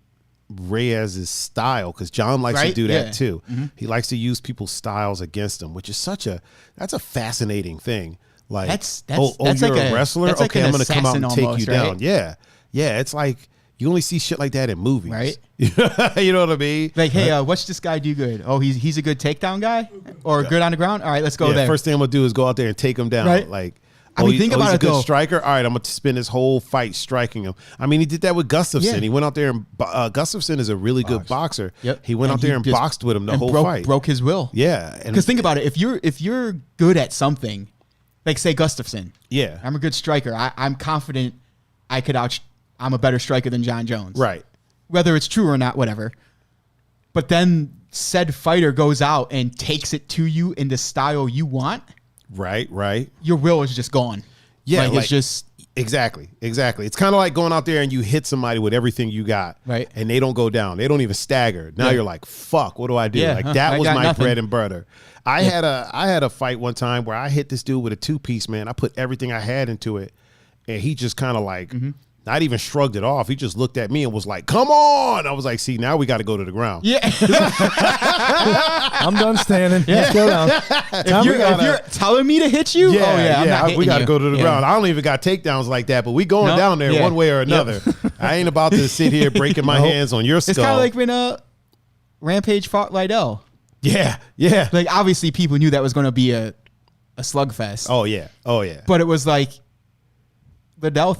Reyes's style, because John likes to Right? do that Yeah. too. He likes to use people's styles against him, which is that's a fascinating thing. Like, That's you're like a wrestler? that's like Okay, an I'm going to come out and assassin take almost, you down. right? Yeah. Yeah, it's like you only see shit like that in movies. Right. You know what I mean? Like, hey, what's this guy do good? Oh, he's a good takedown guy or good on the ground? All right, let's go Yeah, there. first thing I'm going to do is go out there and take him down. Right. Like, I mean, think about he's a it, good though. striker. All right, I'm going to spend his whole fight striking him. I mean, he did that with Gustafsson. Yeah. He went out there and Gustafsson is a really good boxer. Yep. He went out there and just- boxed with him the and whole broke, fight. broke his will. Yeah. And Because think about it. If you're good at something, like say Gustafsson, yeah. I'm a good striker. I'm confident I'm a better striker than John Jones. Right. Whether it's true or not, whatever. But then said fighter goes out and takes it to you in the style you want, Right. your will is just gone. Yeah, Like, like- it's just Exactly. It's kind of like going out there and you hit somebody with everything you got. Right. And they don't go down. They don't even stagger. Now Yeah. you're like, fuck, what do I do? Yeah, Like that I was got my nothing. bread and butter. I had a fight one time where I hit this dude with a 2-piece, man. I put everything I had into it. And he just kind of like not even shrugged it off. He just looked at me and was like, come on. I was like, see, now we got to go to the ground. yeah. I'm done standing. Let's go down. if you're telling me to hit you, I'm not we hitting got to you. go to the Yeah. ground. I don't even got takedowns like that, but we going No, down there yeah. one way or another. I ain't about to sit here breaking my hands on your skull. It's kind of like when Rampage fought Lydell. yeah. Like obviously people knew that was going to be a slugfest. Oh yeah. But it was like Liddell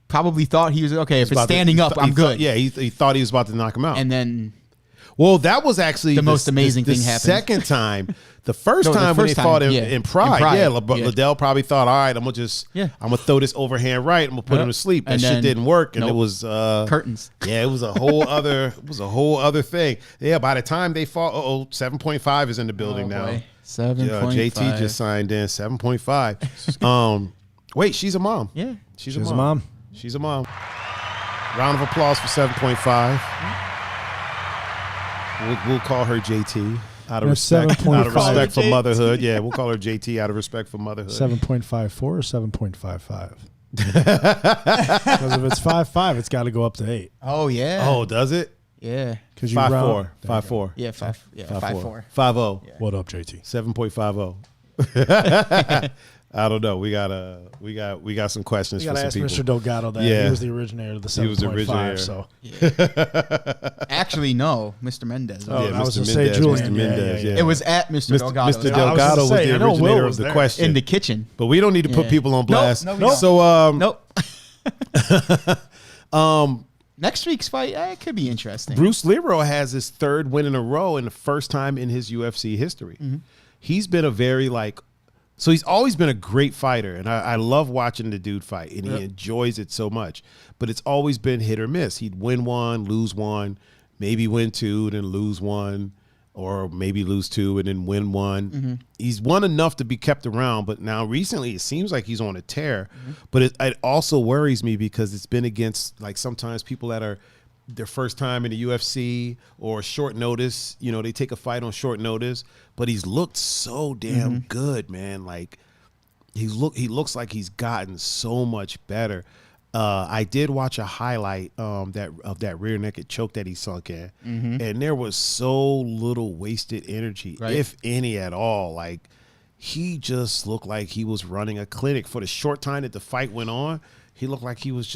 probably thought he was okay. If it's standing up, I'm good. He thought he was about to knock him out. And then well, that was actually The most amazing the thing happened. Second time, the first No, the time when they first fought time, in, yeah. in Pride, In Pride, yeah, yeah. Liddell probably thought, all right, I'm gonna throw this overhand right. I'm gonna put him to sleep. That And shit then- didn't work, and it nope. was curtains. Yeah, it was a whole other thing. Yeah, by the time they fought, 7.5 is in the building now. Boy. 7.5. JT just signed in 7.5. Wait, she's a mom. Yeah. She's a mom. She's a mom. Round of applause for 7.5. We'll call her JT out of respect. 7.5. Out of respect for JT. motherhood. Yeah, we'll call her JT out of respect for motherhood. 7.54 or 7.55? Because if it's 5.5, it's got to go up to 8. Oh yeah. Oh, does it? yeah. Because you 5.4. round. 5.4. Yeah. 5.4. 5.0. What up, JT? 7.50. I don't know. We got some questions You for got to some ask people. Mr. Delgado that. Yeah. He was the originator of the He was the 7.5. originator. So Actually, no, Mr. Mendez. Oh, Yeah, I was Mr. gonna say Mendez, Julian. Mr. Yeah, Mendez, yeah, yeah. It was at Mr. Delgado. Mr. I was Delgado gonna was say, the I know Will originator was of the there. question. in the kitchen. But we don't need to put Yeah. people on blast. No, we don't. So, Nope. Next week's fight, it could be interesting. Bruce Leroy has his third win in a row and the first time in his UFC history. He's been so he's always been a great fighter, and I love watching the dude fight, and he enjoys it so much. But it's always been hit or miss. He'd win one, lose one, maybe win two, then lose one, or maybe lose two and then win one. He's won enough to be kept around, but now recently it seems like he's on a tear. But it also worries me because it's been against like sometimes people that are their first time in the UFC or short notice. You know, they take a fight on short notice, but he's looked so damn good, man. Like he looks like he's gotten so much better. I did watch a highlight of that rear naked choke that he sunk in, and there was so little wasted energy, Right. if any at all. Like he just looked like he was running a clinic for the short time that the fight went on. He looked like he was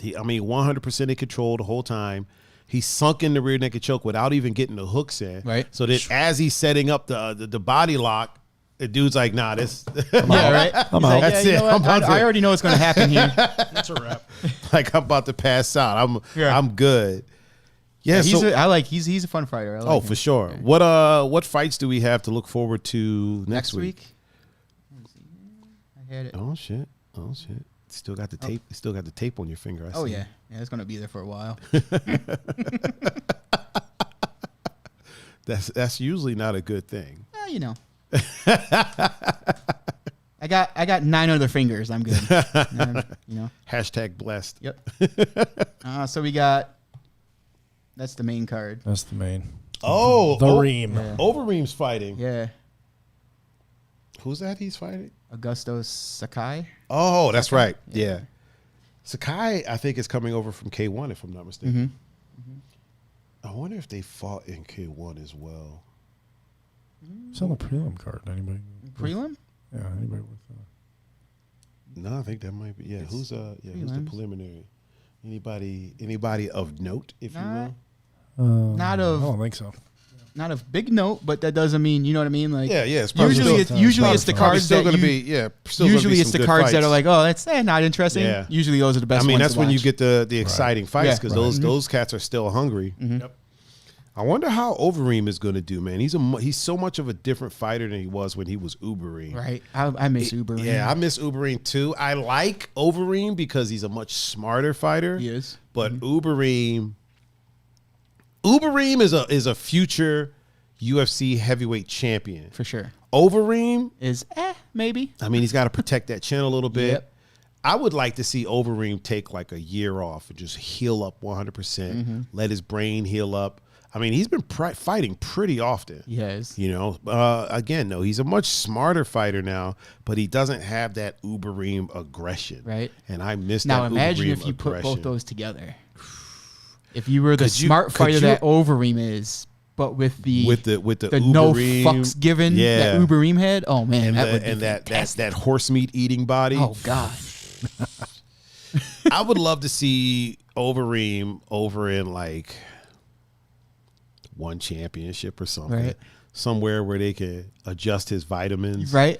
100% in control the whole time. He sunk in the rear naked choke without even getting the hooks in. Right. So that as he's setting up the body lock, the dude's like, nah, this. Yeah, right. I'm He's out. like, That's yeah, you it. know what? I'm about to- I already know what's going to happen here. that's a wrap. like I'm about to pass out. I'm good. Yeah. He's So, he's a fun fighter. I like him. for sure. What fights do we have to look forward to next week? I had it. Oh shit. Still got the tape. Still got the tape on your finger. I Oh see. yeah, it's going to be there for a while. That's usually not a good thing. You know. I got 9 other fingers. I'm good. You know. Hashtag blessed. Yep. So we got. That's the main card. That's the main. Oh, The Ream. Yeah. Overeem's fighting. Yeah. Who's that? He's fighting. Augusto Sakai. Oh, that's right. Yeah. Sakai, I think, is coming over from K1, if I'm not mistaken. I wonder if they fought in K1 as well. It's on the prelim card. Anybody? Prelim? Yeah, anybody with No, I think that might be. Yeah, who's who's the prelims. preliminary? Anybody of note, if you will? Not I of don't think so. not of big note, but that doesn't mean, you know what I mean? Like, Yeah, it's probably usually still- it's the Probably cards still that going to you, be still gonna usually be it's some the good cards that fights. are like, oh, that's not interesting. Yeah. Usually those are the best I mean, ones that's to when you watch. get the exciting fights Yeah. because Right. those cats are still hungry. Yep. I wonder how Overeem is going to do, man. He's so much of a different fighter than he was when he was Uberine. Right. I miss Uber. Yeah, I miss Uberine too. I like Overeem because he's a much smarter fighter. He is. But Uberine is a future UFC heavyweight champion. For sure. Overeem, Is maybe. I mean, he's got to protect that chin a little bit. Yep. I would like to see Overeem take like a year off and just heal up 100%, let his brain heal up. I mean, he's been fighting pretty often. Yes. You know, again, no, he's a much smarter fighter now, but he doesn't have that Uberine aggression. Right. And I miss Now that imagine Uberine if you put aggression. both those together. If you were the Could you- smart could fighter you- that Overeem is, but with the with the no Uberine, fucks given that Uberine had, oh man, and that would be that horse meat eating body. Oh god. I would love to see Overeem over in like one championship or something. Right. Somewhere where they can adjust his vitamins. Right?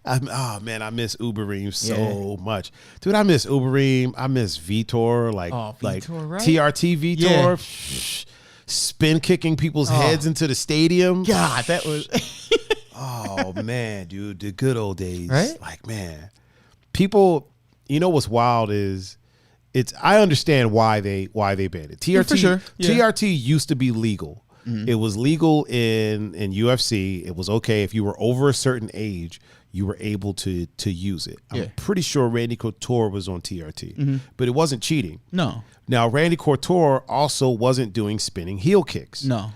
Oh man, I miss Uberine so much, dude. I miss Uberine. I miss Vitor, like Vitor, right? TRT Vitor, Yeah. spin kicking people's heads into the stadium. God, that was Oh man, dude, the good old days. Right? Like man, people. You know what's wild is I understand why they banned it. TRT for sure. Yeah. TRT used to be legal. It was legal in UFC. It was okay if you were over a certain age, you were able to use it. Yeah. I'm pretty sure Randy Couture was on TRT, but it wasn't cheating. no. Now Randy Couture also wasn't doing spinning heel kicks. No.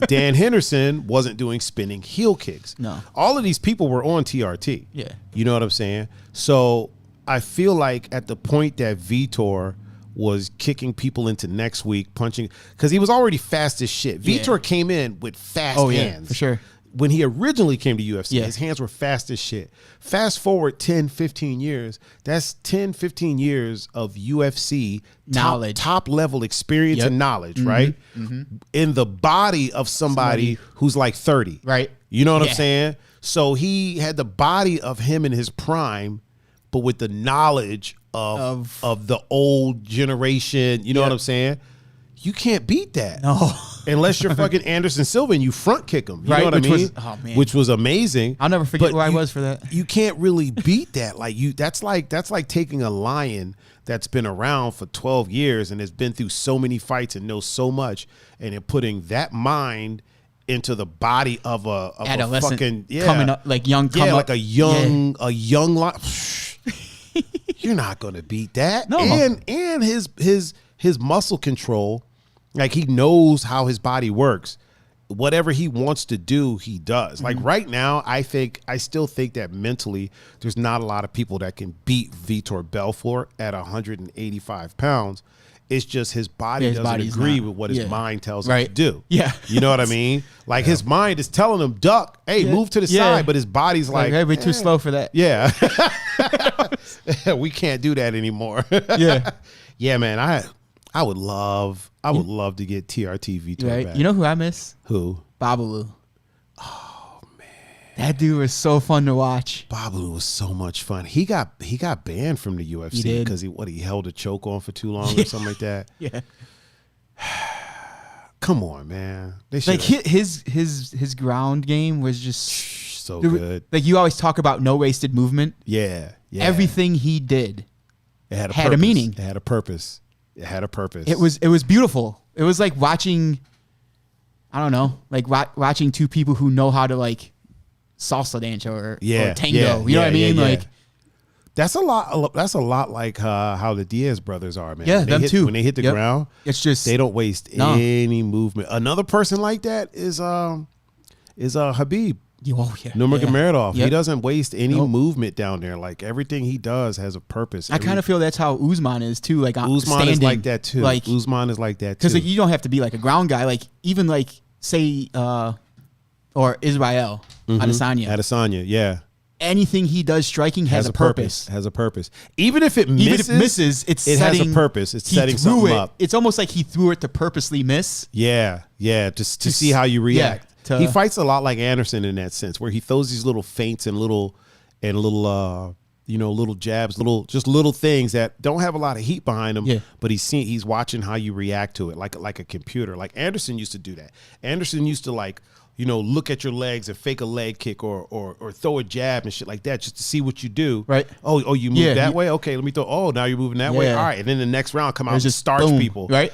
Dan Henderson wasn't doing spinning heel kicks. No. All of these people were on TRT. Yeah. You know what I'm saying? So I feel like at the point that Vitor was kicking people into next week, punching, because he was already fast as shit. Vitor came in with fast hands. for sure. When he originally came to UFC, Yeah. his hands were fast as shit. Fast forward 10, 15 years, that's 10, 15 years of UFC Knowledge. top level experience Yep. and knowledge, right? In the body of somebody who's like 30. Right. You know what Yeah. I'm saying? So he had the body of him in his prime, but with the knowledge of the old generation. You know what I'm saying? You can't beat that. No. Unless you're fucking Anderson Silva and you front kick him. You Right, know what I which mean? was- oh, man. Which was amazing. I'll never forget But where I was for that. You can't really beat that. Like that's like taking a lion that's been around for 12 years and has been through so many fights and knows so much, and then putting that mind into the body of a Adolescent fucking coming up, like young come up. like a young lion. You're not gonna beat that. No. And his muscle control, like he knows how his body works. Whatever he wants to do, he does. Like right now, I still think that mentally, there's not a lot of people that can beat Vitor Belfort at 185 pounds. It's just his body His doesn't body's agree not- with what his yeah. mind tells him Right. to do. Yeah. You know what I mean? Like his mind is telling him, duck, hey, move to the Yeah. side, but his body's like, hey, we're too slow for that. yeah. We can't do that anymore. Yeah. Yeah, man. I would love to get TRT Vitor Right. back. You know who I miss? Who? Babalu. Oh man. That dude was so fun to watch. Babalu was so much fun. He got banned from the UFC did. because he held a choke on for too long or something like that. Yeah. Come on, man. They Like should his ground game was just so good. Like you always talk about no wasted movement. Yeah. Everything he did it had a had a purpose. meaning. It had a purpose. It had a purpose. It was beautiful. It was like watching, I don't know, like watching two people who know how to like salsa dance or tango. You know what I mean? Like That's a lot. That's a lot like how the Diaz brothers are, man. Yeah, When they them hit, too. When they hit the Yep. ground, It's just they don't waste No. any movement. Another person like that is Habib Oh, yeah. Nurmagomedov. Yep. He doesn't waste any Nope. movement down there. Like everything he does has a purpose. I kind of feel that's how Usman is too. Like Usman standing, is like that too. Like Usman is like that too. because you don't have to be like a ground guy. Like even like say or Israel Adesanya. Adesanya, yeah. Anything he does striking has a purpose. Has a purpose. Even if it misses, Even if it misses, it has a purpose. It's he setting threw something it. up. It's almost like he threw it to purposely miss. Yeah, just to see how you react. Yeah, he fights a lot like Anderson in that sense, where he throws these little feints and little little jabs, little things that don't have a lot of heat behind them. Yeah. But he's watching how you react to it, like a computer. Like Anderson used to do that. Anderson used to look at your legs and fake a leg kick or throw a jab and shit like that just to see what you do. Right. Oh, you move that way? Okay, let me throw. Oh, now you're moving that way. Yeah. All right. And then the next round come out and There's just starch boom, people. right?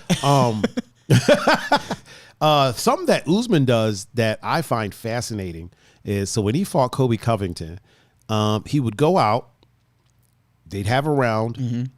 Something that Usman does that I find fascinating is, so when he fought Kobe Covington, he would go out, they'd have a round,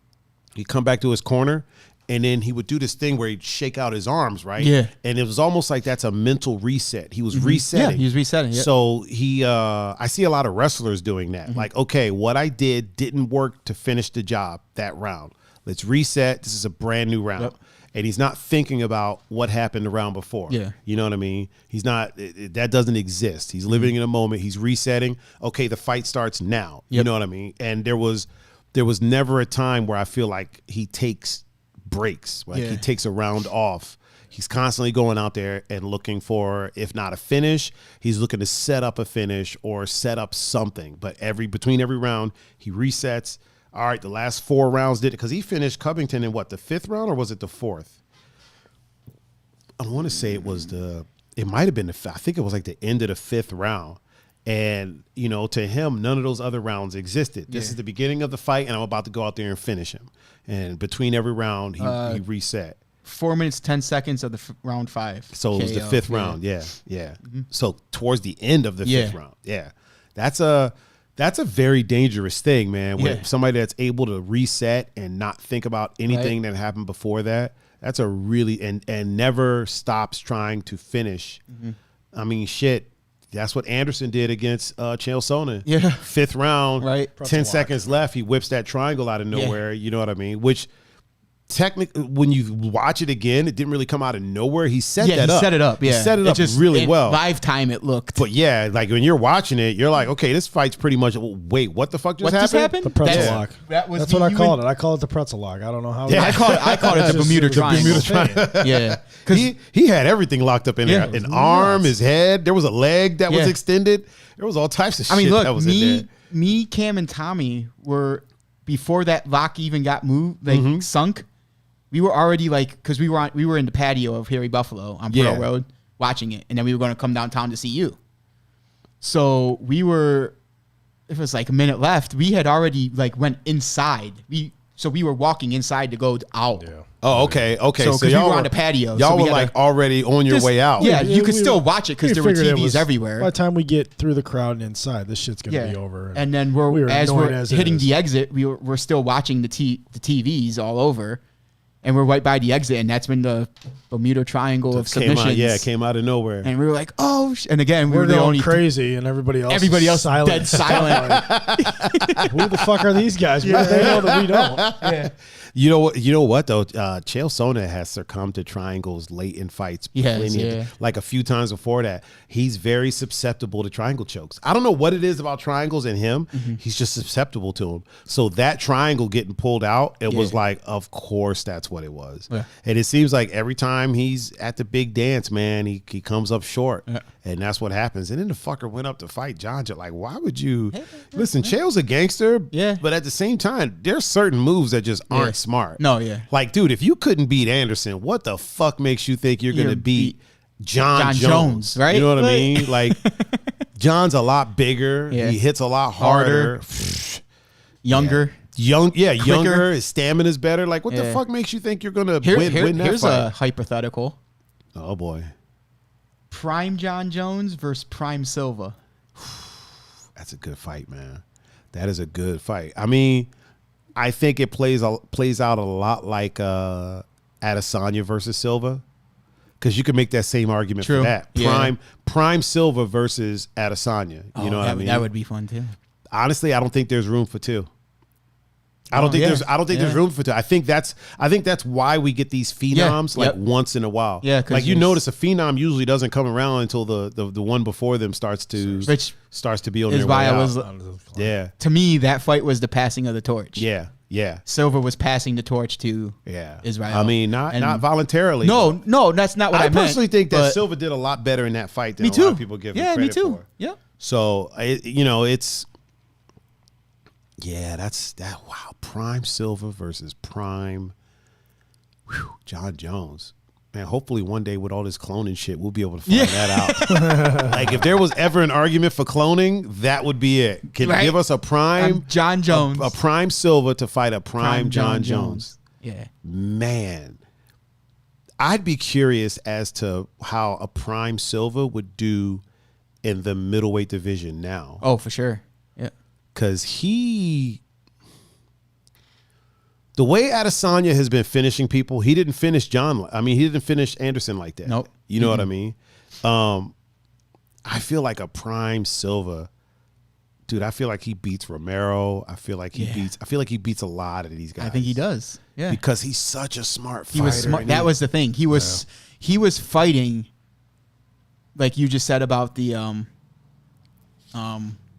he'd come back to his corner, and then he would do this thing where he'd shake out his arms, right? Yeah. And it was almost like that's a mental reset. He was resetting. Yeah, he was resetting. Yep. So I see a lot of wrestlers doing that. Like, okay, what I did didn't work to finish the job that round. Let's reset. This is a brand new round. Yep. And he's not thinking about what happened the round before. Yeah. You know what I mean? He's not, that doesn't exist. He's living in a moment. He's resetting. Okay, the fight starts now. You Yep. know what I mean? And there was never a time where I feel like he takes breaks, like he takes a round off. He's constantly going out there and looking for, if not a finish, he's looking to set up a finish or set up something. But between every round, he resets. All right, the last 4 rounds did it, because he finished Covington in what, the 5th round, or was it the 4th? I want to say it might have been I think it was like the end of the 5th round. And, to him, none of those other rounds existed. This is the beginning of the fight, and I'm about to go out there and finish him. And between every round, he reset. 4 minutes, 10 seconds of the round 5. So it was the KO. 5th round. Yeah. So towards the end of the 5th round. Yeah. That's a very dangerous thing, man. When somebody that's able to reset and not think about anything that happened before that, that's a really, and never stops trying to finish. I mean, shit. That's what Anderson did against Chael Sonnen. Yeah. 5th round, Right. 10 seconds left. He whips that triangle out of nowhere. You know what I mean? Which technically, when you watch it again, it didn't really come out of nowhere. He set that up. He set it up. Yeah. He set it up really well. Live time, it looked. But yeah, like when you're watching it, you're like, okay, this fight's pretty much. Wait, what the fuck just happened? The pretzel That's- lock. That's what I called it. I call it the pretzel lock. I don't know how. Yeah. I call it the Bermuda Triangle. Yeah. He had everything locked up in there. Yeah. An arm, his head. There was a leg that was extended. There was all types of shit look, that was in there. Cam, and Tommy were, before that lock even got moved, sunk. We were already because we were in the patio of Harry Buffalo on Pearl Road watching it, and then we were going to come downtown to see you. So we were, if it was like a minute left, we had already went inside. So we were walking inside to go out. Yeah. Oh, okay. So we were on the patio. Y'all so we were already on your way out. Yeah, you could still watch it because there were figured TVs everywhere. By the time we get through the crowd and inside, this shit's gonna be over. And then as we're hitting the exit, we're still watching the TVs all over. And we're right by the exit, and that's when the Bermuda Triangle of submissions came out of nowhere. And we were like, oh, and again, we we're were the going only crazy, and everybody else silent. Dead silent. Who the fuck are these guys? Yeah. They know that we don't. Yeah. You know what though? Chael Sonnen has succumbed to triangles late in fights. He has, like a few times before that. He's very susceptible to triangle chokes. I don't know what it is about triangles in him. He's just susceptible to them. So that triangle getting pulled out, it was like, of course that's what it was. Yeah. And it seems like every time he's at the big dance, man, he comes up short. Yeah. And that's what happens. And then the fucker went up to fight John. Like, why would you? Listen, Chael's a gangster. Yeah. But at the same time, there's certain moves that just aren't smart. No, yeah. Like, dude, if you couldn't beat Anderson, what the fuck makes you think you're going to beat John Jones? Right? You know what I mean? Like, John's a lot bigger. Yeah. He hits a lot harder. Younger. Younger. His stamina's better. Like, what the fuck makes you think you're going to win that here's fight? a hypothetical. Oh, boy. Prime John Jones versus Prime Silva. That's a good fight, man. That is a good fight. I mean, I think it plays out a lot like Adesanya versus Silva. because you could make that same argument True. for that. Yeah. Prime Silva versus Adesanya. You know what I mean? That would be fun too. Honestly, I don't think there's room for two. I don't think there's room for two. I think that's why we get these phenoms like once in a while. Yeah, like you notice a phenom usually doesn't come around until the one before them starts to be on their way out. Yeah. To me, that fight was the passing of the torch. Yeah. Yeah. Silva was passing the torch to Israel. I mean, not voluntarily. No, that's not what I meant. I personally think that Silva did a lot better in that fight than a lot of people give him credit for. Me too. Yeah. So, it's that's that. Wow. Prime Silva versus Prime John Jones. Man, hopefully one day with all this cloning shit, we'll be able to find that out. Like, if there was ever an argument for cloning, that would be it. Can you give us a Prime John Jones, a Prime Silva to fight a Prime John Jones? Yeah. Man, I'd be curious as to how a Prime Silva would do in the middleweight division now. Oh, for sure. Yeah. Because the way Adesanya has been finishing people, he didn't finish he didn't finish Anderson like that. Nope. You know what I mean? I feel like a Prime Silva, dude, I feel like he beats Romero. I feel like he beats a lot of these guys. I think he does. Yeah. Because he's such a smart fighter. He was smart. That was the thing. He was fighting, like you just said about the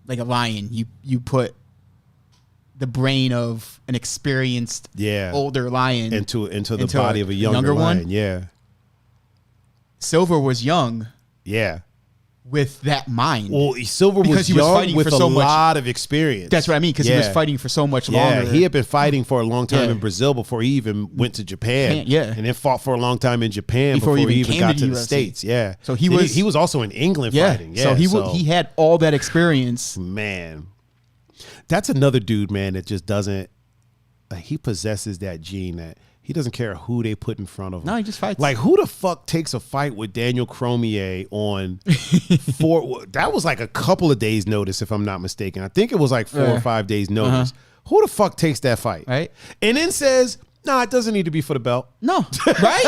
like a lion. You put the brain of an experienced older lion into the body of a younger lion. One. Yeah. Silva was young. Yeah. With that mind. Well, Silva was young with a lot of experience. That's what I mean, because he was fighting for so much longer. He had been fighting for a long time in Brazil before he even went to Japan. Yeah. And then fought for a long time in Japan before he even got to the States. Yeah. So he was also in England fighting. Yeah. So he had all that experience. Man. That's another dude, man, that just doesn't he possesses that gene that he doesn't care who they put in front of him. No, he just fights. Like, who the fuck takes a fight with Daniel Cormier on that was like a couple of days' notice, if I'm not mistaken. I think it was like 4 or 5 days' notice. Who the fuck takes that fight? Right. And then says, it doesn't need to be for the belt. No. Right?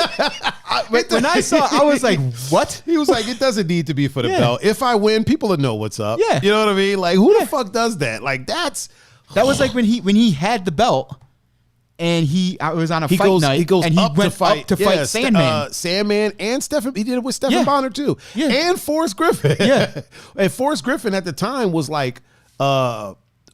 When I saw, I was like, what? He was like, it doesn't need to be for the belt. If I win, people will know what's up. Yeah. You know what I mean? Like, who the fuck does that? Like, that was like when he had the belt. And I was on a fight night. He goes and he up went to fight, up to fight Sandman. Sandman and Stephen. He did it with Stephen Bonner too. Yeah. And Forrest Griffin. Yeah. And Forrest Griffin at the time was like,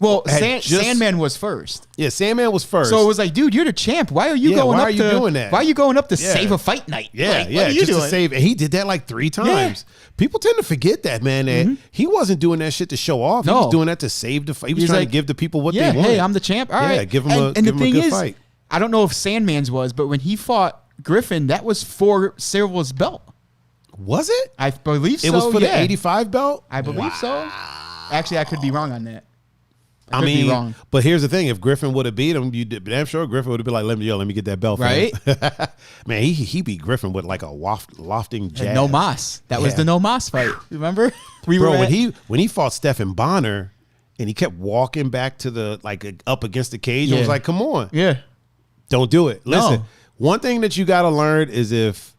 Sandman was first. Yeah, Sandman was first. So it was like, dude, you're the champ. Why are you going why up are you doing that? Why are you going up to save a fight night? Yeah, like, what are you just doing? to save. And he did that like 3 times. Yeah. People tend to forget that, man. That he wasn't doing that shit to show off. No. He was doing that to save the fight. He was trying to give the people what they wanted. Hey, I'm the champ. All right. Give him a good fight. I don't know if Sandman's was, but when he fought Griffin, that was for Silva's belt. Was it? I believe so. It was for the 85 belt? I believe so. Actually, I could be wrong on that. I mean, be wrong. But here's the thing: if Griffin would have beat him, I'm sure Griffin would have been like, "Let me get that belt." Right? Man, he beat Griffin with like a lofting jab. No Mas. That was the No Mas fight. Remember? When he fought Stephen Bonner, and he kept walking back to the up against the cage, I was like, "Come on, don't do it." Listen, one thing that you got to learn is if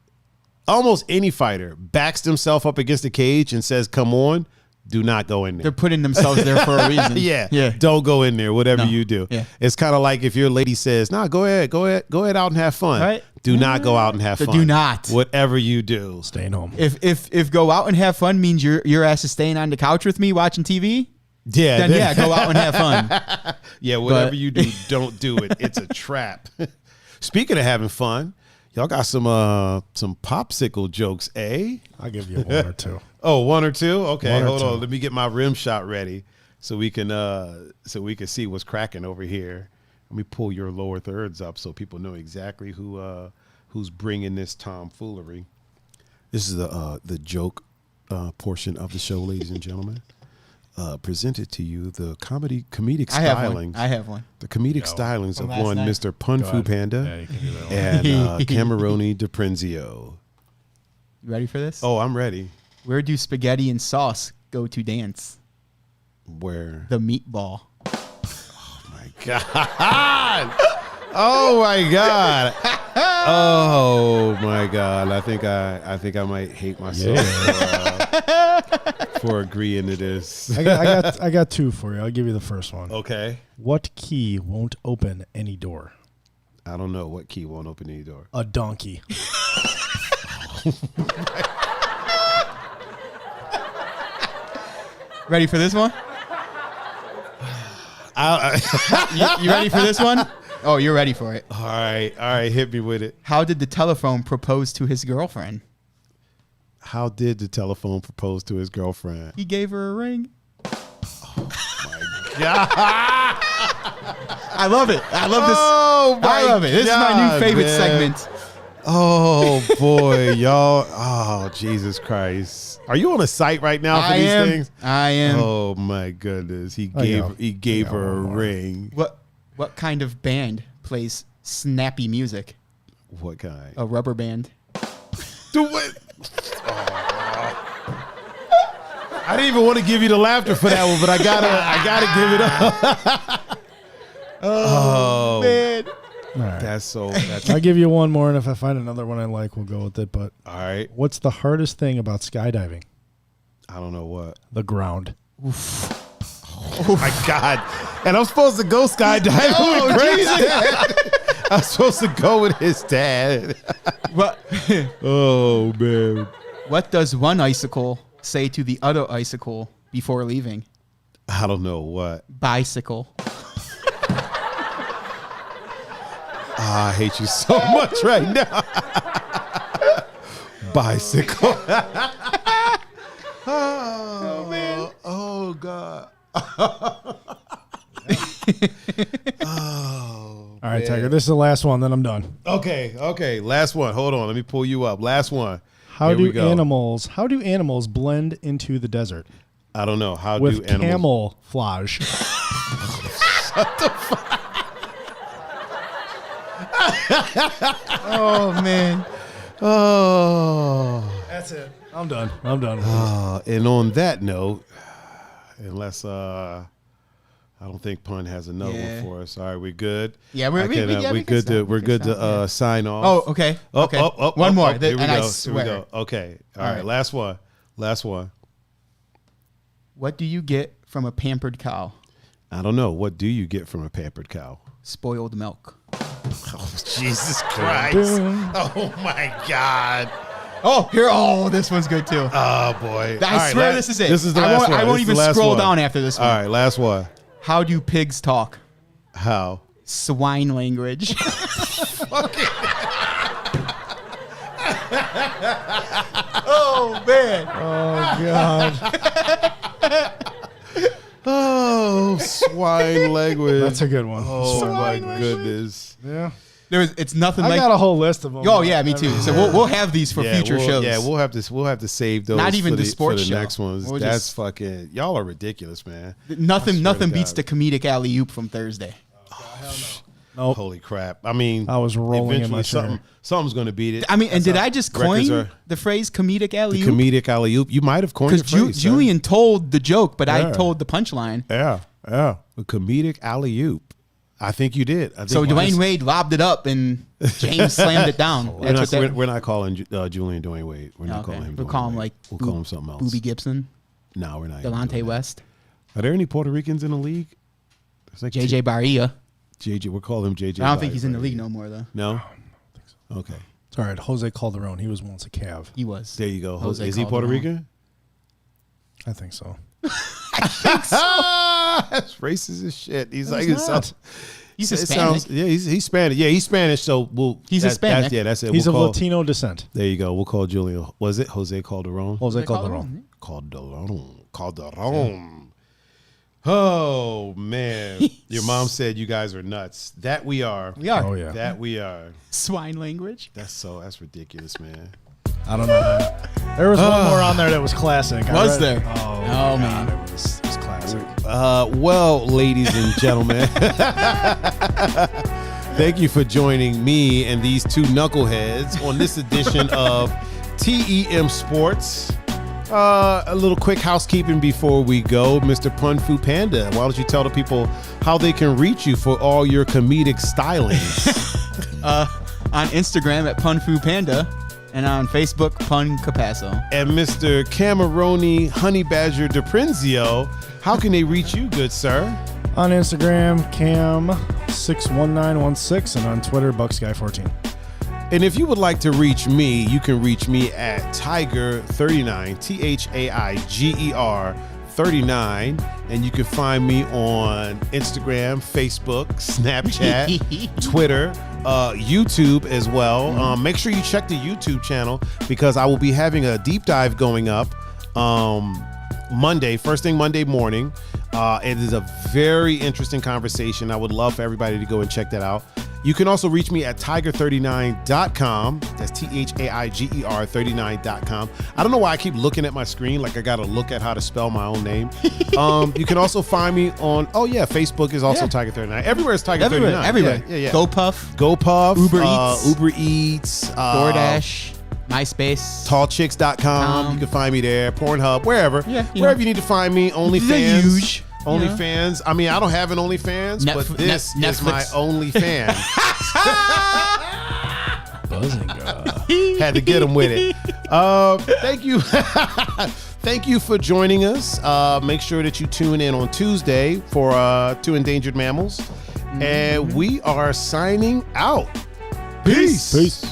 almost any fighter backs himself up against the cage and says, "Come on." Do not go in there. They're putting themselves there for a reason. Yeah. Don't go in there, whatever you do. Yeah. It's kind of like if your lady says, "No, go ahead out and have fun." Right? Do not go out and have fun. Do not. Whatever you do. Staying home. If go out and have fun means your ass is staying on the couch with me watching TV, then go out and have fun. Yeah, whatever you do, don't do it. It's a trap. Speaking of having fun, y'all got some popsicle jokes, eh? I'll give you 1 or 2. Oh, 1 or 2? Okay, hold 2. on. Let me get my rim shot ready so we can see what's cracking over here. Let me pull your lower thirds up so people know exactly who's bringing this tomfoolery. This is the joke portion of the show, ladies and gentlemen. Presented to you the comedic stylings. I have one. The comedic stylings of one night. Mr. Pun Fu Panda and Cameroni DiPrenzio. You ready for this? Oh, I'm ready. Where do spaghetti and sauce go to dance? Where? The meatball. Oh my God. Oh my God. Oh my God! I think I might hate myself for agreeing to this. I got two for you. I'll give you the first one. Okay. What key won't open any door? I don't know what key won't open any door. A donkey. Ready for this one? You ready for this one? Oh, you're ready for it. All right, hit me with it. How did the telephone propose to his girlfriend? How did the telephone propose to his girlfriend? He gave her a ring. Yeah. I love it. I love this. Oh my I love it. This is my new God, favorite man. segment. Oh boy, y'all. Oh, Jesus Christ. Are you on a site right now for these things? I am. Oh my goodness. He gave her a ring. What kind of band plays snappy music? What kind? A rubber band. Do what? I didn't even want to give you the laughter for that one, but I gotta give it up. Oh Man. All right. that's I'll give you one more, and if I find another one I like, we'll go with it. But all right. what's the hardest thing about skydiving? I don't know what. The ground. Oh my God. And I'm supposed to go skydiving with Greg's dad. I'm supposed to go with his dad. What? Oh man. What does one icicle say to the other icicle before leaving? I don't know what. Bicycle. I hate you so much right now. Bicycle. Oh man. Oh God. Oh. All right, Tiger. This is the last one. Then I'm done. Okay. Last one. Hold on. Let me pull you up. Last one. How Here we do go. animals blend into the desert? I don't know. How With do animals? camouflage. Oh man. Oh. That's it. I'm done. And on that note, unless I don't think Pun has another one for us. All right, we're good. Yeah, we're we good to sign off. Oh, okay. Okay. One more. Here we and I go. swear. Here we go. Okay. All right. right. Last one. What do you get from a pampered cow? I don't know. What do you get from a pampered cow? Spoiled milk. Oh, Jesus Christ. Oh, my God. Oh, here. Oh, this one's good too. Oh, boy. I swear this is it. This is the last one. I won't This is even the last scroll one. down after this one. All right. Last one. How do pigs talk? How? Swine language. Oh, man. Oh, God. Oh, swine language. That's a good one. Oh, my goodness. Yeah. It's nothing I like. got a whole list of them. Oh yeah, me too. So we'll have these for future shows. Yeah, we'll have to save those. Not even for the sports for the show. next ones. We'll That's just- fucking. Y'all are ridiculous, man. Nothing to beats God. the comedic alley oop from Thursday. Nope. Holy crap! I mean, I was rolling in my eventually chair. something's going to beat it. I mean, and did I just records coin are- the phrase comedic alley The oop? comedic alley oop. You might have coined the Because phrase, sir. Julian told the joke, but I Yeah. told the punchline. Yeah. A comedic alley oop. I think you did. I think So you Dwayne just- Wade lobbed it up, and James slammed it down. We're not calling Julian Dwayne Wade. We're not Okay. calling him. We'll Dwayne call him Wade. like We'll call him something else. Booby Gibson, No, we're not. even Delonte doing that. West, Are there any Puerto Ricans in the league? There's like JJ Barria. JJ. We'll call him JJ. I don't think he's in the league no more though. No. Okay. It's all right. Jose Calderon. He was once a Cav. He was. There you go. Jose Is he Puerto Calderon. Rican? I think so. That's racist as shit. He's like, it not. sounds, He's it Hispanic. sounds, yeah, he's Spanish. Yeah, he's Spanish. So He's Hispanic. That's it. He's We'll of call- Latino descent. There you go. We'll call Julian. Was it Jose Calderon? Jose Calderon. Calderon. Oh man, your mom said you guys are nuts. That we are. We are. Oh yeah. That we are. Swine language. That's ridiculous, man. I don't know. There was one more on there that was classic. Was there? Oh, Oh, man. It was classic. Well, ladies and gentlemen, thank you for joining me and these two knuckleheads on this edition of TEM Sports. A little quick housekeeping before we go. Mr. Pun Fu Panda, why don't you tell the people how they can reach you for all your comedic stylings? On Instagram at PunFuPanda. And on Facebook, Pun Capasso. And Mr. Cameroni Honey Badger DePrinzio, how can they reach you, good sir? On Instagram, Cam61916, and on Twitter, BucksGuy14. And if you would like to reach me, you can reach me at Tiger39, THAIGER 39, and you can find me on Instagram, Facebook, Snapchat, Twitter, YouTube as well. Make sure you check the YouTube channel because I will be having a deep dive going up Monday, first thing Monday morning. It is a very interesting conversation. I would love for everybody to go and check that out. You can also reach me at tiger39.com. That's THAIGER 39.com. I don't know why I keep looking at my screen like I got to look at how to spell my own name. You can also find me on, Facebook is also Tiger39. Everywhere is Tiger39. Everywhere. Yeah. GoPuff. Uber Eats. DoorDash. MySpace. Tallchicks.com. You can find me there. Pornhub. Wherever. Wherever you need to find me. OnlyFans. OnlyFans. I mean, I don't have an OnlyFans, but this is my OnlyFans. Buzzinga. Had to get him with it. Thank you. Thank you for joining us. Make sure that you tune in on Tuesday for Two Endangered Mammals. And we are signing out. Peace. Peace.